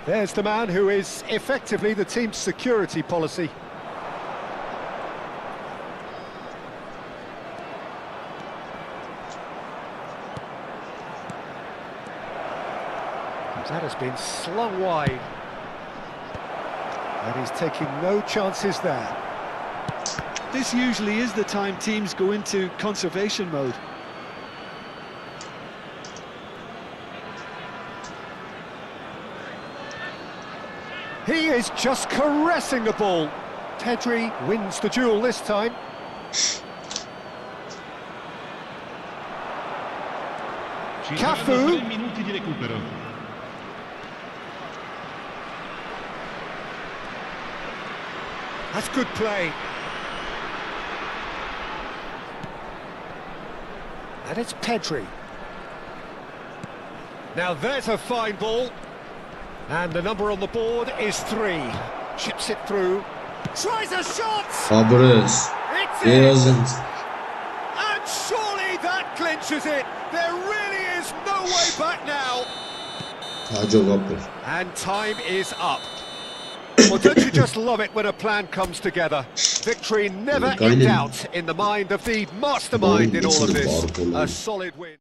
There's the man who is effectively the team's security policy. That has been slung wide. And he's taking no chances there. This usually is the time teams go into conservation mode. He is just caressing the ball. Pedri wins the duel this time. Ci Cafu. saranno 3 minuti di recupero. That's good play. And it's Pedri. Now there's a fine ball. And the number on the board is 3. Chips it through. Tries a shot! Fabres. It's He in! doesn't. And surely that clinches it. There really is no way back now. Taco kapır. And time is up. Well, don't you just love it when a plan comes together? Victory never in doubt in the mind of the mastermind in all of this. A solid win.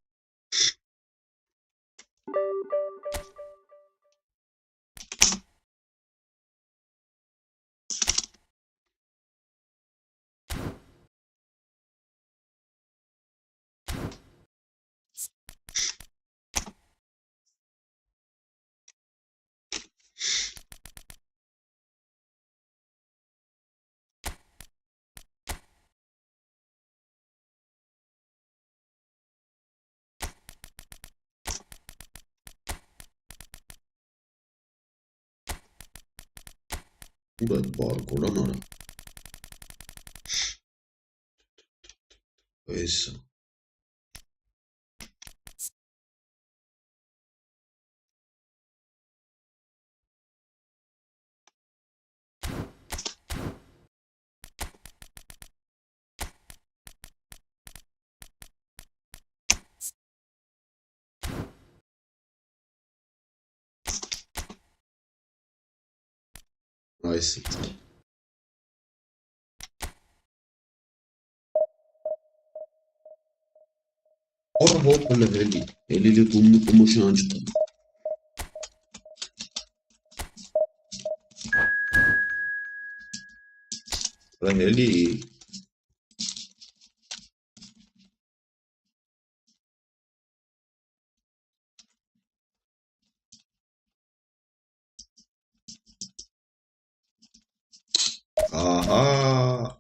Burada barkodan ara. Eso. Nice. Orvo quella lì. E lì le come change. Raheli. Aha.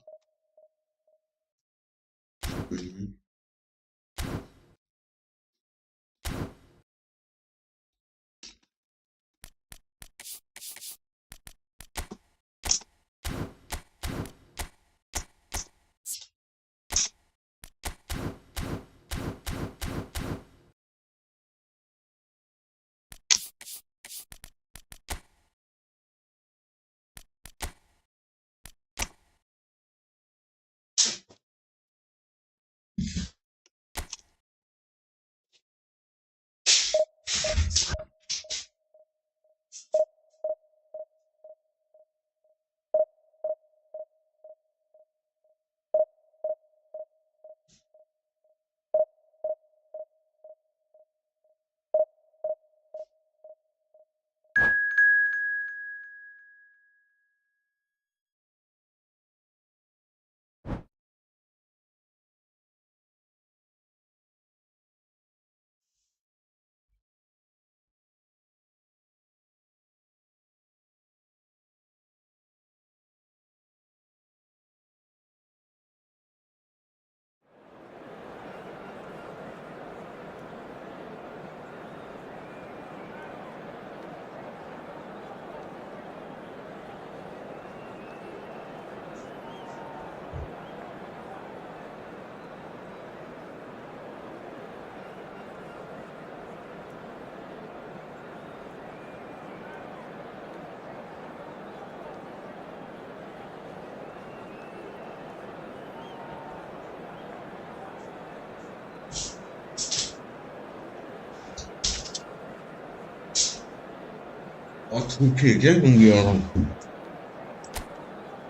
𝐄𝐅𝐎𝐒𝐿.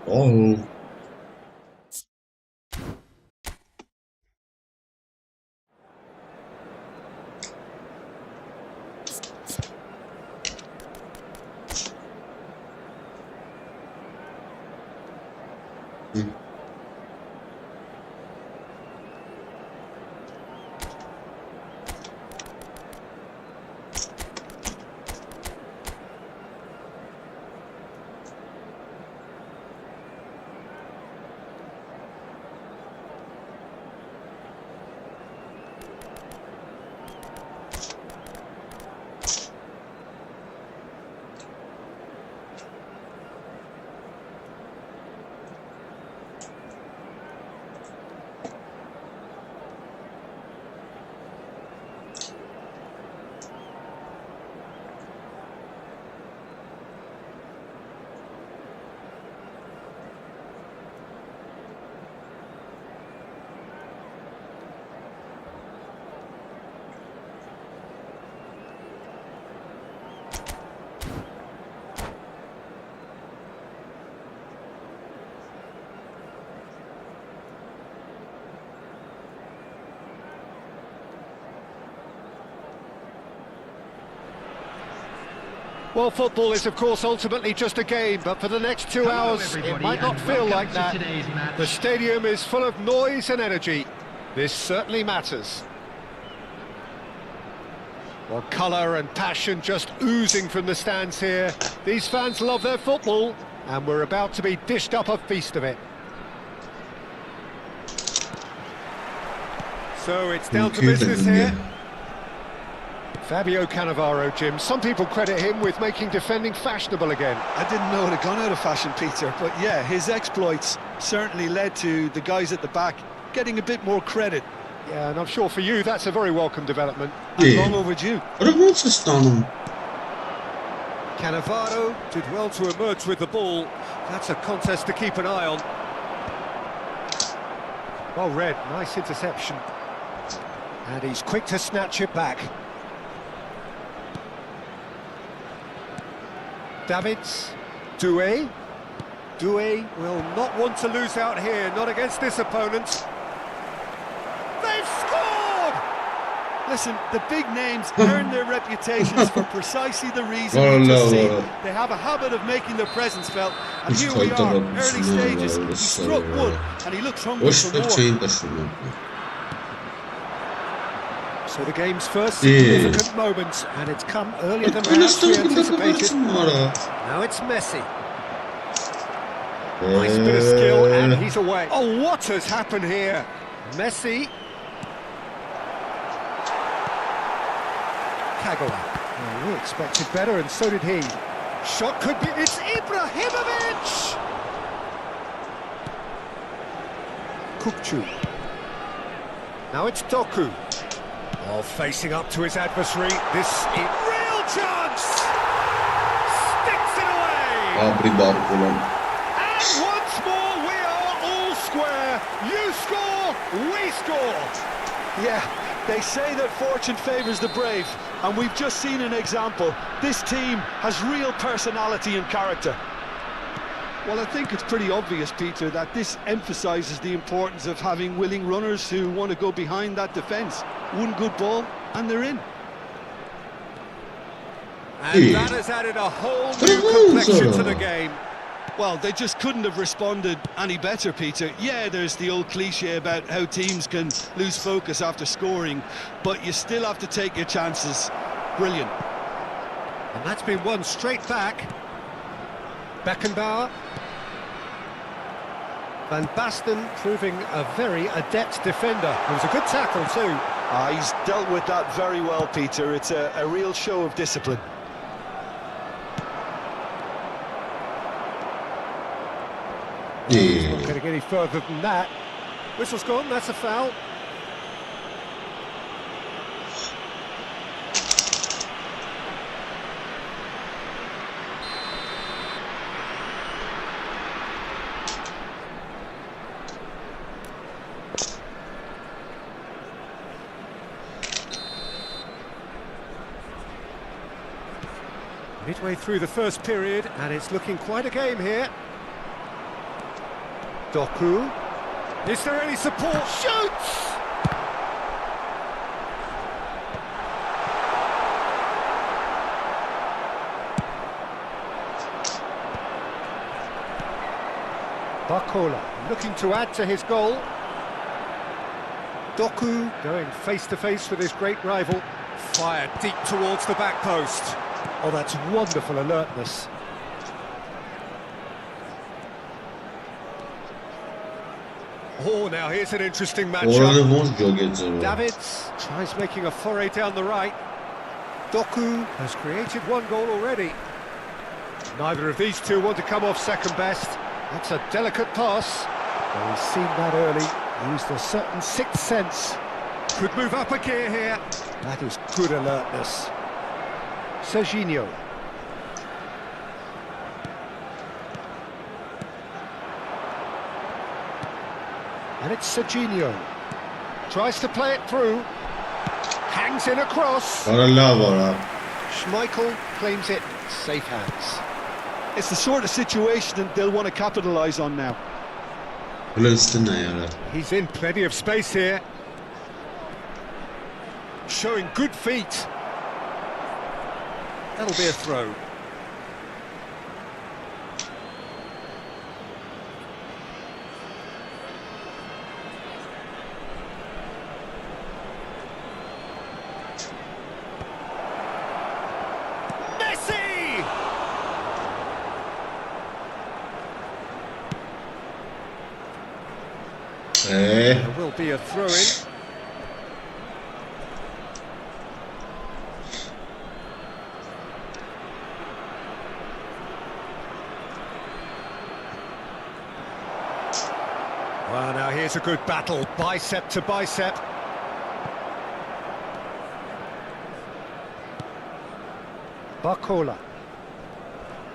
Oh. Well, football is, of course, ultimately just a game, but for the next 2 hours, it might not feel like that. The stadium is full of noise and energy. This certainly matters. Well, colour and passion just oozing from the stands here. These fans love their football, and we're about to be dished up a feast of it. So it's down to business here. Fabio Cannavaro, Jim. Some people credit him with making defending fashionable again. I didn't know it had gone out of fashion, Peter, but yeah, his exploits certainly led to the guys at the back getting a bit more credit. Yeah, and I'm sure for you that's a very welcome development. And long overdue. Cannavaro did well to emerge with the ball. That's a contest to keep an eye on. Well read, nice interception. And he's quick to snatch it back. Davids, Doué will not want to lose out here, not against this opponent. They've scored! Listen, the big names earn their reputations for precisely the reason we just seen. They have a habit of making their presence felt, and here we are, early stages. He struck one, and he looks hungry for more. So the game's first significant moment, and it's come earlier than perhaps we anticipated. Now it's Messi. Nice bit of skill, and he's away. Oh, what has happened here? Messi. Kagawa. Oh, we expected better, and so did he. Shot could be... It's Ibrahimovic! Kukçu. Now it's Doku. Oh, facing up to his adversary. This is real chance! Sticks it away! And once more, we are all square. You score, we score. Yeah, they say that fortune favours the brave, and we've just seen an example. This team has real personality and character. Well, I think it's pretty obvious, Peter, that this emphasises the importance of having willing runners who want to go behind that defence. One good ball, and they're in. And that has added a whole new complexion to the game. Well, they just couldn't have responded any better, Peter. Yeah, there's the old cliche about how teams can lose focus after scoring, but you still have to take your chances. Brilliant. And that's been won straight back. Beckenbauer. Van Basten proving a very adept defender. It was a good tackle too. He's dealt with that very well, Peter. It's a real show of discipline. He's not going to get any further than that. Whistle's gone, that's a foul. Midway through the first period, and it's looking quite a game here. Doku. Is there any support? Shoots! Barcola looking to add to his goal. Doku going face-to-face with his great rival. Fired deep towards the back post. Oh, that's wonderful alertness. Oh, now here's an interesting matchup. Davids tries making a foray down the right. Doku has created one goal already. Neither of these two want to come off second best. That's a delicate pass. Well, he's seen that early, used a certain sixth sense. Could move up a gear here. That is good alertness. Serginho. And it's Serginho. Tries to play it through. Hangs in across. Schmeichel claims it. Safe hands. It's the sort of situation that they'll want to capitalise on now. He's in plenty of space here. Showing good feet. That'll be a throw. There will be a throw-in. Well, now here's a good battle, bicep to bicep. Barcola.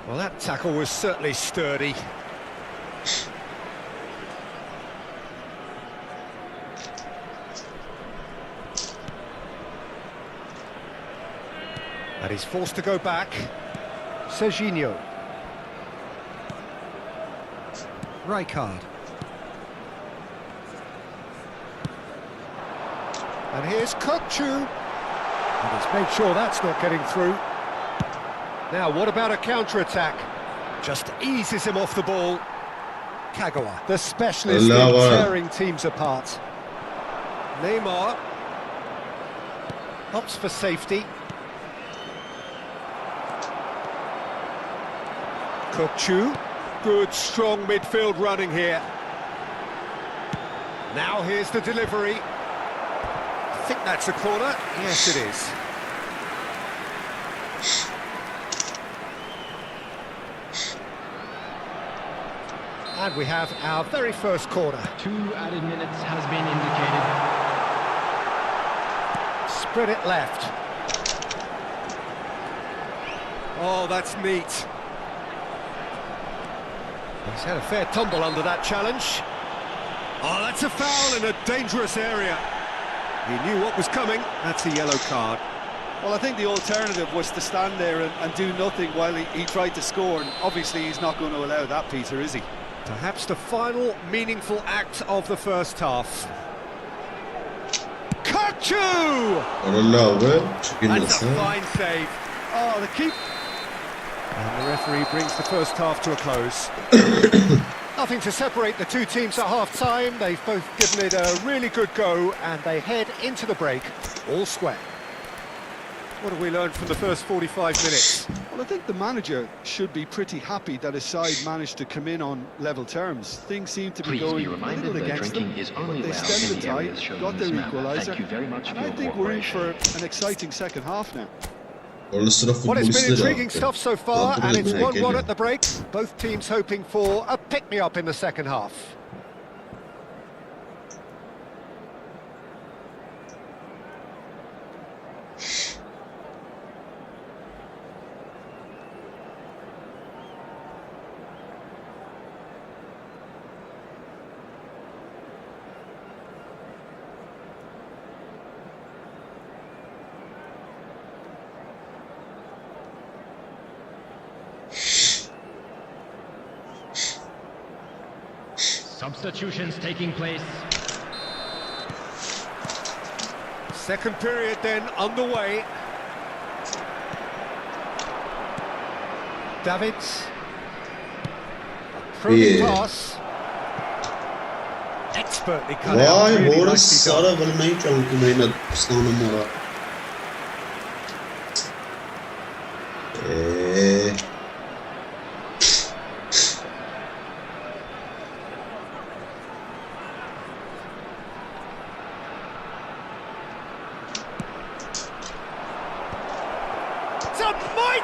Well, that tackle was certainly sturdy. And he's forced to go back. Serginho. Rijkaard. And here's 𝐄𝐅𝐎𝐓𝐁. And he's made sure that's not getting through. Now, what about a counter-attack? Just eases him off the ball. Kagawa, the specialist in tearing teams apart. Neymar. Opts for safety. 𝐄𝐅𝐎𝐓𝐁. Good, strong midfield running here. Now here's the delivery. I think that's a corner. Yes, it is. And we have our very first corner. 2 added minutes has been indicated. Spread it left. Oh, that's neat. He's had a fair tumble under that challenge. Oh, that's a foul in a dangerous area. He knew what was coming. That's a yellow card. Well, I think the alternative was to stand there and do nothing while he tried to score, and obviously he's not going to allow that, Peter, is he? Perhaps the final meaningful act of the first half. 𝐄𝐅𝐎𝐄! That's a fine save. Oh, the keep. And the referee brings the first half to a close. Nothing to separate the two teams at half-time. They've both given it a really good go, and they head into the break all square. What have we learned from the first 45 minutes? Well, I think the manager should be pretty happy that his side managed to come in on level terms. Things seem to be going a little against them, but they stemmed the tide, got their equaliser, and I think we're in for an exciting second half now. Well, it's been intriguing stuff so far, and it's 1-1 at the break. Both teams hoping for a pick-me-up in the second half. Substitutions taking place. Second period then underway. Davids. A probing pass. Expertly cut out.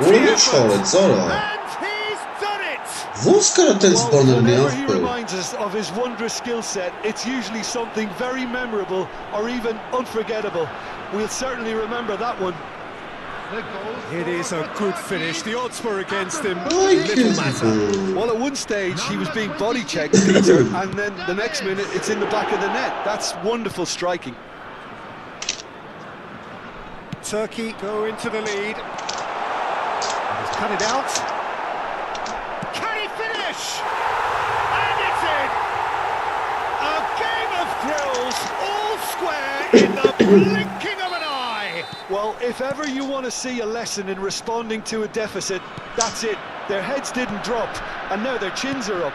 Really nicely done. And he's done it! Whenever he reminds us of his wondrous skill set, it's usually something very memorable or even unforgettable. We'll certainly remember that one. It is a good finish. The odds were against him. Little matter. Well, at one stage he was being body checked, Peter, and then the next minute it's in the back of the net. That's wonderful striking. Turkey go into the lead. He's cut it out. Can he finish? And it's in! A game of thrills, all square in the blinking of an eye! Well, if ever you want to see a lesson in responding to a deficit, that's it. Their heads didn't drop, and now their chins are up.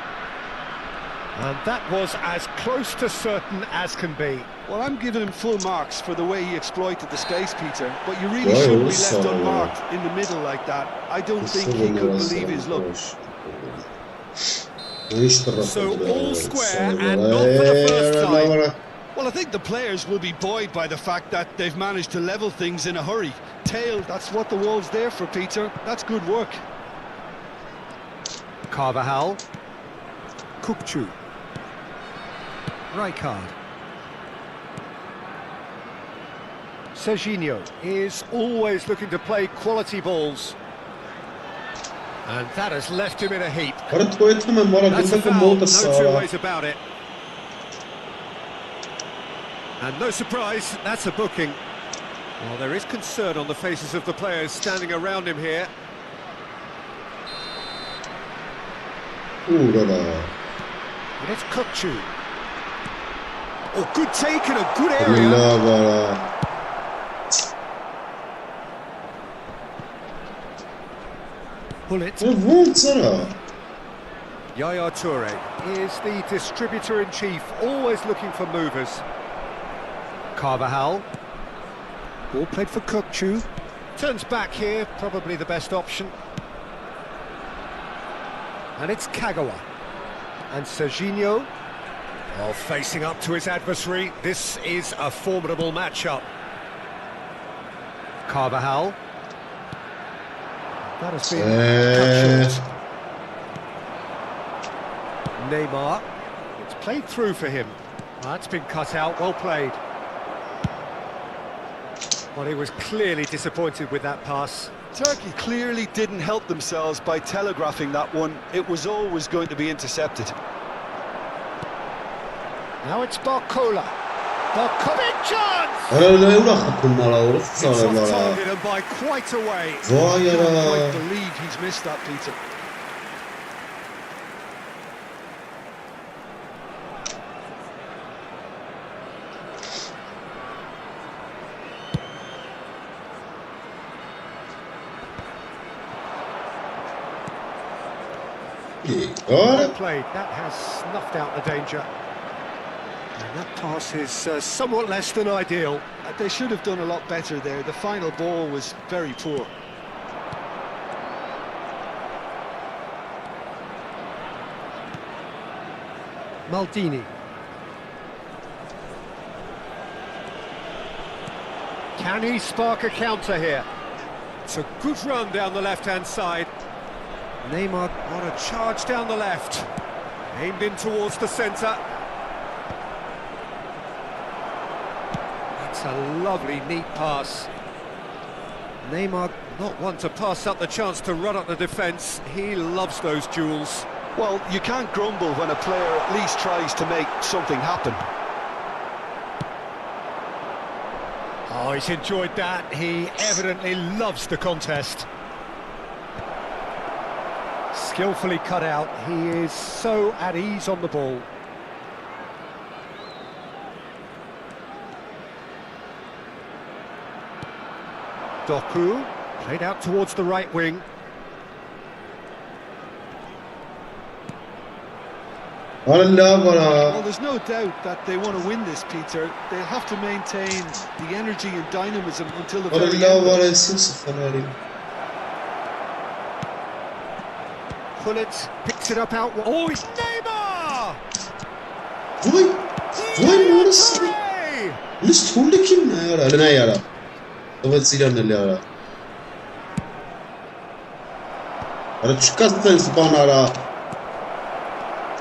And that was as close to certain as can be. Well, I'm giving him full marks for the way he exploited the space, Peter, but you really shouldn't be left unmarked in the middle like that. I don't think he could believe his luck. So all square and not for the first time. Well, I think the players will be buoyed by the fact that they've managed to level things in a hurry. Tail, that's what the wall's there for, Peter. That's good work. 𝐄𝐅𝐎𝐎𝐿. 𝐄𝐅𝐎𝐎𝐿. Rijkaard. Serginho is always looking to play quality balls. And that has left him in a heap. That's a foul, no two ways about it. And no surprise, that's a booking. Well, there is concern on the faces of the players standing around him here. And it's 𝐄𝐅𝐎𝐿. Oh, good take in a good area. Bullet. Yaya Toure is the distributor-in-chief, always looking for movers. 𝐄𝐅𝐎𝐿. Ball played for 𝐄𝐅𝐎𝐿. Turns back here, probably the best option. And it's Kagawa. And Serginho. Oh, facing up to his adversary. This is a formidable matchup. 𝐄𝐅𝐎𝐿. That has been cut short. Neymar. It's played through for him. That's been cut out, well played. Well, he was clearly disappointed with that pass. Turkey clearly didn't help themselves by telegraphing that one. It was always going to be intercepted. Now it's Barcola. Big chance! It's off target and by quite a way. I can't quite believe he's missed that, Peter. Well played. That has snuffed out the danger. And that pass is somewhat less than ideal. They should have done a lot better there. The final ball was very poor. Maldini. Can he spark a counter here? It's a good run down the left-hand side. Neymar on a charge down the left. Aimed in towards the centre. That's a lovely, neat pass. Neymar not one to pass up the chance to run up the defence. He loves those duels. Well, you can't grumble when a player at least tries to make something happen. Oh, he's enjoyed that. He evidently loves the contest. Skillfully cut out. He is so at ease on the ball. Doku played out towards the right wing. Well, there's no doubt that they want to win this, Peter. They'll have to maintain the energy and dynamism until the very end. Bullet picks it up out. Oh, it's Neymar!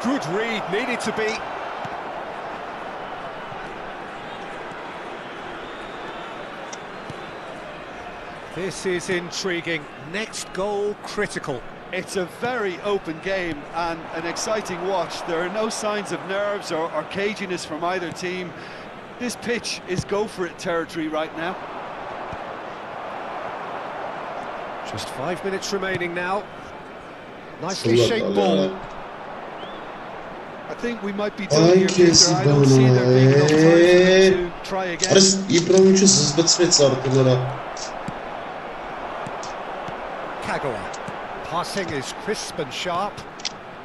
Good read, needed to be. This is intriguing. Next goal critical. It's a very open game and an exciting watch. There are no signs of nerves or caginess from either team. This pitch is go-for-it territory right now. Just 5 minutes remaining now. Nicely shaped ball. I think we might be done here, Peter. I don't see there being enough time for them to try again. Kagawa. Passing is crisp and sharp.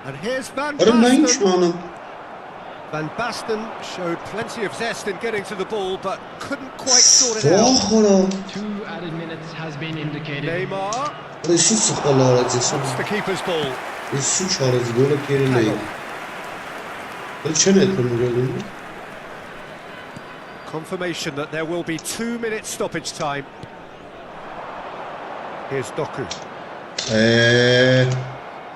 And here's Van Basten. Van Basten showed plenty of zest in getting to the ball, but couldn't quite sort it out. 2 added minutes has been indicated. Neymar. It's the keeper's ball. Su çarız golü gerileyin. Ölçene etmem gördün mü? Confirmation that there will be 2 minutes stoppage time. Here's Doku.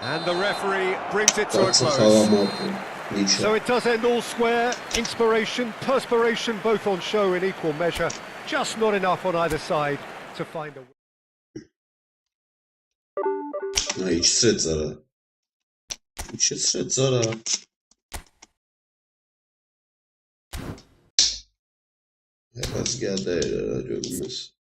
And the referee brings it to a Baksa close. sağlam oldu. So it does end all square. Inspiration, perspiration, both on show in equal measure. Just not enough on either side to find a... No i średzara. I się średzara. Teraz gadę, görünmez.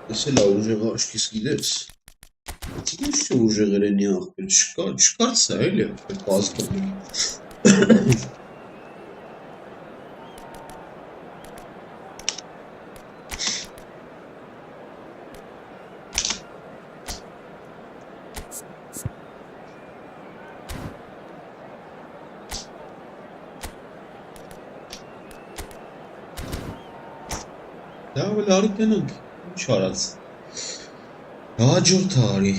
Mesela uğrağa aşkıs gideriz. Geçti uğrağa ne yapıyor? Çıkarsa öyle. Bazı tabii. Ya böyle Alik-GAMING çağırız. Racur tarih.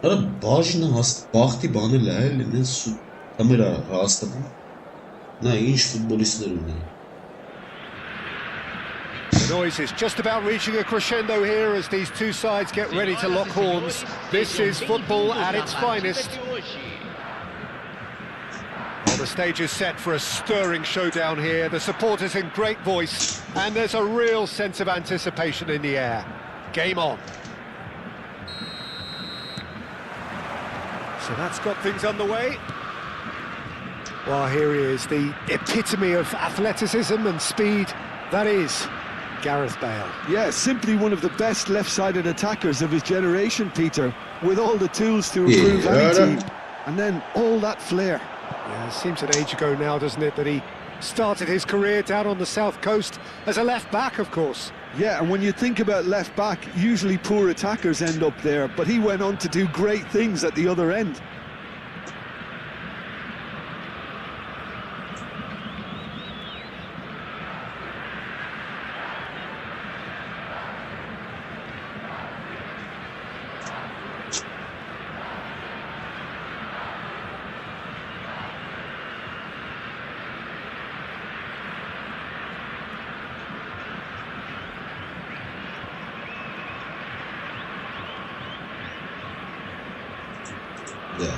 Ara важно бахти баны лайли не су камера растаба. На инш футболистлерinde. The noise is just about reaching a crescendo here as these two sides get ready to lock horns. This is football at its finest. Well, the stage is set for a stirring showdown here. The supporters in great voice, and there's a real sense of anticipation in the air. Game on. So that's got things underway. Well, here he is, the epitome of athleticism and speed. That is Gareth Bale. Yeah, simply one of the best left-sided attackers of his generation, Peter, with all the tools to improve any team. And then all that flair. Yeah, it seems an age ago now, doesn't it, that he started his career down on the south coast as a left-back, of course. Yeah, and when you think about left-back, usually poor attackers end up there, but he went on to do great things at the other end. Yeah.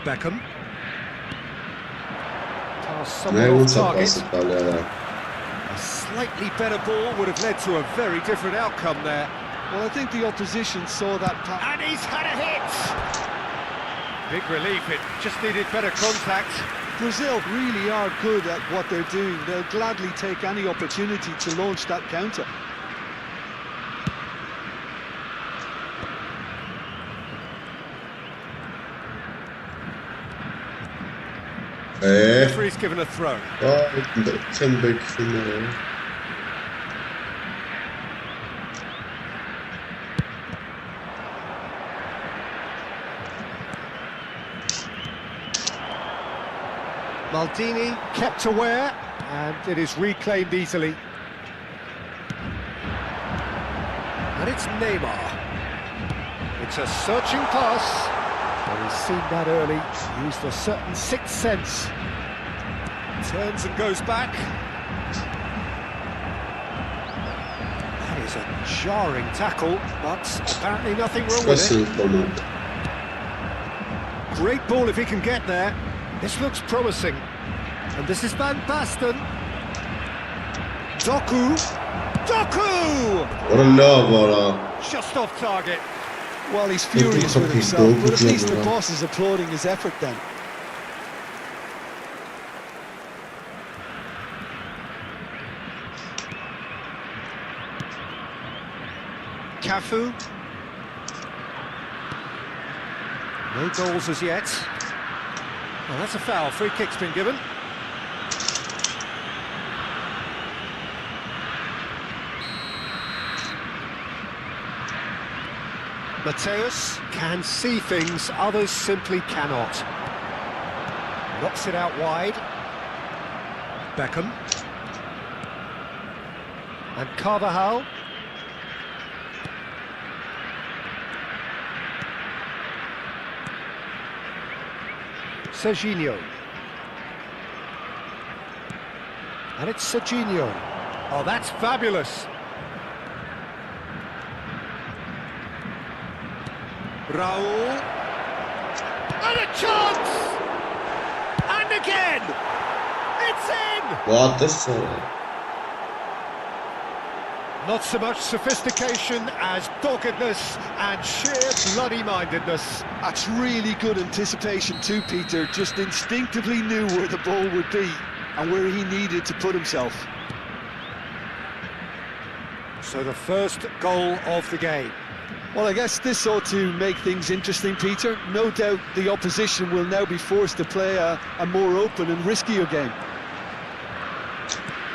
Beckham. Ne Someone off vursa target. basit kaleye. A slightly better ball would have led to a very different outcome there. Well, I think the opposition saw that pass. And he's had a hit! Big relief, it just needed better contact. Brazil really are good at what they're doing. They'll gladly take any opportunity to launch that counter. Referee's given a throw. Maldini kept aware, and it is reclaimed easily. And it's Neymar. It's a searching pass. And he's seen that early, used a certain sixth sense. Turns and goes back. That is a jarring tackle, but apparently nothing wrong with it. Great ball if he can get there. This looks promising. And this is Van Basten. Doku! Doku! Just off target. Well, he's furious with himself, but at least the boss is applauding his effort then. Cafu. No goals as yet. Well, that's a foul. Free kick's been given. Mateus can see things others simply cannot. Knocks it out wide. Beckham. And 𝐄𝐅𝐎𝐻𝐿. Serginho. And it's Serginho. Oh, that's fabulous. Raul. And a chance! And again! It's in! What the fuck? Not so much sophistication as doggedness and sheer bloody-mindedness. That's really good anticipation too, Peter. Just instinctively knew where the ball would be and where he needed to put himself. So the first goal of the game. Well, I guess this ought to make things interesting, Peter. No doubt the opposition will now be forced to play a more open and riskier game.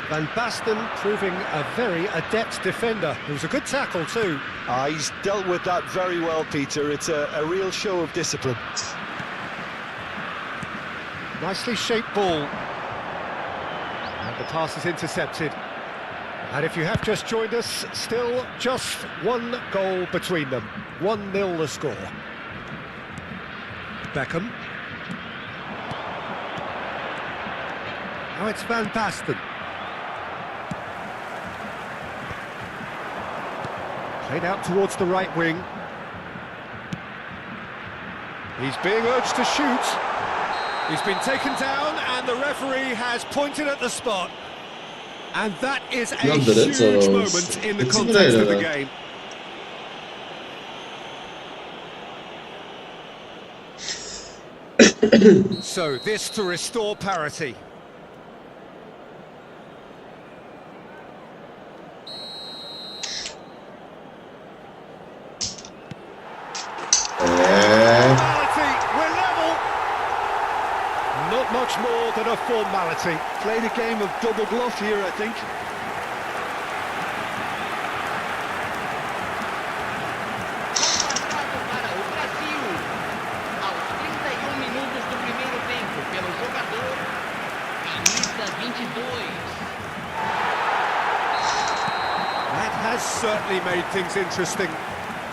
Van Basten proving a very adept defender. It was a good tackle too. He's dealt with that very well, Peter. It's a real show of discipline. Nicely shaped ball. And the pass is intercepted. And if you have just joined us, still just one goal between them. 1-0 the score. Beckham. Now it's Van Basten. Played out towards the right wing. He's being urged to shoot. He's been taken down and the referee has pointed at the spot. And that is a huge moment in the context of the game. So this to restore parity. We're level. Not much more than a formality. Played a game of double bluff here, I think. Para o Brasil, aos 31 minutos do primeiro tempo, pelo jogador, camisa 22. That has certainly made things interesting.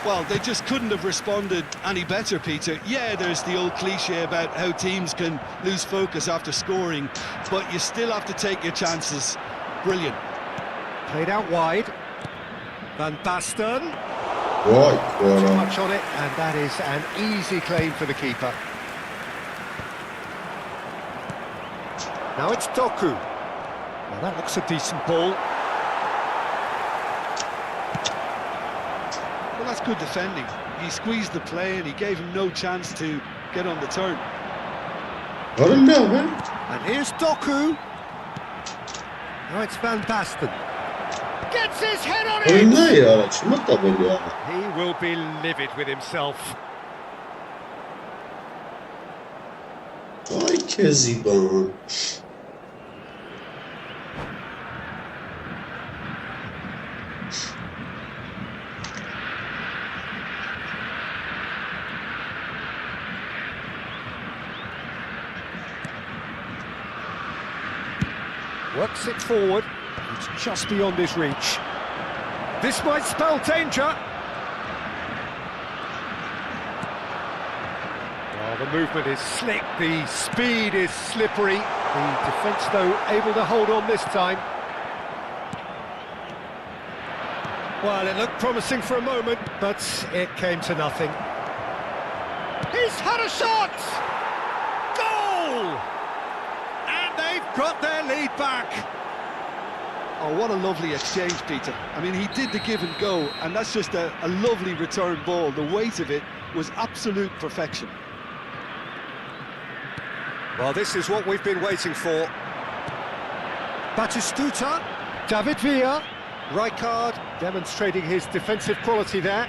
Well, they just couldn't have responded any better, Peter. Yeah, there's the old cliche about how teams can lose focus after scoring, but you still have to take your chances. Brilliant. Played out wide. Van Basten. Right, Too much on it, and that is an easy claim for the keeper. Now it's Doku. Well, that looks a decent ball. Well, that's good defending. He squeezed the play and he gave him no chance to get on the turn. I don't know, man. And here's Doku. Now it's Van Basten. Gets his head on it! Ne ya? Şunu da böyle ya. He will be livid with himself. Ay Keziban. Works it forward. It's just beyond his reach. This might spell danger. Oh, the movement is slick, the speed is slippery. The defence, though, able to hold on this time. Well, it looked promising for a moment, but it came to nothing. He's had a shot! Goal! And they've got their lead back. Oh, what a lovely exchange, Peter. I mean, he did the give and go, and that's just a lovely return ball. The weight of it was absolute perfection. Well, this is what we've been waiting for. Batistuta, David Villa, Rijkaard demonstrating his defensive quality there.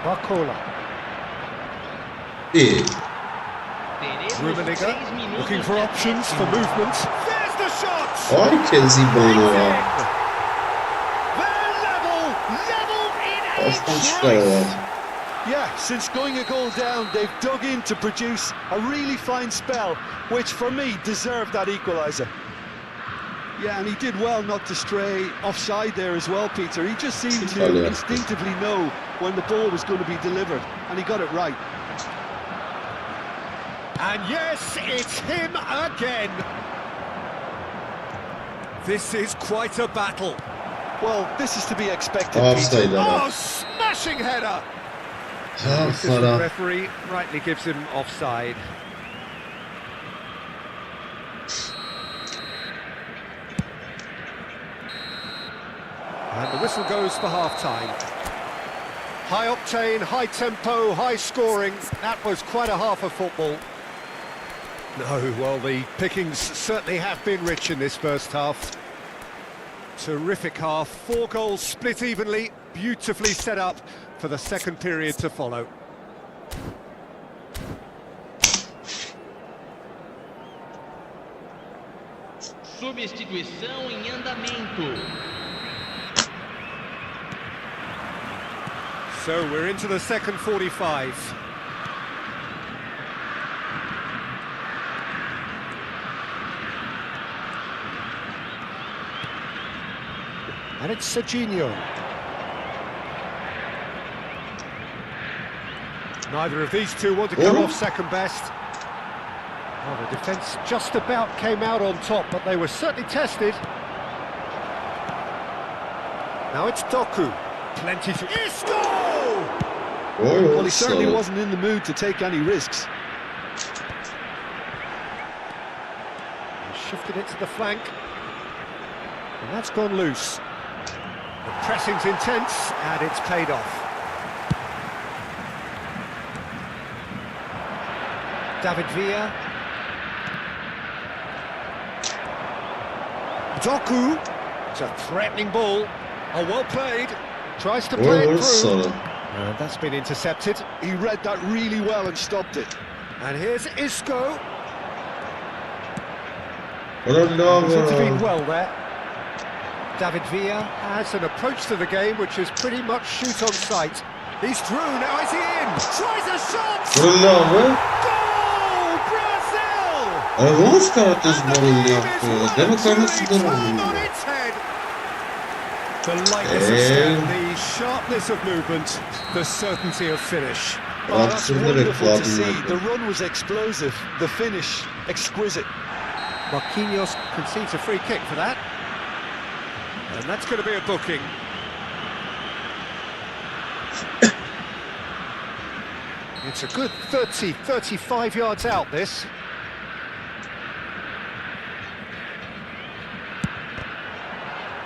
Barcola. Rummenigge, looking for options for movement. There's the shot! Ay Keziban ya. They're level in Baştan each çıkar race. ya. Yeah, since going a goal down, they've dug in to produce a really fine spell, which for me deserved that equaliser. Yeah, and he did well not to stray offside there as well, Peter. He just seemed to instinctively know when the ball was going to be delivered, and he got it right. And yes, it's him again. This is quite a battle. Well, this is to be expected, Offside Peter. ya. Oh, smashing header! Ha The para. referee rightly gives him offside. And the whistle goes for half-time. High octane, high tempo, high scoring. That was quite a half of football. No, well, the pickings certainly have been rich in this first half. Terrific half, 4 goals split evenly, beautifully set up for the second period to follow. Substituição em andamento. So we're into the second 45. And it's Serginho. Neither of these two want to come off second best. Well, the defence just about came out on top, but they were certainly tested. Now it's Doku. Plenty to... Isco! Well, he certainly wasn't in the mood to take any risks. He shifted it to the flank. And that's gone loose. The pressing's intense, and it's paid off. David Villa. Doku. It's a threatening ball. Oh, well played. Tries to play it through. And that's been intercepted. He read that really well and stopped it. And here's Isco. Bravo. Intervened well there. David Villa has an approach to the game which is pretty much shoot on sight. He's through, now is he in? Tries a shot! Bravo. Goal! Brazil! Vamos caras barulho yaptı. Demek kaynakçılar On olmuyor. its head. The lightness of step, the sharpness of movement, the certainty of finish. Oh, that's wonderful to see. The run was explosive, the finish exquisite. Marquinhos concedes a free kick for that. And that's going to be a booking. It's a good 30, 35 yards out, this.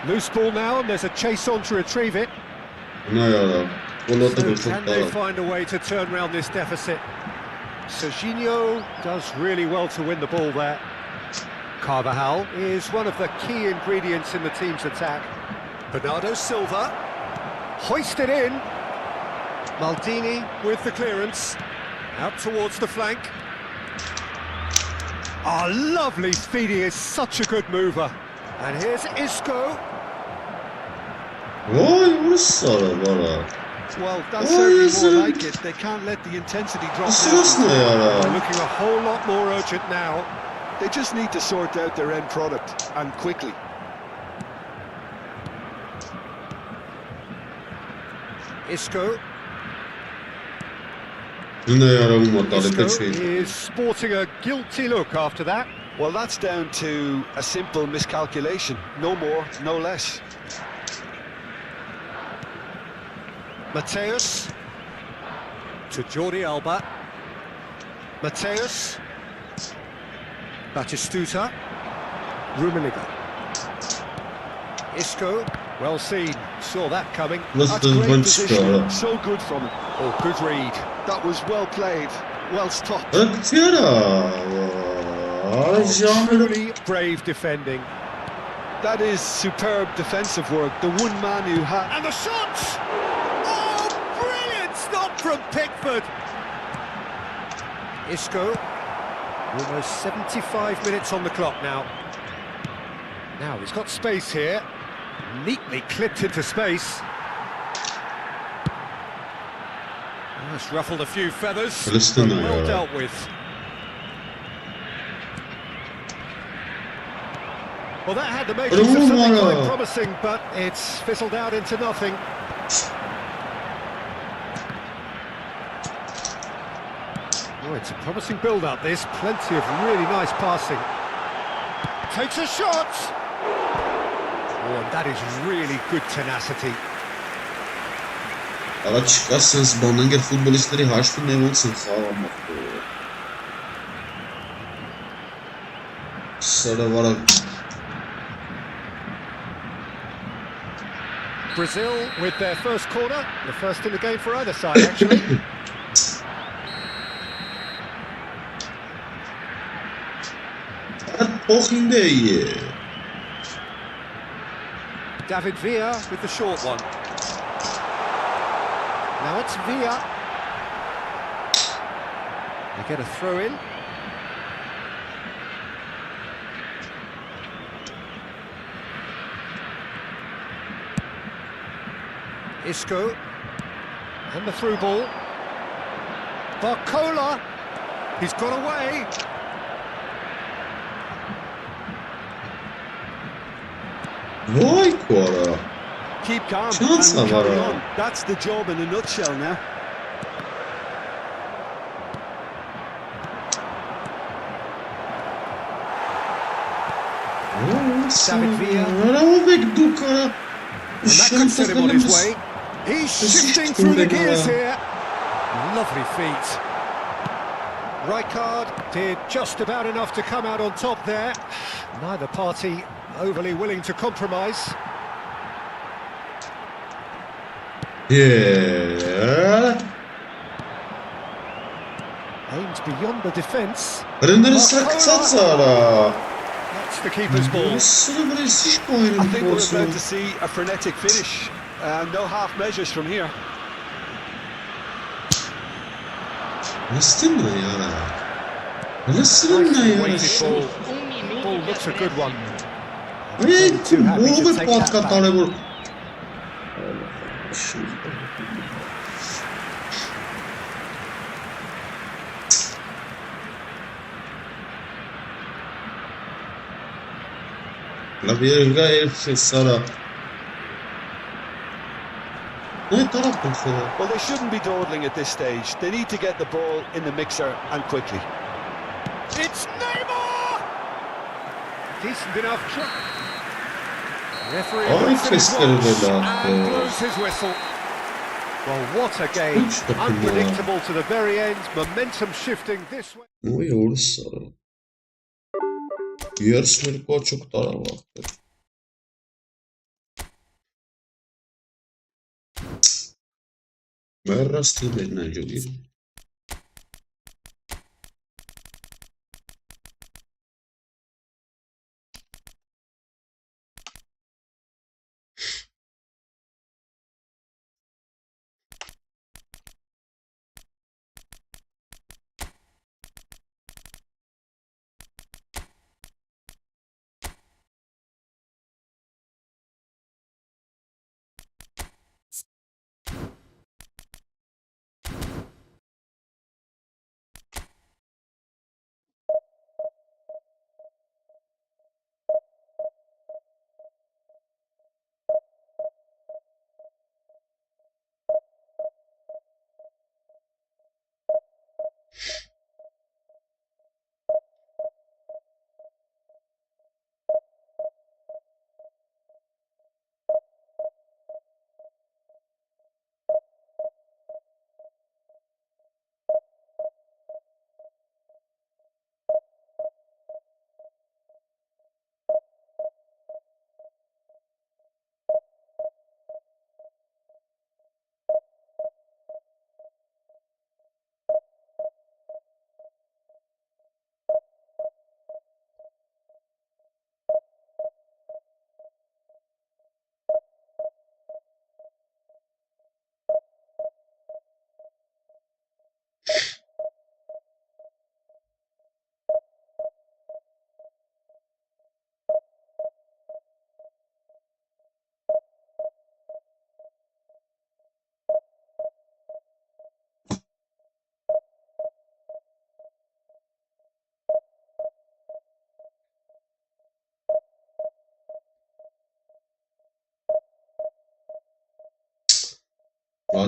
Loose ball now, and there's a chase on to retrieve it. Ne ya? So can they find a way to turn around this deficit? Serginho does really well to win the ball there. Carvajal is one of the key ingredients in the team's attack. Bernardo Silva, hoisted in. Maldini with the clearance, out towards the flank. Oh, lovely feed, he is such a good mover. And here's Isco. Vay sana bana. Well, that's certainly more like it. They can't let the intensity drop Sırası ne down. ya? They're looking a whole lot more urgent now. They just need to sort out their end product, and quickly. Isco. Yine yaramı hareket Isco şey. is sporting a guilty look after that. Well, that's down to a simple miscalculation. No more, no less. Mateus to Jordi Alba. Mateus. Batistuta. Rummenigge. Isco, well seen, saw that coming. Nasıl That's great hızlı position. çıkıyor? So good from him. Oh, good read. That was well played, well stopped. Bak ya. Ay canım. Truly brave defending. That is superb defensive work. The one man who had... And the shot! Oh, brilliant stop from Pickford. Isco, almost 75 minutes on the clock now. Now he's got space here, neatly clipped into space. That's ruffled a few feathers, Palestina but well ya. dealt with. Well, that had the makings of something quite promising, but it's fizzled out into nothing. Oh, it's a promising build-up, this. Plenty of really nice passing. Takes a shot! Oh, and that is really good tenacity. Ara çıkarsınız Bonanger futbolistleri haçlı ne olsun sağlamak. Sonra var. Brazil with their first corner, the first in the game for either side, actually. Poging de iyi. David Villa with the short one. Now it's Villa. They get a throw in. Isco. And the through ball. Barcola. He's got away. Vay kuara. Keep calm Chance and var carry ha. on. That's the job in a nutshell now. David Villa. Bravo Bekduka. And that could set him on his way. He's shifting through the gears here. Lovely feet. Rijkaard did just about enough to come out on top there. Neither party overly willing to compromise. Yeah. Aims beyond the defence. Render saksatsara. That's the keeper's ball. Nasıl böyle siş I koyarım think we're olsun. about to see a frenetic finish. No half measures from here. Nasıl ne ya? Nasıl ne ya? Weighted ball. Ball looks a good one. Ay, Too happy to bu take bir that patkat back. bu. La verga es Sara. Ne taraf bu? Well, they shouldn't be dawdling at this stage. They need to get the ball in the mixer and quickly. It's Neymar! Decent enough try. Referee Ay looks at his kesleri watch böyle and attı. blows his whistle. Well, what a game. Hiç dokunma. Unpredictable to the very end. Momentum shifting this way. Ne oldu Sara? Yarısını ko çok taraf attı. Merra stil ne jogi.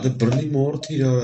դե բռնի մորթ իրա։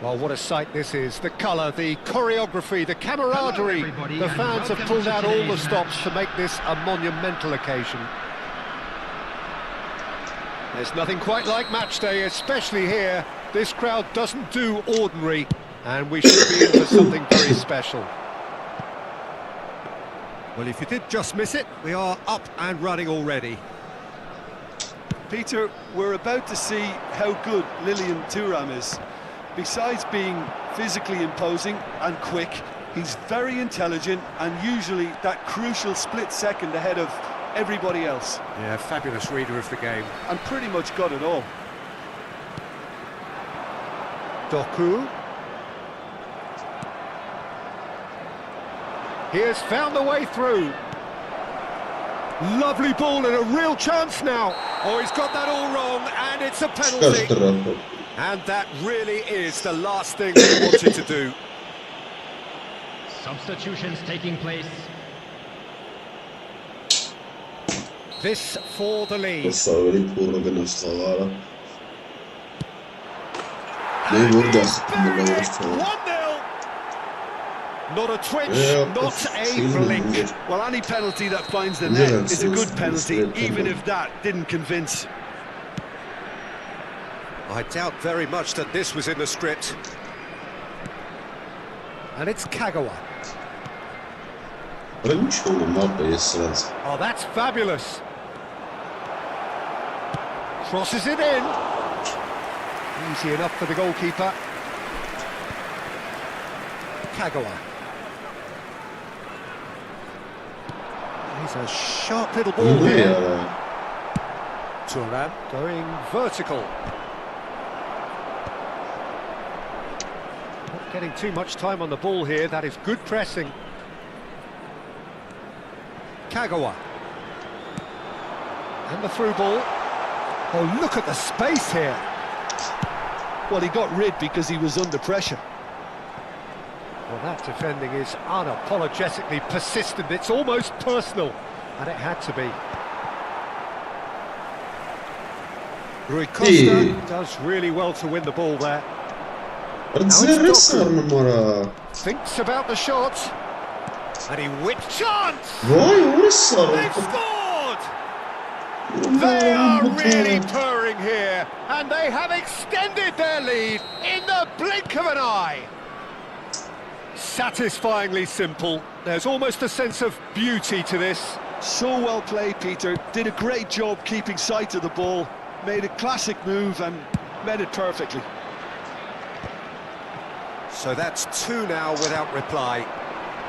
Well, what a sight this is. The colour, the choreography, the camaraderie. The fans have pulled out all the stops to make this a monumental occasion. There's nothing quite like match day, especially here. This crowd doesn't do ordinary, and we should be in for something very special. Well, if you did just miss it, we are up and running already. Peter, we're about to see how good Lilian Thuram is. Besides being physically imposing and quick, he's very intelligent, and usually that crucial split second ahead of everybody else. Yeah, fabulous reader of the game. And pretty much got it all. Doku. He has found the way through. Lovely ball and a real chance now. Oh, he's got that all wrong, and it's a penalty. And that really is the last thing he wanted to do. Substitutions taking place. This for the lead. Ne burada? 1-0. Not a twitch, not a blink. Well, any penalty that finds the net is a good penalty, even if that didn't convince. I doubt very much that this was in the script. And it's Kagawa. Oh, that's fabulous. Crosses it in. Easy enough for the goalkeeper. Kagawa. He's a sharp little ball here. Turan going vertical. Not getting too much time on the ball here. That is good pressing. Kagawa. And the through ball. Oh, look at the space here. Well, he got rid because he was under pressure. Well, that defending is unapologetically persistent. It's almost personal, and it had to be. Rui Costa does really well to win the ball there. Thinks about the shot, and he whipped chance. They've scored! They are really purring here, and they have extended their lead in the blink of an eye. Satisfyingly simple. There's almost a sense of beauty to this. So well played, Peter. Did a great job keeping sight of the ball. Made a classic move and met it perfectly. So that's 2 now without reply.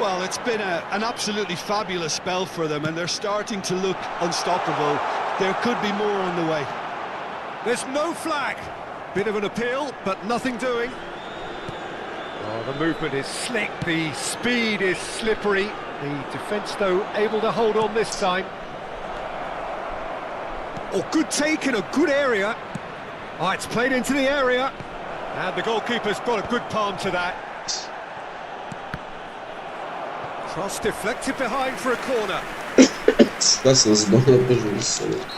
Well, it's been an absolutely fabulous spell for them, and they're starting to look unstoppable. There could be more on the way. There's no flag. Bit of an appeal, but nothing doing. Oh, the movement is slick, the speed is slippery. The defence, though, able to hold on this time. Oh, good take in a good area. Oh, it's played into the area. And the goalkeeper's got a good palm to that. Cross deflected behind for a corner.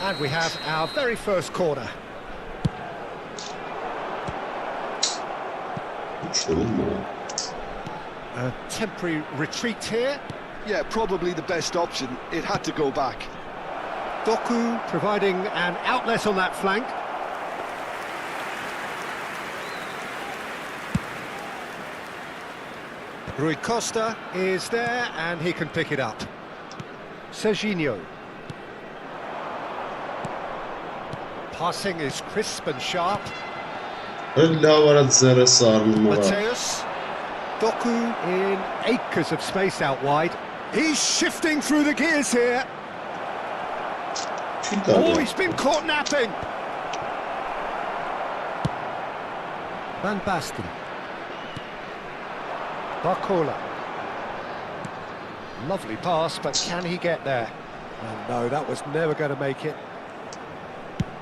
And we have our very first corner. A temporary retreat here. Yeah, probably the best option. It had to go back. Doku providing an outlet on that flank. Rui Costa is there, and he can pick it up. Serginho. Passing is crisp and sharp. Mateus. Doku in acres of space out wide. He's shifting through the gears here. Oh, he's been caught napping. Van Basten. Barcola. Lovely pass, but can he get there? And no, that was never going to make it.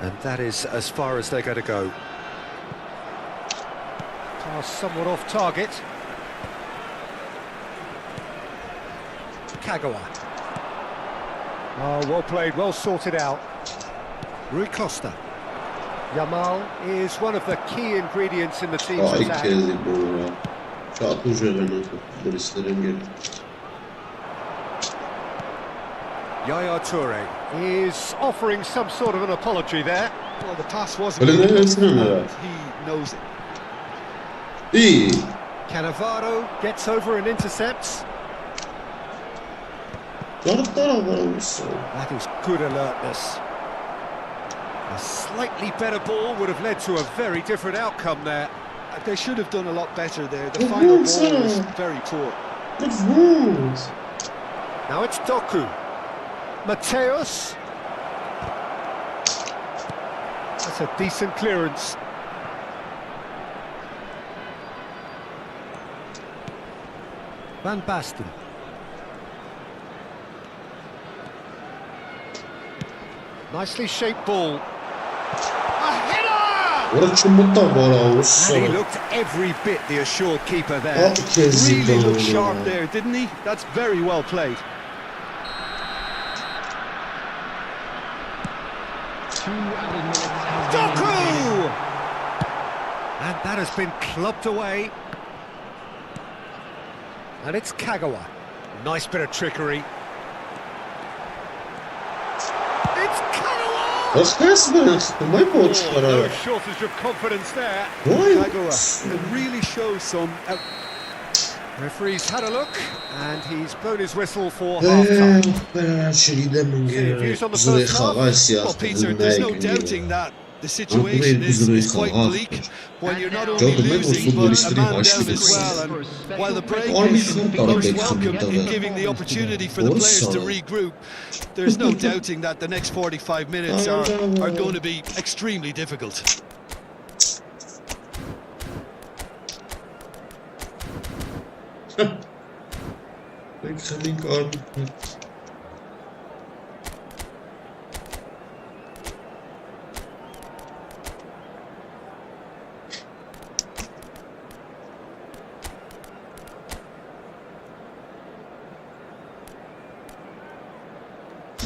And that is as far as they're going to go. Pass somewhat off target. Kagawa. Oh, well played, well sorted out. Rui Costa. Yamal is one of the key ingredients in the team's attack. Yaya Toure is offering some sort of an apology there. Well, the pass wasn't good, and he knows it. Cannavaro gets over and intercepts. That is good alertness. A slightly better ball would have led to a very different outcome there. They should have done a lot better there. The final ball was very poor. Now it's Doku. Mateus. That's a decent clearance. Van Basten. Nicely shaped ball. A header! Ora ci butta bola And he ussa. looked every bit the assured keeper there. Che Really looked zibolo. sharp there, didn't he? That's very well played. 2 added minutes have been Doku! indicated. And that has been clubbed away. And it's Kagawa. Nice bit of trickery. It's Kagawa! Рассказ мой получ No вторая. shortage of confidence there. Ой. Kagawa, it really shows some... Referee's had a look, and he's blown his whistle for half-time. Views on the first half? Well, Peter, there's no doubting that the situation is quite bleak when you're not only losing, but a man down as well. And while the break is most welcome in giving the opportunity for the players to regroup, there's no doubting that the next 45 minutes are going to be extremely difficult.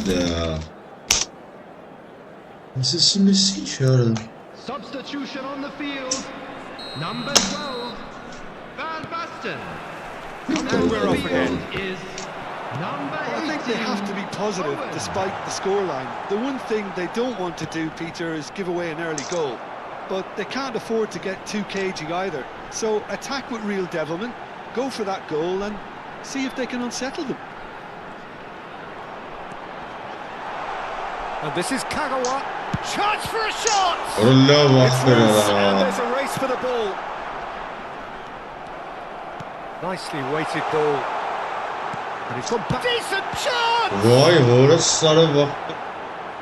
Да. Substitution on the field. Number 12, Van Basten. And we're off again. Is number 18. I think they have to be positive despite the scoreline. The one thing they don't want to do, Peter, is give away an early goal. But they can't afford to get too cagey either. So attack with real devilment, go for that goal and see if they can unsettle them. And this is Kagawa. Chance for a shot! Рулева It's loose, and вторая. there's a race for the ball. Nicely weighted ball. And he's gone back. Decent chance! Vay ora sarı bak.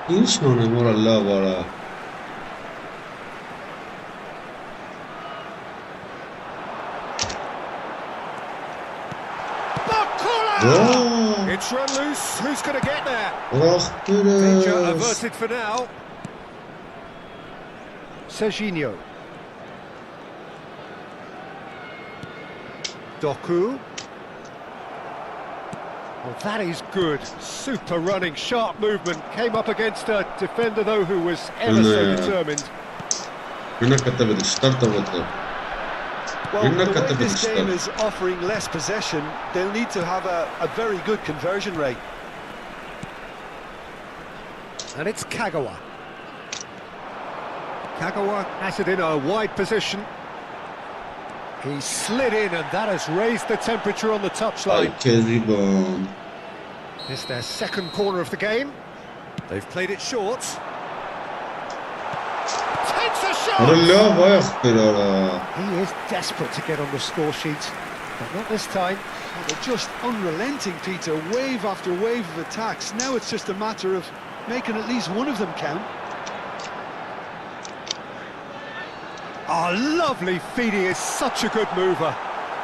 İnsanı moralla bara. Bakula! It's run loose. Who's going to get there? Danger Bıraktınız. averted for now. Serginho. Doku. Well, that is good. Super running, sharp movement. Came up against a defender, though, who was ever so determined. Minä startavadı. Well, You're not the gonna way be this stuck. game is offering less possession, they'll need to have a very good conversion rate. And it's Kagawa. Kagawa has it in a wide position. He slid in, and that has raised the temperature on the touchline. Ay que rebound. It's their second corner of the game. They've played it short. Takes a shot! Ruleva vay He is desperate to get on the score sheet, but not this time. Well, they're just unrelenting, Peter, wave after wave of attacks. Now it's just a matter of making at least one of them count. Oh, lovely feed. He is such a good mover.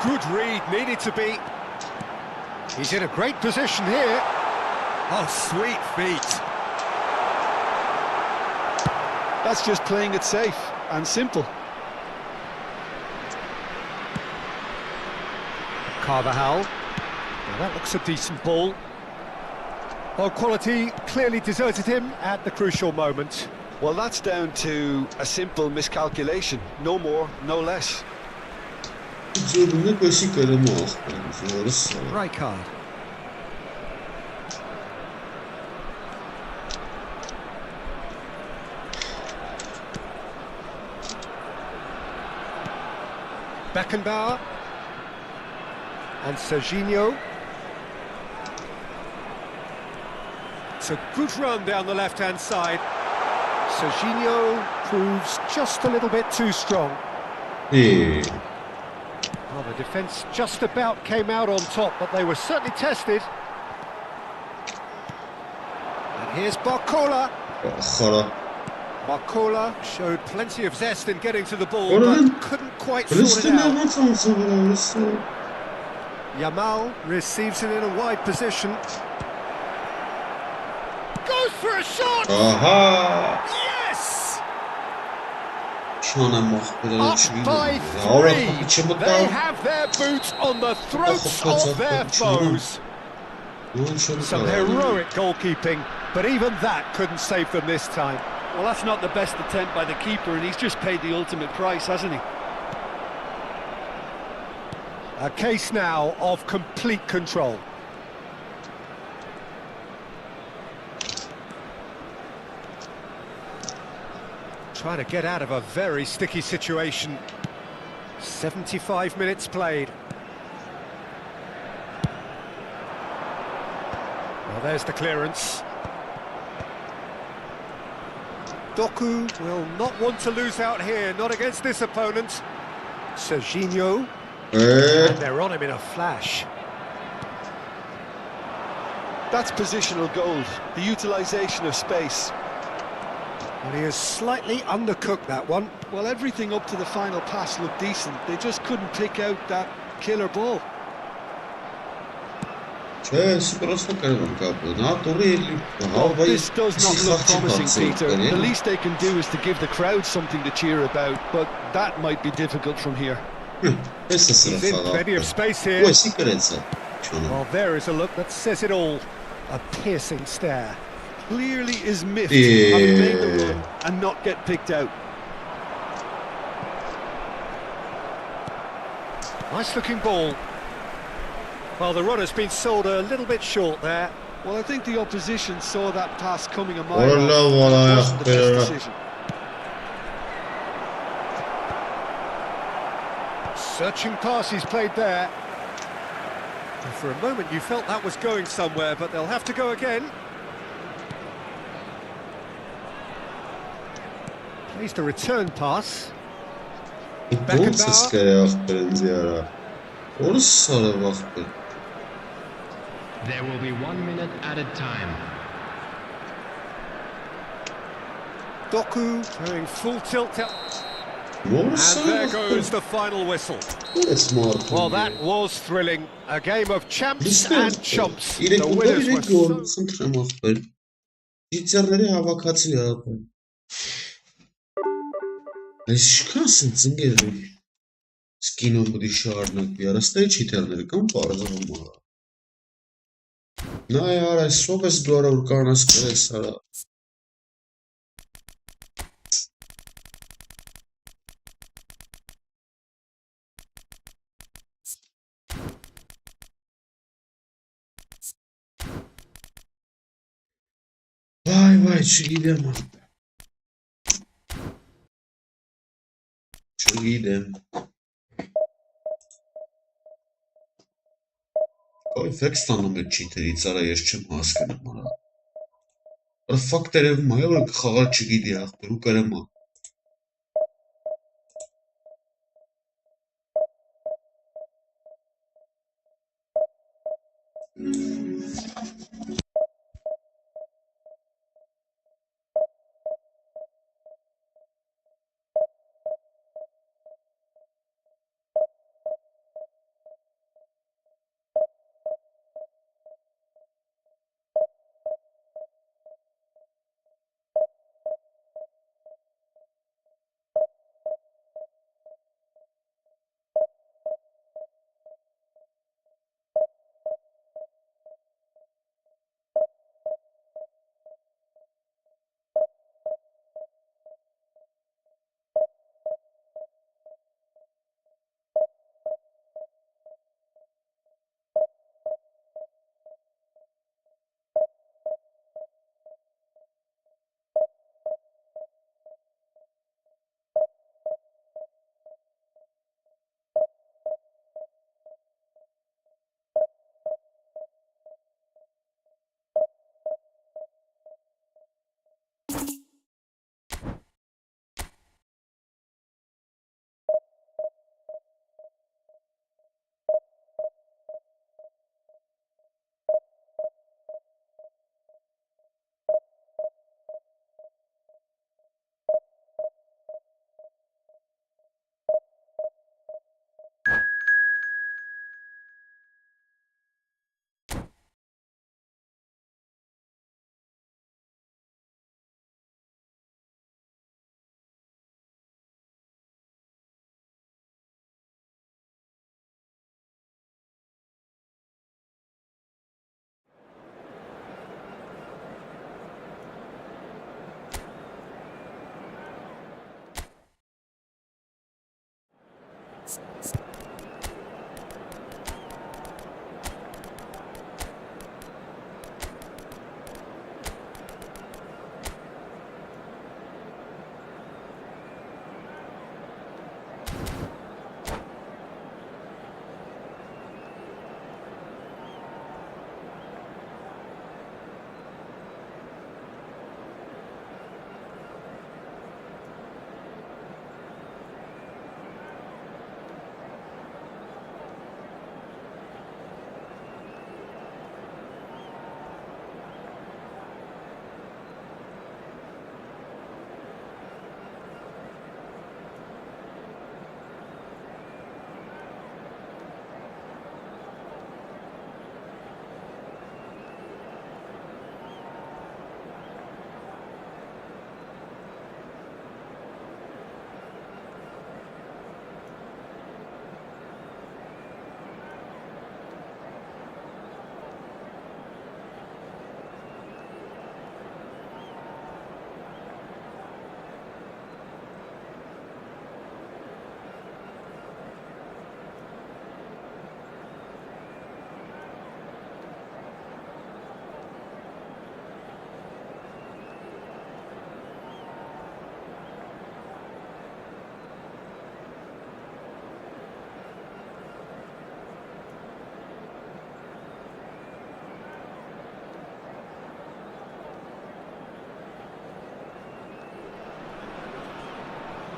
Good read, needed to be. He's in a great position here. Oh, sweet feet. That's just playing it safe and simple. 𝐄𝐅𝐎𝐓. Now that looks a decent ball. Well, quality clearly deserted him at the crucial moment. Well, that's down to a simple miscalculation. No more, no less. Zorunda başı kalemi orası. Right card. Beckenbauer. And Serginho. It's a good run down the left-hand side. Serginho proves just a little bit too strong. İyi. Well, the defence just about came out on top, but they were certainly tested. Here's Barcola. خرا Barcola showed plenty of zest in getting to the ball, Oradan but couldn't quite sort it Bristol out. yapmasansa burası. Yamal receives it in a wide position. Goes for a shot! Aha! Yes! Şuna mahvedene Up çıkıyor. by Avra 3. kapı çabuk They dal. have their boots on the throats of their foes. Some heroic goalkeeping, but even that couldn't save them this time. Well, that's not the best attempt by the keeper, and he's just paid the ultimate price, hasn't he? A case now of complete control. Trying to get out of a very sticky situation. 75 minutes played. Well, there's the clearance. Doku will not want to lose out here, not against this opponent. Serginho. And they're on him in a flash. That's positional gold, the utilisation of space. And he has slightly undercooked that one. Well, everything up to the final pass looked decent. They just couldn't pick out that killer ball. This does not look promising, Peter. The least they can do is to give the crowd something to cheer about, but that might be difficult from here. He's in plenty of space here. Well, there is a look that says it all. A piercing stare. Clearly is miffed, having made the run and not get picked out. Nice looking ball. Well, the runner's been sold a little bit short there. Well, I think the opposition saw that pass coming a mile off. It wasn't the best decision. Searching pass he's played there. And for a moment you felt that was going somewhere, but they'll have to go again. Plays the return pass. There will be 1 minute added time. Doku going full tilt. And there goes the final whistle. Well, that was thrilling. A game of champs and chumps. The winners were Vay çiğdem. Çiğdem. Ой, ֆեքս տանում է չիթերից, արա ես չեմ հասկանում արա։ Արա ֆակ տերևում է, որ խաղալ չգիտի ախպեր ու կրեմ է։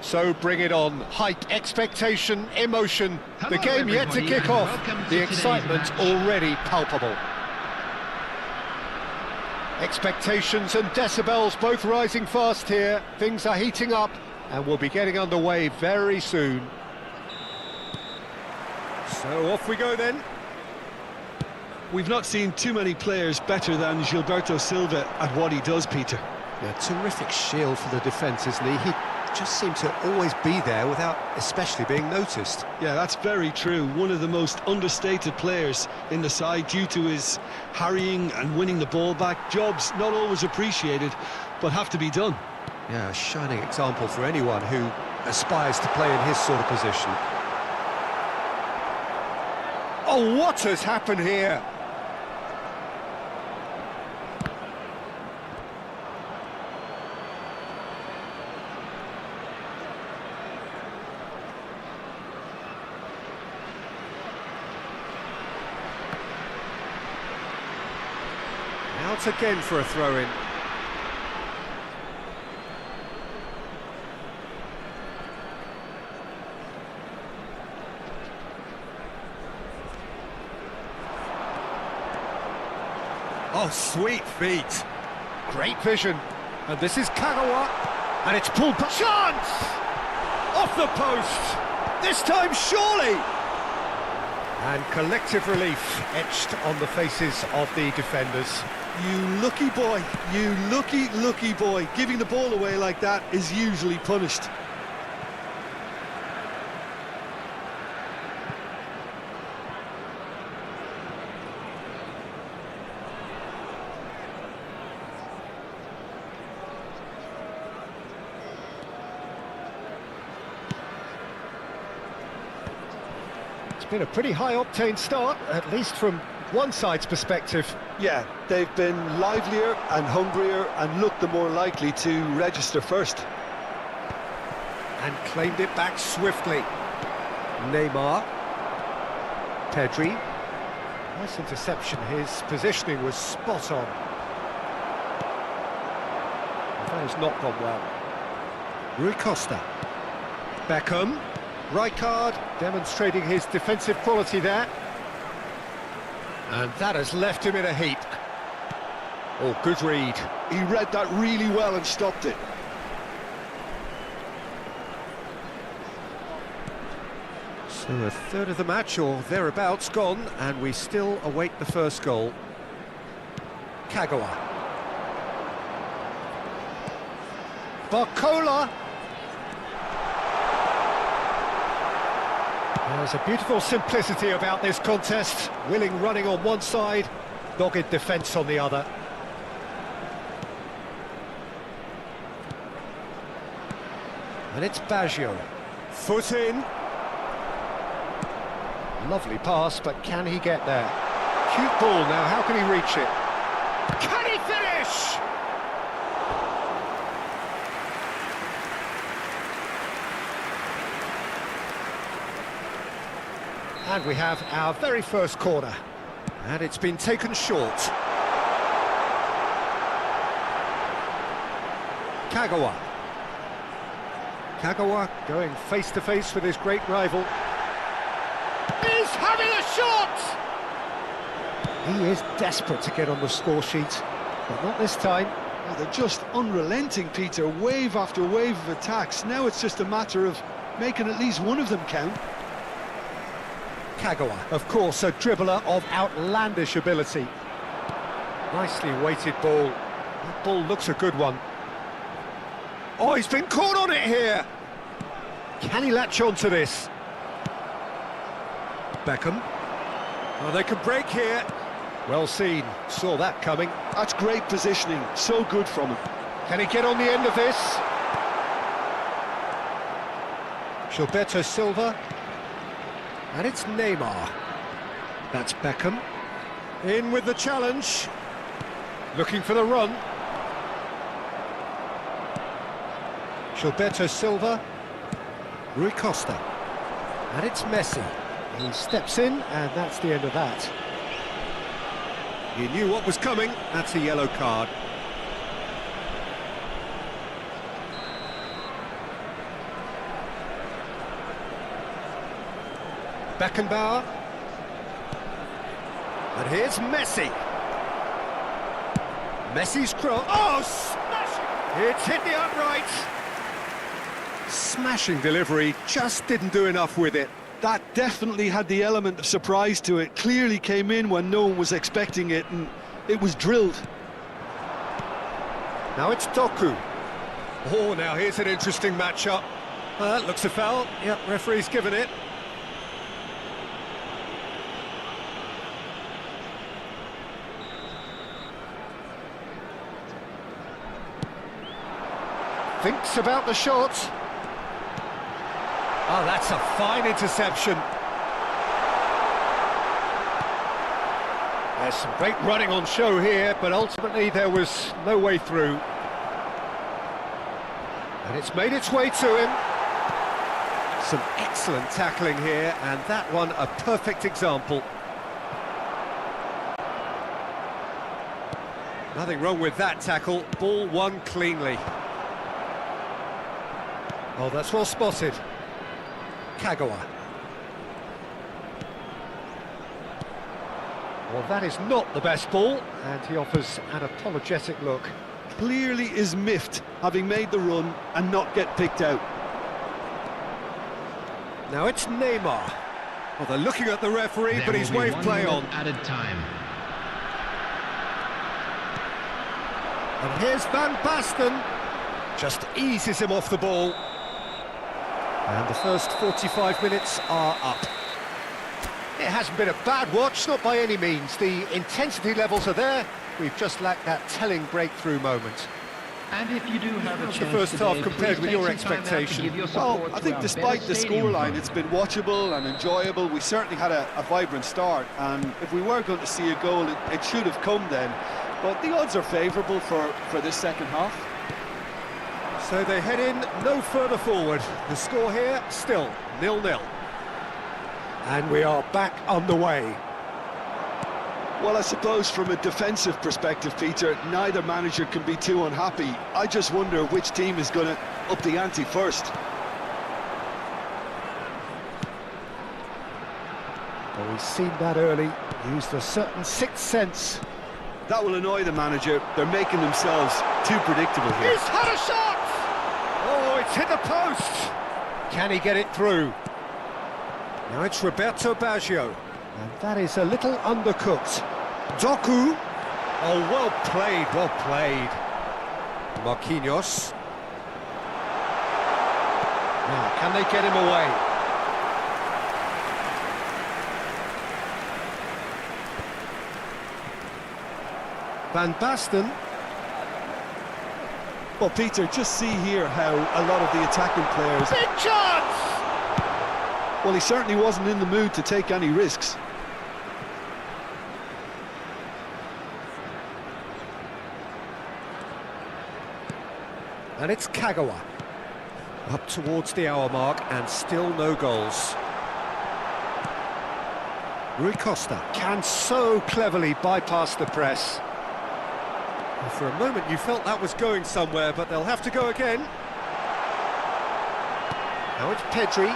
So bring it on. Hype, expectation, emotion. The Hello, game yet to everybody, kick and off. welcome to The today's excitement match. already palpable. Expectations and decibels both rising fast here. Things are heating up and we'll be getting underway very soon. So off we go then. We've not seen too many players better than Gilberto Silva at what he does, Peter. Yeah, terrific shield for the defence, isn't he? He just seemed to always be there without especially being noticed. Yeah, that's very true. One of the most understated players in the side due to his harrying and winning the ball back. Jobs not always appreciated, but have to be done. Yeah, a shining example for anyone who aspires to play in his sort of position. Oh, what has happened here? Out again for a throw-in. Oh, sweet feet. Great vision. And this is Kagawa. And it's pulled... Chance! Off the post! This time, surely! And collective relief etched on the faces of the defenders. You lucky boy, you lucky boy. Giving the ball away like that is usually punished. It's been a pretty high-octane start, at least from one side's perspective. Yeah, they've been livelier and hungrier and looked the more likely to register first. And claimed it back swiftly. Neymar. Pedri. Nice interception. His positioning was spot on. That has not gone well. Rui Costa. Beckham. Rijkaard demonstrating his defensive quality there. And that has left him in a heap. Oh, good read. He read that really well and stopped it. So a third of the match or thereabouts gone, and we still await the first goal. Kagawa. Barcola. There's a beautiful simplicity about this contest. Willing running on one side, dogged defence on the other. And it's Baggio. Foot in. Lovely pass, but can he get there? Cute ball now, how can he reach it? Can he finish? And we have our very first corner. And it's been taken short. Kagawa. Kagawa going face-to-face with his great rival. He's having a shot! He is desperate to get on the score sheet, but not this time. Oh, they're just unrelenting, Peter. Wave after wave of attacks. Now it's just a matter of making at least one of them count. Kagawa, of course, a dribbler of outlandish ability. Nicely weighted ball. That ball looks a good one. Oh, he's been caught on it here! Can he latch on to this? Beckham. Oh, they can break here. Well seen, saw that coming. That's great positioning, so good from him. Can he get on the end of this? Gilberto Silva. And it's Neymar. That's Beckham. In with the challenge. Looking for the run. Gilberto Silva. Rui Costa. And it's Messi. He steps in, and that's the end of that. You knew what was coming. That's a yellow card. Beckenbauer. And here's Messi. Messi's cross. Oh, smashing! It's hit the upright. Smashing delivery, just didn't do enough with it. That definitely had the element of surprise to it. Clearly came in when no one was expecting it, and it was drilled. Now it's Doku. Oh, now here's an interesting matchup. That looks a foul. Yep, referee's given it. Thinks about the shot. Oh, that's a fine interception. There's some great running on show here, but ultimately there was no way through. And it's made its way to him. Some excellent tackling here, and that one a perfect example. Nothing wrong with that tackle, ball won cleanly. Oh, that's well spotted. 𝐄𝐅𝐎𝐓𝐁. Well, that is not the best ball, and he offers an apologetic look. Clearly is miffed, having made the run and not get picked out. Now it's Neymar. Well, they're looking at the referee, but he's waved play on. Added time. And here's Van Basten. Just eases him off the ball. And the first 45 minutes are up. It hasn't been a bad watch, not by any means. The intensity levels are there. We've just lacked that telling breakthrough moment. And if you do have a chance the first half compared with your expectation? Well, I think despite the scoreline, it's been watchable and enjoyable. We certainly had a vibrant start, and if we were going to see a goal, it should have come then. But the odds are favourable for this second half. So they head in no further forward. The score here, still 0-0. And we are back underway. Well, I suppose from a defensive perspective, Peter, neither manager can be too unhappy. I just wonder which team is going to up the ante first. Well, we've seen that early. Used a certain sixth sense. That will annoy the manager. They're making themselves too predictable here. He's had a shot! Oh, it's hit the post! Can he get it through? Now it's Roberto Baggio. And that is a little undercooked. Doku. Oh, well played, well played. Marquinhos. Now, can they get him away? Van Basten. Well, Peter, just see here how a lot of the attacking players... Big chance! Well, he certainly wasn't in the mood to take any risks. And it's 𝐄𝐅𝐎𝐓𝐁. Up towards the hour mark and still no goals. Rui Costa can so cleverly bypass the press. And for a moment you felt that was going somewhere, but they'll have to go again. Now it's Pedri.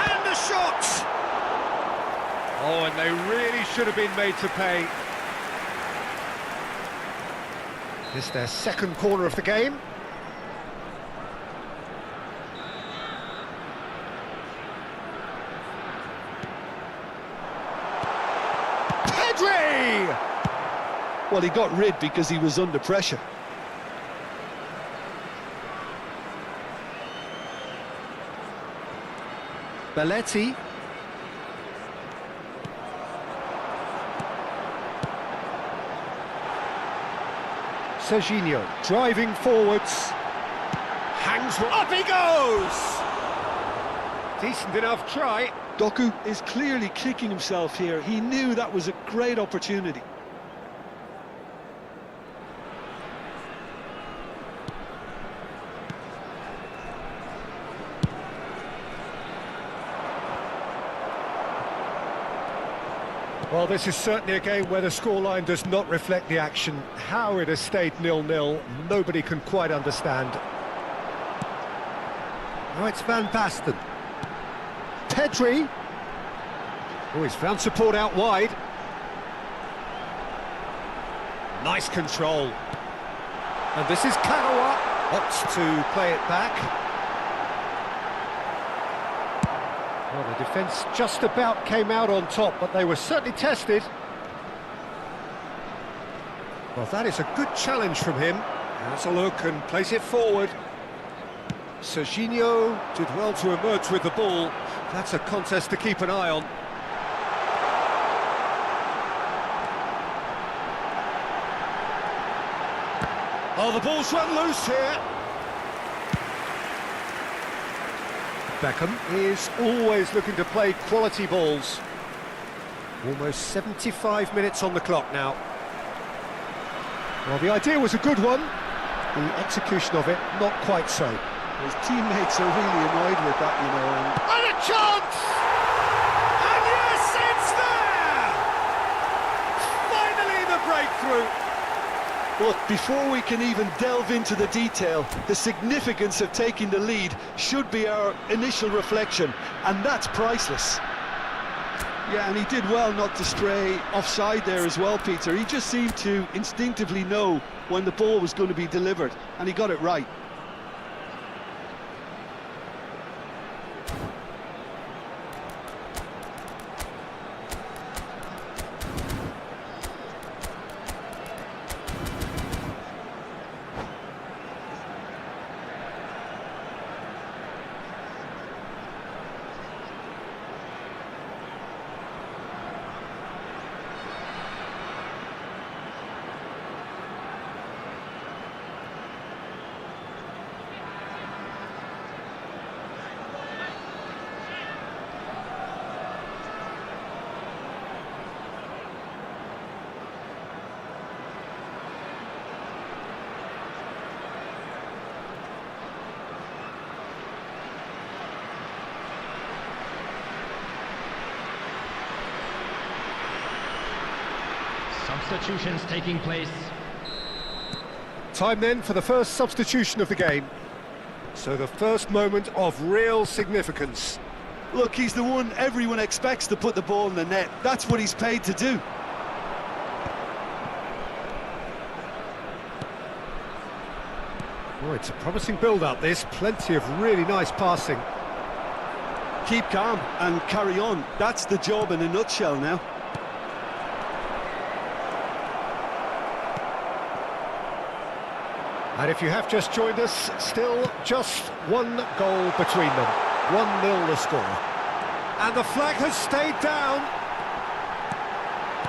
And the shot! Oh, and they really should have been made to pay. This is their second corner of the game. Pedri! Well, he got rid because he was under pressure. Belletti. Serginho driving forwards. Hangs up he goes! Decent enough try. Doku is clearly kicking himself here. He knew that was a great opportunity. Well, this is certainly a game where the scoreline does not reflect the action. How it has stayed 0-0, nobody can quite understand. Now it's Van Basten. Pedri. Oh, he's found support out wide. Nice control. And this is 𝐄𝐅𝐎𝐎𝐿. Opts to play it back. Well, the defence just about came out on top, but they were certainly tested. Well, that is a good challenge from him. Has a look and plays it forward. Serginho did well to emerge with the ball. That's a contest to keep an eye on. Oh, the ball's run loose here. Beckham is always looking to play quality balls. Almost 75 minutes on the clock now. Well, the idea was a good one. The execution of it, not quite so. His teammates are really annoyed with that, you know. And a chance! And yes, it's there! Finally the breakthrough. Look, before we can even delve into the detail, the significance of taking the lead should be our initial reflection, and that's priceless. Yeah, and he did well not to stray offside there as well, Peter. He just seemed to instinctively know when the ball was going to be delivered, and he got it right. Substitutions taking place. Time then for the first substitution of the game. So the first moment of real significance. Look, he's the one everyone expects to put the ball in the net. That's what he's paid to do. Oh, it's a promising build-up, this. Plenty of really nice passing. Keep calm and carry on. That's the job in a nutshell now. And if you have just joined us, still just one goal between them. 1-0 the score. And the flag has stayed down.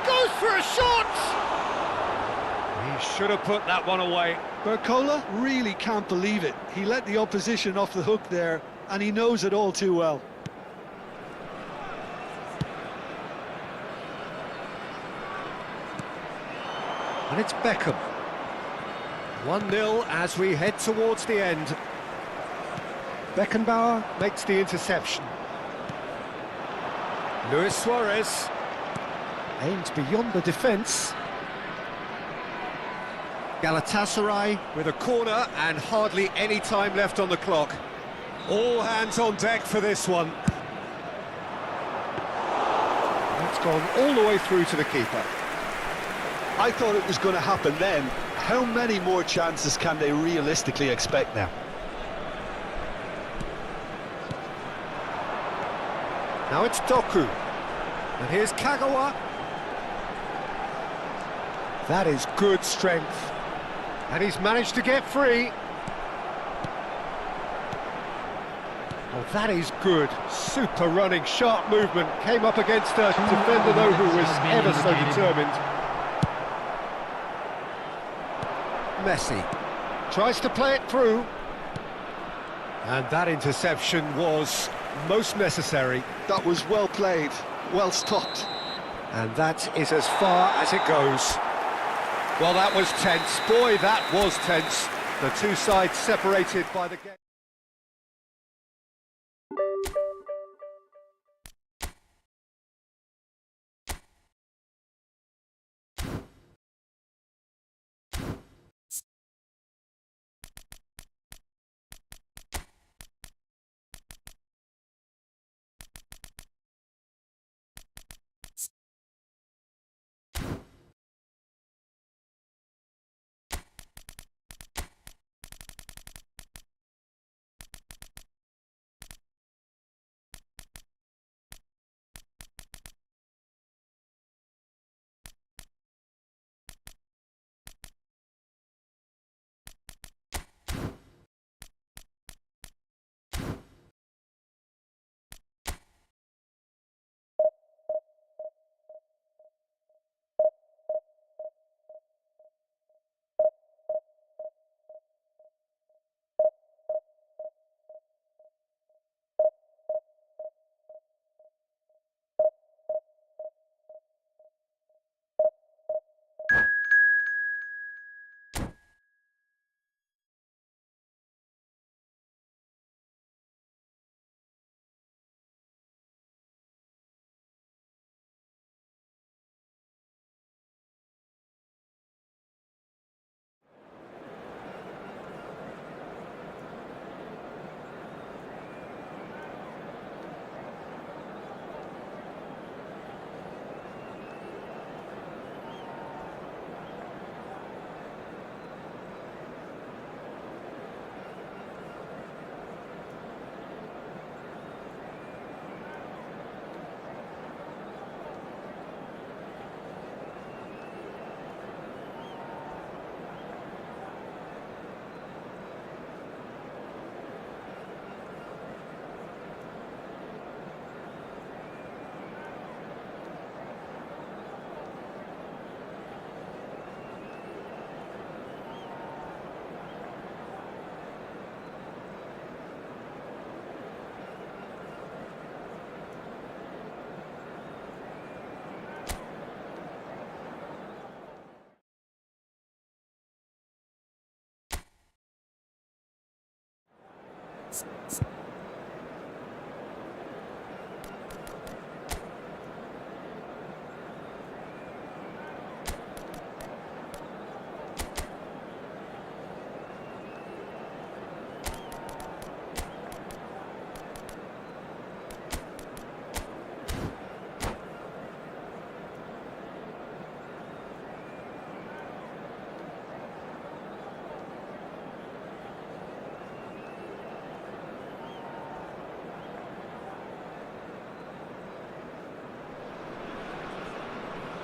Goes for a shot! He should have put that one away. Barcola really can't believe it. He let the opposition off the hook there, and he knows it all too well. And it's Beckham. 1-0 as we head towards the end. Beckenbauer makes the interception. Luis Suarez aims beyond the defence. Galatasaray with a corner and hardly any time left on the clock. All hands on deck for this one. It's gone all the way through to the keeper. I thought it was going to happen then. How many more chances can they realistically expect now? Now it's Doku. And here's 𝐄𝐅𝐿. That is good strength. And he's managed to get free. Oh, that is good. Super running, sharp movement. Came up against a defender, though, who was ever so determined. Messi tries to play it through, and that interception was most necessary. That was well played, well stopped. And that is as far as it goes. Well, that was tense. Boy, that was tense. The two sides separated by the game.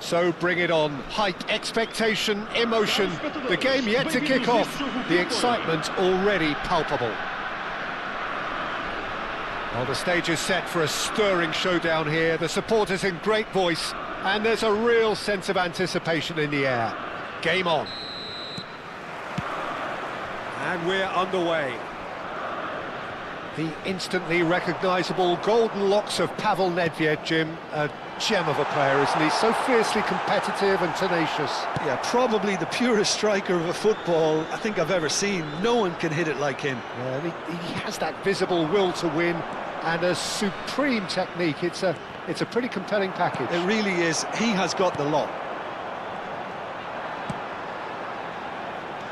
So bring it on. Hype, expectation, emotion. The game yet to kick off. The excitement already palpable. Well, the stage is set for a stirring showdown here. The supporters in great voice, and there's a real sense of anticipation in the air. Game on. And we're underway. The instantly recognisable golden locks of Pavel Nedved, Jim. A gem of a player, isn't he? So fiercely competitive and tenacious. Yeah, probably the purest striker of a football I think I've ever seen. No one can hit it like him. Yeah, he has that visible will to win and a supreme technique. It's a pretty compelling package. It really is. He has got the lot.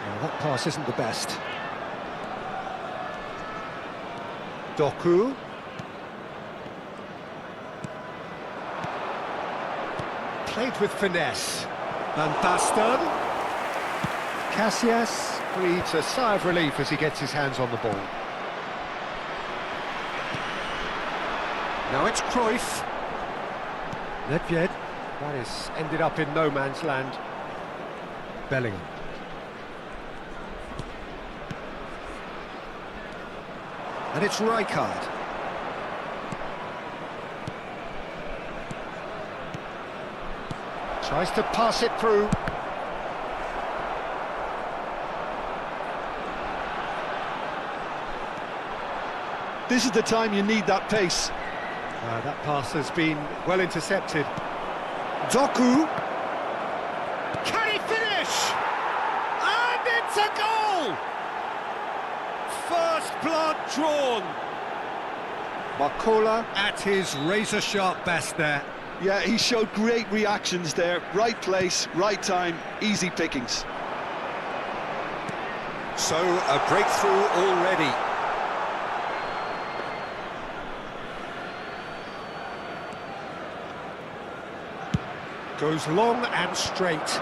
Well, that pass isn't the best. Doku. Played with finesse. Van Basten. Casillas breathes a sigh of relief as he gets his hands on the ball. Now it's Cruyff. Nedved. That has ended up in no man's land. Bellingham. And it's Rijkaard. Tries to pass it through. This is the time you need that pace. That pass has been well intercepted. Doku. Can he finish? And it's a goal! First blood drawn. Makola at his razor-sharp best there. Yeah, he showed great reactions there. Right place, right time, easy pickings. So, a breakthrough already. Goes long and straight.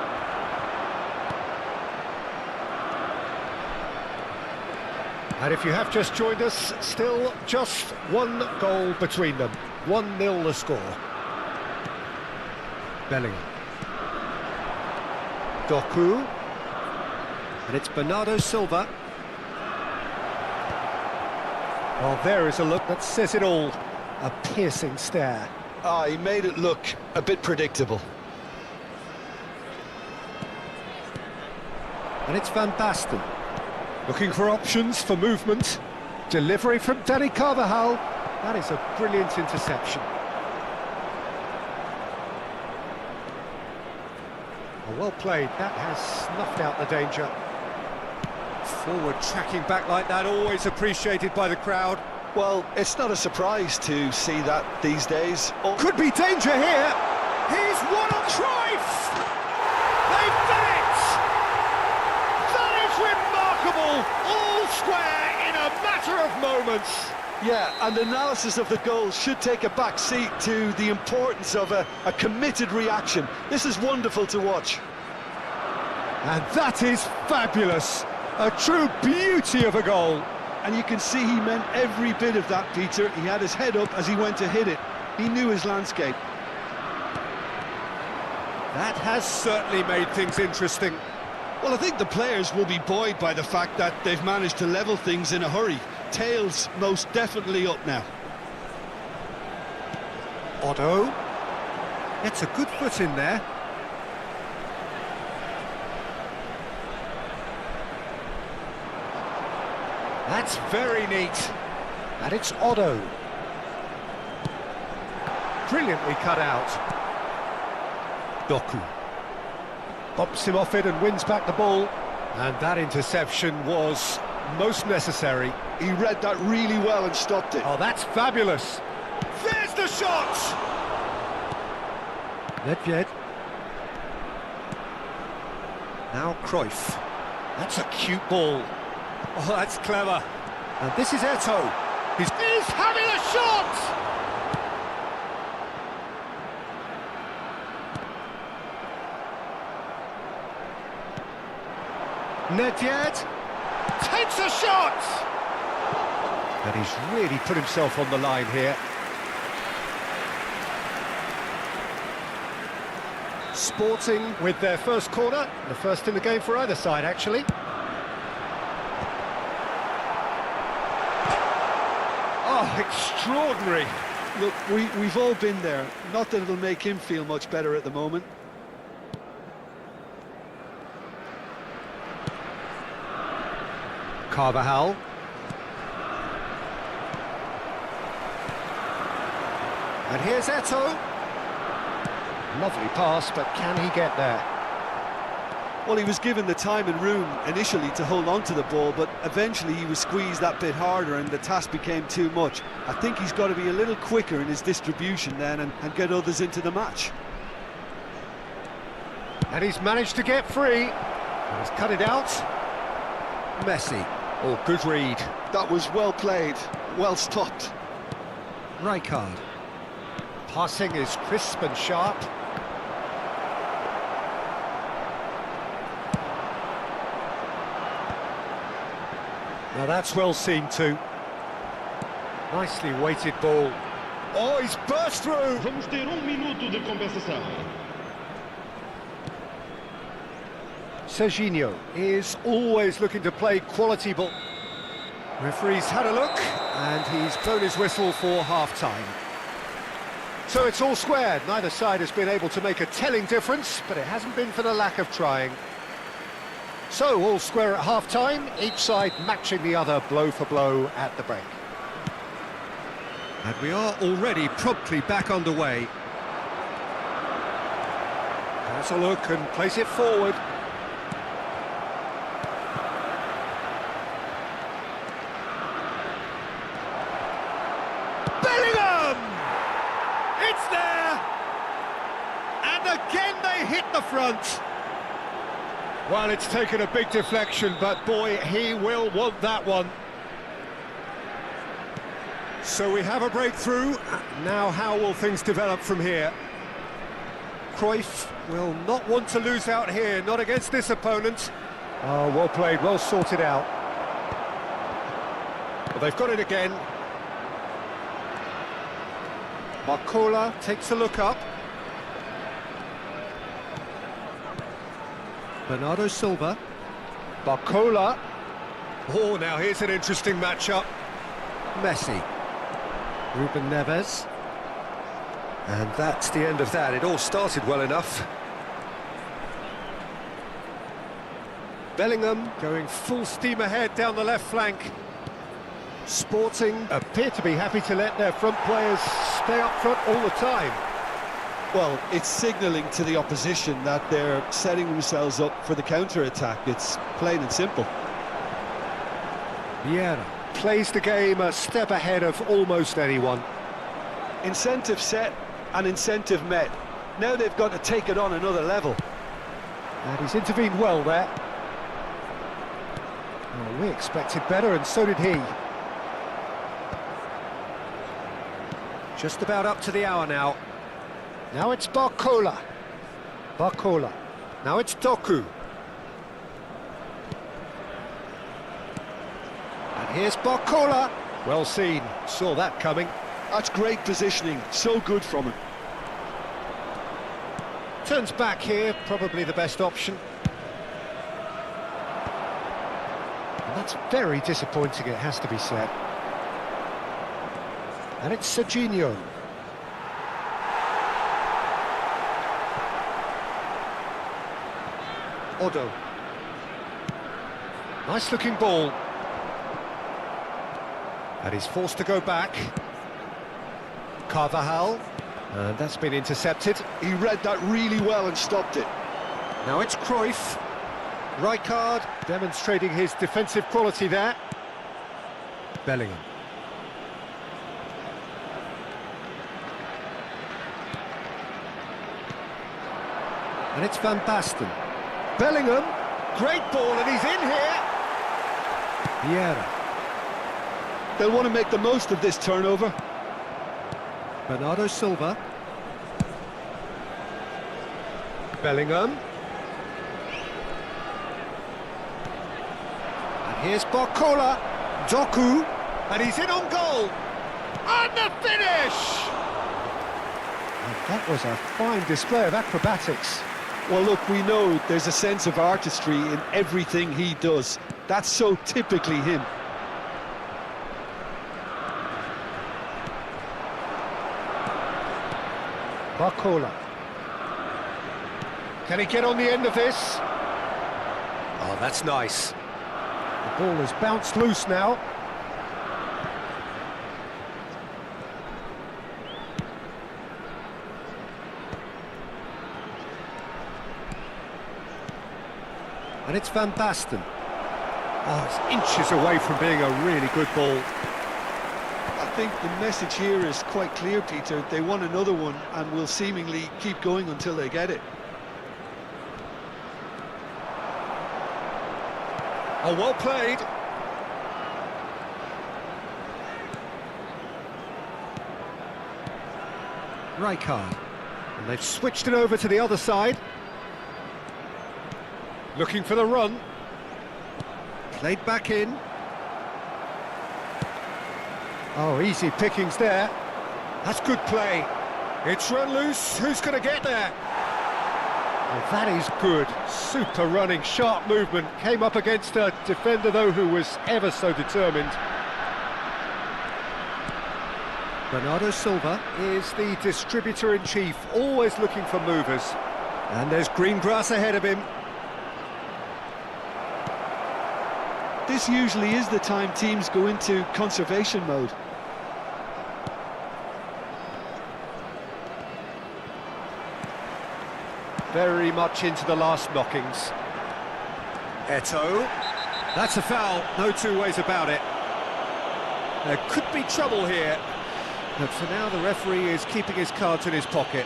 And if you have just joined us, still just one goal between them. 1-0 the score. Bellingham. Doku. And it's Bernardo Silva. Well, there is a look that says it all. A piercing stare. He made it look a bit predictable. And it's Van Basten. Looking for options for movement. Delivery from 𝐄𝐅𝐻𝐿. That is a brilliant interception. Well played. That has snuffed out the danger. Forward tracking back like that, always appreciated by the crowd. Well, it's not a surprise to see that these days. Could be danger here. Here's one on Cruyff. They've done it. That is remarkable. All square in a matter of moments. Yeah, and analysis of the goal should take a back seat to the importance of a committed reaction. This is wonderful to watch. And that is fabulous. A true beauty of a goal. And you can see he meant every bit of that, Peter. He had his head up as he went to hit it. He knew his landscape. That has certainly made things interesting. Well, I think the players will be buoyed by the fact that they've managed to level things in a hurry. Tails most definitely up now. Otto gets a good foot in there. That's very neat. And it's Otto. Brilliantly cut out. Doku bumps him off it and wins back the ball. And that interception was most necessary. He read that really well and stopped it. Oh, that's fabulous. There's the shot! Nedved. Now Cruyff. That's a cute ball. Oh, that's clever. And this is Eto'o. He's having a shot! Nedved takes a shot! And he's really put himself on the line here. Sporting with their first corner, the first in the game for either side, actually. Oh, extraordinary. Look, we've all been there. Not that it'll make him feel much better at the moment. 𝐄𝐅𝐎𝐻. And here's Eto'o. Lovely pass, but can he get there? Well, he was given the time and room initially to hold on to the ball, but eventually he was squeezed that bit harder and the task became too much. I think he's got to be a little quicker in his distribution then and get others into the match. And he's managed to get free. He's cut it out. Messi. Oh, good read. That was well played, well stopped. Rijkaard. Passing is crisp and sharp. Now that's well seen too. Nicely weighted ball. Oh, he's burst through! Vamos ter minuto de compensação. Serginho is always looking to play quality ball. Referee's had a look, and he's blown his whistle for half-time. So it's all squared. Neither side has been able to make a telling difference, but it hasn't been for the lack of trying. So all square at half-time, each side matching the other blow for blow at the break. And we are already promptly back underway. Has a look and plays it forward. Bellingham! It's there! And again they hit the front. Well, it's taken a big deflection, but boy, he will want that one. So we have a breakthrough. Now how will things develop from here? Cruyff will not want to lose out here, not against this opponent. Oh, well played, well sorted out. Well, they've got it again. Barcola takes a look up. Bernardo Silva. Barcola. Oh, now here's an interesting matchup. Messi. Ruben Neves. And that's the end of that. It all started well enough. Bellingham going full steam ahead down the left flank. Sporting appear to be happy to let their front players stay up front all the time. Well, it's signalling to the opposition that they're setting themselves up for the counter-attack. It's plain and simple. Vieira plays the game a step ahead of almost anyone. Incentive set and incentive met. Now they've got to take it on another level. And he's intervened well there. Well, we expected better, and so did he. Just about up to the hour now. Now it's Barcola. Barcola. Now it's Doku. And here's Barcola. Well seen. Saw that coming. That's great positioning. So good from him. Turns back here. Probably the best option. And that's very disappointing, it has to be said. And it's Serginho. Odo. Nice looking ball. And he's forced to go back. 𝐄𝐅𝐻. And that's been intercepted. He read that really well and stopped it. Now it's Cruyff. Rijkaard demonstrating his defensive quality there. Bellingham. And it's Van Basten. Bellingham, great ball, and he's in here. Vieira. They'll want to make the most of this turnover. Bernardo Silva. Bellingham. And here's Barcola. Doku. And he's in on goal. And the finish! A That was a fine display of acrobatics. Well, look, we know there's a sense of artistry in everything he does. That's so typically him. Barcola. Can he get on the end of this? Oh, that's nice. The ball has bounced loose now. And it's Van Basten. Oh, it's inches away from being a really good ball. I think the message here is quite clear, Peter. They want another one and will seemingly keep going until they get it. Oh, well played. Rijkaard. And they've switched it over to the other side. Looking for the run. Played back in. Oh, easy pickings there. That's good play. It's run loose. Who's going to get there? Oh, that is good. Super running, sharp movement. Came up against a defender, though, who was ever so determined. Bernardo Silva is the distributor-in-chief, always looking for movers. And there's green grass ahead of him. This usually is the time teams go into conservation mode. Very much into the last knockings. Eto'o. That's a foul, no two ways about it. There could be trouble here, but for now the referee is keeping his cards in his pocket.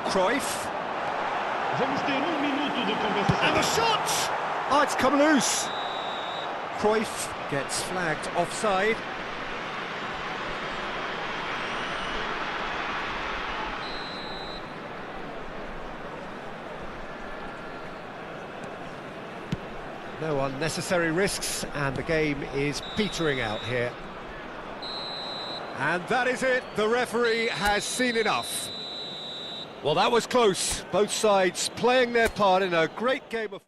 Cruyff. Vamos ter minuto de compensação. And the shot! Oh, it's come loose. Cruyff gets flagged offside. No unnecessary risks, and the game is petering out here. And that is it. The referee has seen enough. Well, that was close. Both sides playing their part in a great game of...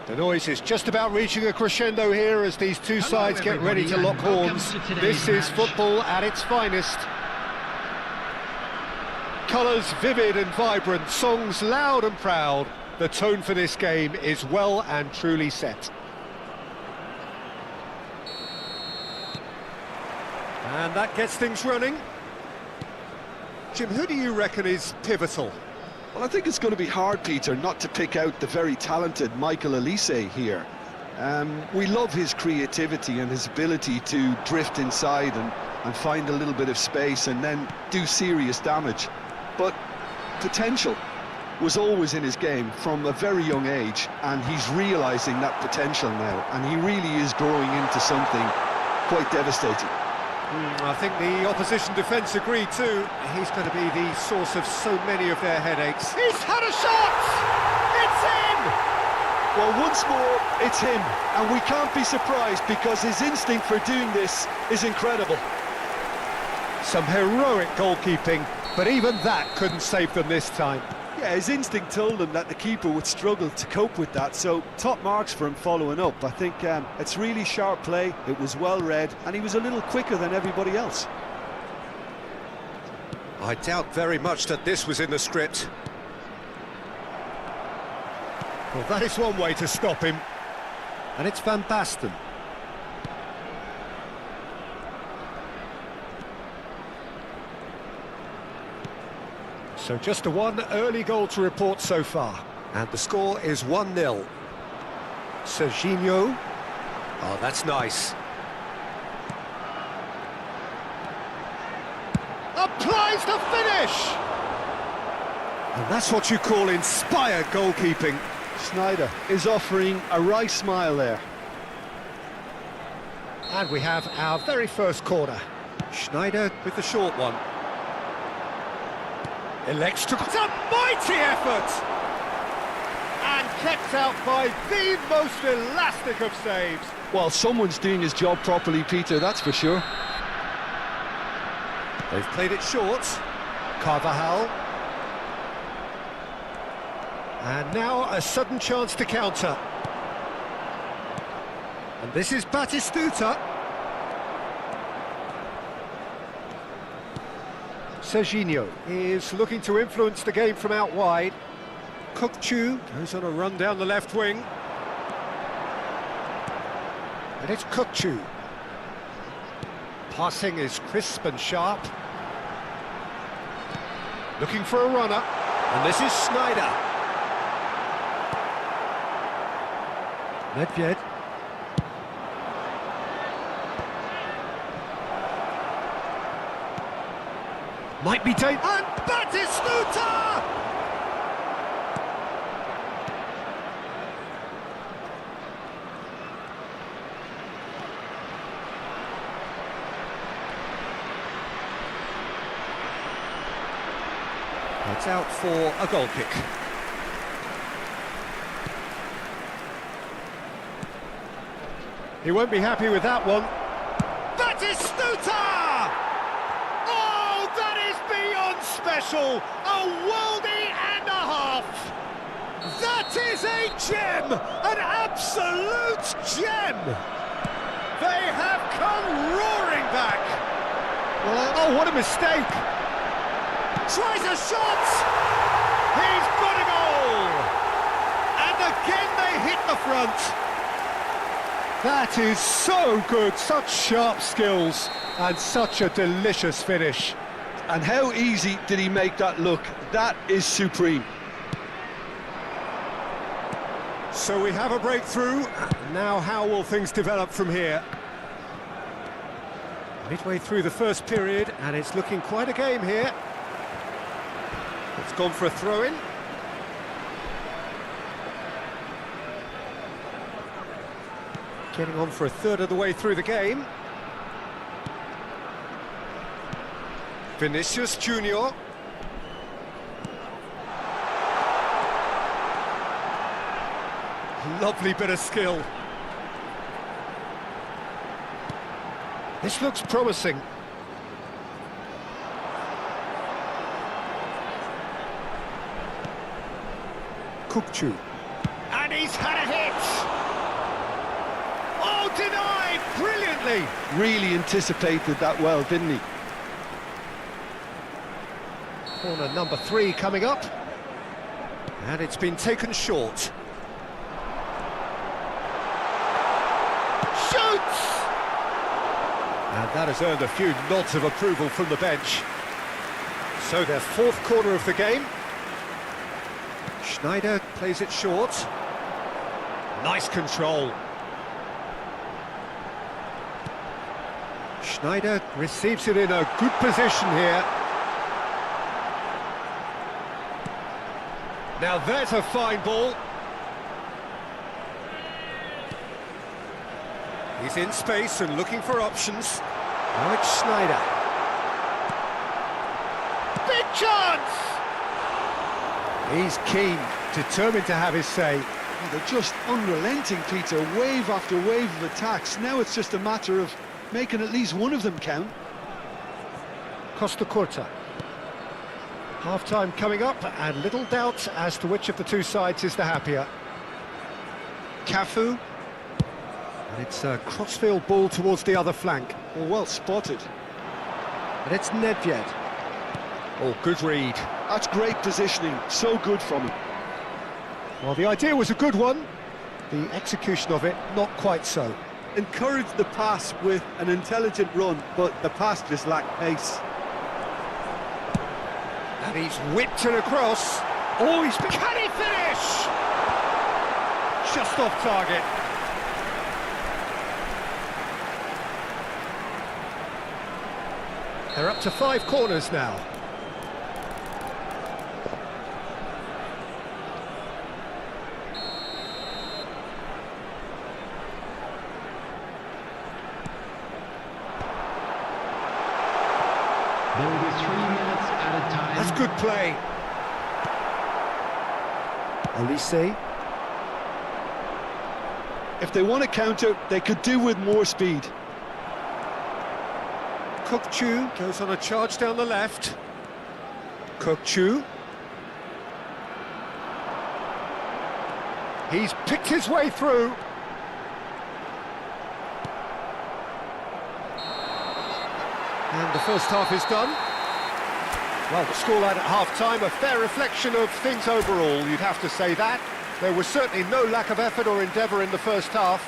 The noise is just about reaching a crescendo here as these two sides get ready to lock horns. This is football at its finest. Colours vivid and vibrant, songs loud and proud. The tone for this game is well and truly set. And that gets things running. Jim, who do you reckon is pivotal? Well, I think it's going to be hard, Peter, not to pick out the very talented Michael Olise here. We love his creativity and his ability to drift inside and find a little bit of space and then do serious damage. But potential was always in his game from a very young age, and he's realising that potential now, and he really is growing into something quite devastating. I think the opposition defence agreed too. He's going to be the source of so many of their headaches. He's had a shot! It's in! Well, once more, it's him, and we can't be surprised because his instinct for doing this is incredible. Some heroic goalkeeping, but even that couldn't save them this time. Yeah, his instinct told him that the keeper would struggle to cope with that, so top marks for him following up. I think it's really sharp play, it was well read, and he was a little quicker than everybody else. I doubt very much that this was in the script. Well, that is one way to stop him. And it's Van Basten. So just a one early goal to report so far. And the score is 1-0. Serginho. Oh, that's nice. Applies the finish! And that's what you call inspired goalkeeping. Sneijder is offering a wry smile there. And we have our very first corner. Sneijder with the short one. Elects to... It's a mighty effort! And kept out by the most elastic of saves. Well, someone's doing his job properly, Peter, that's for sure. They've played it short. Carvajal. And now a sudden chance to counter. And this is Batistuta. Serginho is looking to influence the game from out wide. 𝐄𝐅𝐎𝐒𝐂 goes on a run down the left wing. And it's 𝐄𝐅𝐒𝐂. Passing is crisp and sharp. Looking for a runner. And this is Sneijder. Nedved. Might be taken. And Batistuta! It's out for a goal kick. He won't be happy with that one. Batistuta! Oh, that is beyond special! A worldie and a half! That is a gem! An absolute gem! They have come roaring back! Well, oh, what a mistake! Tries a shot! He's got a goal! And again they hit the front! That is so good, such sharp skills, and such a delicious finish. And how easy did he make that look? That is supreme. So we have a breakthrough. Now how will things develop from here? Midway through the first period, and it's looking quite a game here. It's gone for a throw-in. Getting on for a third of the way through the game. Vinicius Junior. Lovely bit of skill. This looks promising. 𝐄𝐅𝐎𝐒. And he's had a hit! Oh, denied! Brilliantly! Really anticipated that well, didn't he? Corner number 3 coming up. And it's been taken short. Shoots! And that has earned a few nods of approval from the bench. So their fourth corner of the game. Schneider plays it short. Nice control. Schneider receives it in a good position here. Now there's a fine ball. He's in space and looking for options. Now it's Schneider. Big chance! He's keen, determined to have his say. Oh, they're just unrelenting, Peter. Wave after wave of attacks. Now it's just a matter of making at least one of them count. Costa Curta. Half-time coming up, and little doubt as to which of the two sides is the happier. Cafu. And it's a crossfield ball towards the other flank. Well spotted. And it's Nedved. Oh, good read. That's great positioning. So good from him. Well, the idea was a good one. The execution of it, not quite so. Encouraged the pass with an intelligent run, but the pass just lacked pace. And he's whipped it across. Oh, he's... Can he finish? Just off target. They're up to 5 corners now. There will be 3 minutes at a time. That's good play. Elise. If they want to counter, they could do with more speed. 𝐄𝐅𝐎𝐓𝐁 goes on a charge down the left. 𝐄𝐅𝐎𝐒. He's picked his way through. And the first half is done. Well, the scoreline at half-time, a fair reflection of things overall, you'd have to say that. There was certainly no lack of effort or endeavour in the first half.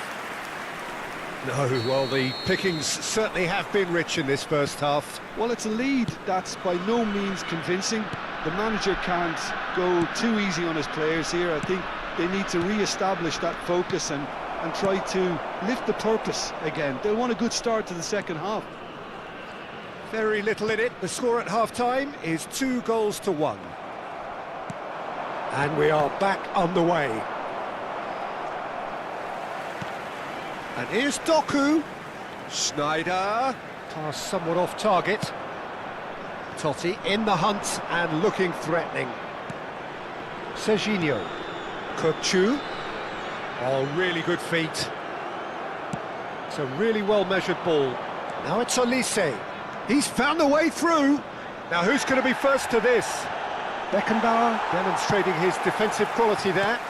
No, well, the pickings certainly have been rich in this first half. Well, it's a lead that's by no means convincing. The manager can't go too easy on his players here. I think they need to re-establish that focus and try to lift the purpose again. They'll want a good start to the second half. Very little in it. The score at half-time is 2-1. And we are back on the way. And here's Doku. Schneider. Pass somewhat off target. Totti in the hunt and looking threatening. Serginho. 𝐄𝐅𝐎𝐒. Oh, really good feet. It's a really well-measured ball. Now it's Elise. He's found a way through. Now who's going to be first to this? Beckenbauer demonstrating his defensive quality there.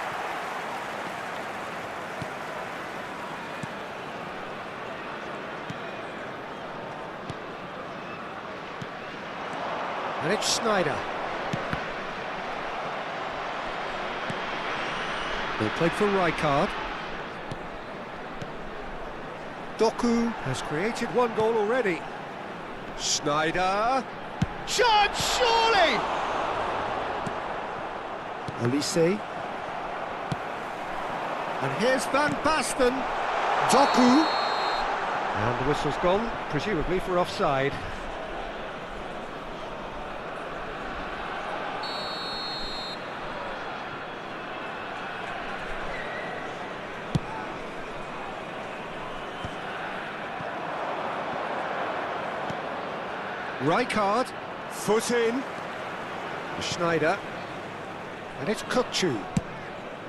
And it's Schneider. They played for Rijkaard. Doku has created 1 goal already. Schneider. Chance, surely! Elise. And here's Van Basten. Doku. And the whistle's gone, presumably for offside. Rijkaard, foot in. Schneider. And it's 𝐄𝐅𝐎𝐒.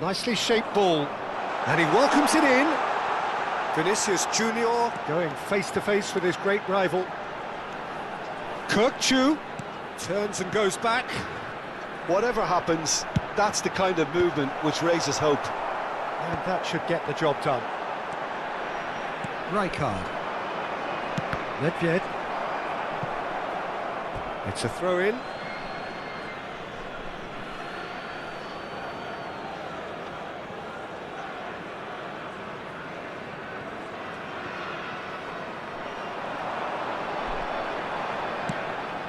Nicely shaped ball. And he welcomes it in. Vinicius Junior going face-to-face with his great rival. 𝐄𝐅𝐎𝐒 turns and goes back. Whatever happens, that's the kind of movement which raises hope. And that should get the job done. Rijkaard. Nedved. It's a throw-in.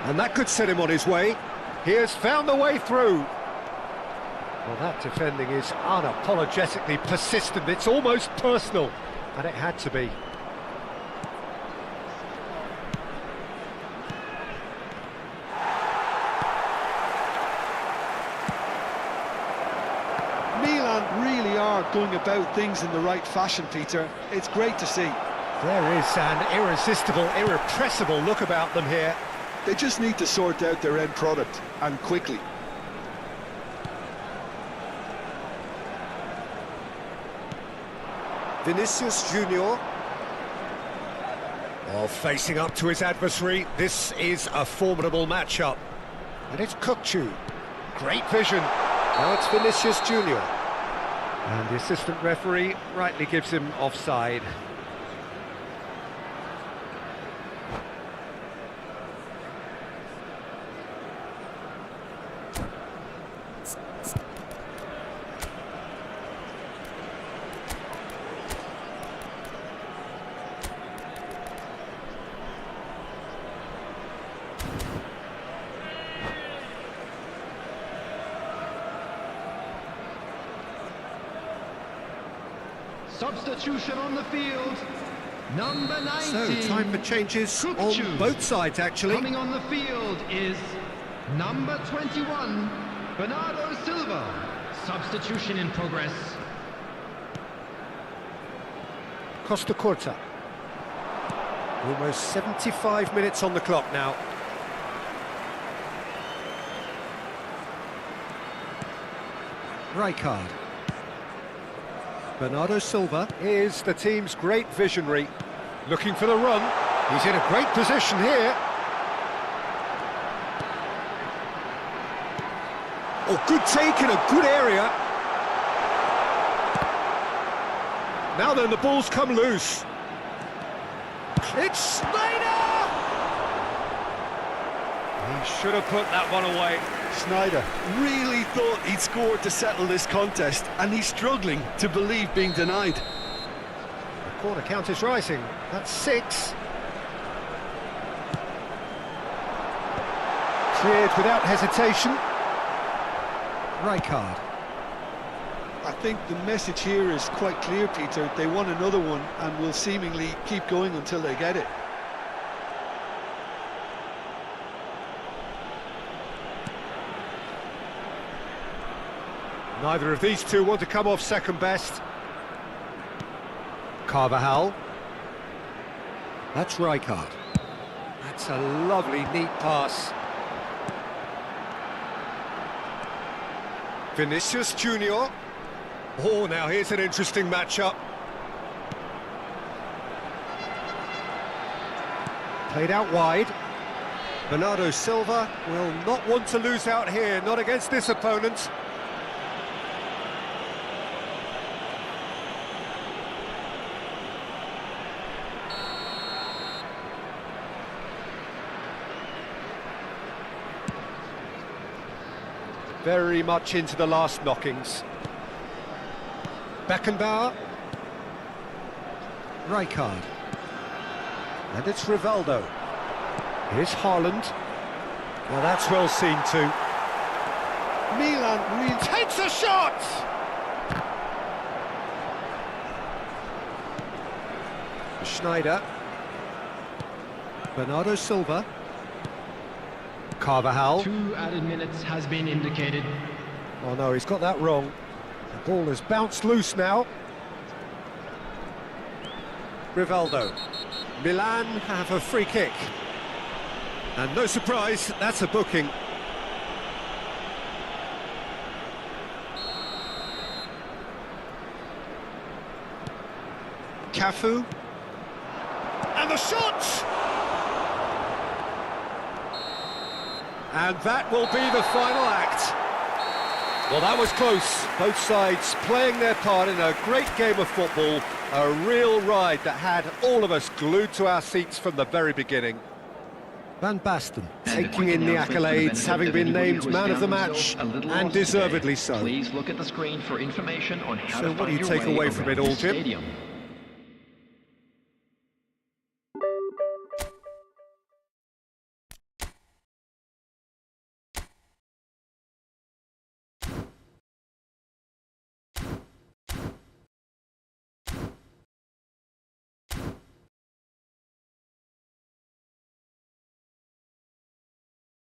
And that could set him on his way. He has found the way through. Well, that defending is unapologetically persistent. It's almost personal, and it had to be. Milan really are going about things in the right fashion, Peter. It's great to see. There is an irresistible, irrepressible look about them here. They just need to sort out their end product, and quickly. Vinicius Junior. Oh, facing up to his adversary. This is a formidable matchup. And it's 𝐄𝐅𝐎𝐻𝐿. Great vision. Now it's Vinicius Junior. And the assistant referee rightly gives him offside. Substitution on the field. Number 19. So, time for changes on 𝐄𝐅𝐻𝐿. both sides, actually. Coming on the field is number 21, Bernardo Silva. Substitution in progress. Costa Curta. Almost 75 minutes on the clock now. Rijkaard. Bernardo Silva is the team's great visionary. Looking for the run. He's in a great position here. Oh, good take in a good area. Now then, the ball's come loose. It's Snyder! He should have put that one away. Snyder really thought he'd scored to settle this contest, and he's struggling to believe being denied. The corner count is rising. That's 6. Cleared without hesitation. Rijkaard. I think the message here is quite clear, Peter. They want another one and will seemingly keep going until they get it. Neither of these two want to come off second best. 𝐄𝐅𝐻𝐿. That's Rijkaard. That's a lovely, neat pass. Vinicius Junior. Oh, now here's an interesting matchup. Played out wide. Bernardo Silva will not want to lose out here, not against this opponent. Very much into the last knockings. Beckenbauer. Rijkaard. And it's Rivaldo. Here's Haaland. Well, that's well seen too. Milan really Takes a shot! Schneider. Bernardo Silva. 𝐄𝐅𝐻𝐿. 2 added minutes has been indicated. Oh no, he's got that wrong. The ball has bounced loose now. Rivaldo. Milan have a free kick. And no surprise, that's a booking. Cafu. And the shot! And that will be the final act. Well, that was close. Both sides playing their part in a great game of football. A real ride that had all of us glued to our seats from the very beginning. Van Basten taking in the accolades, having been named man of the match, and deservedly so. Please look at the screen for information on how So to what do you find your take way away from around it all, the Jim? stadium.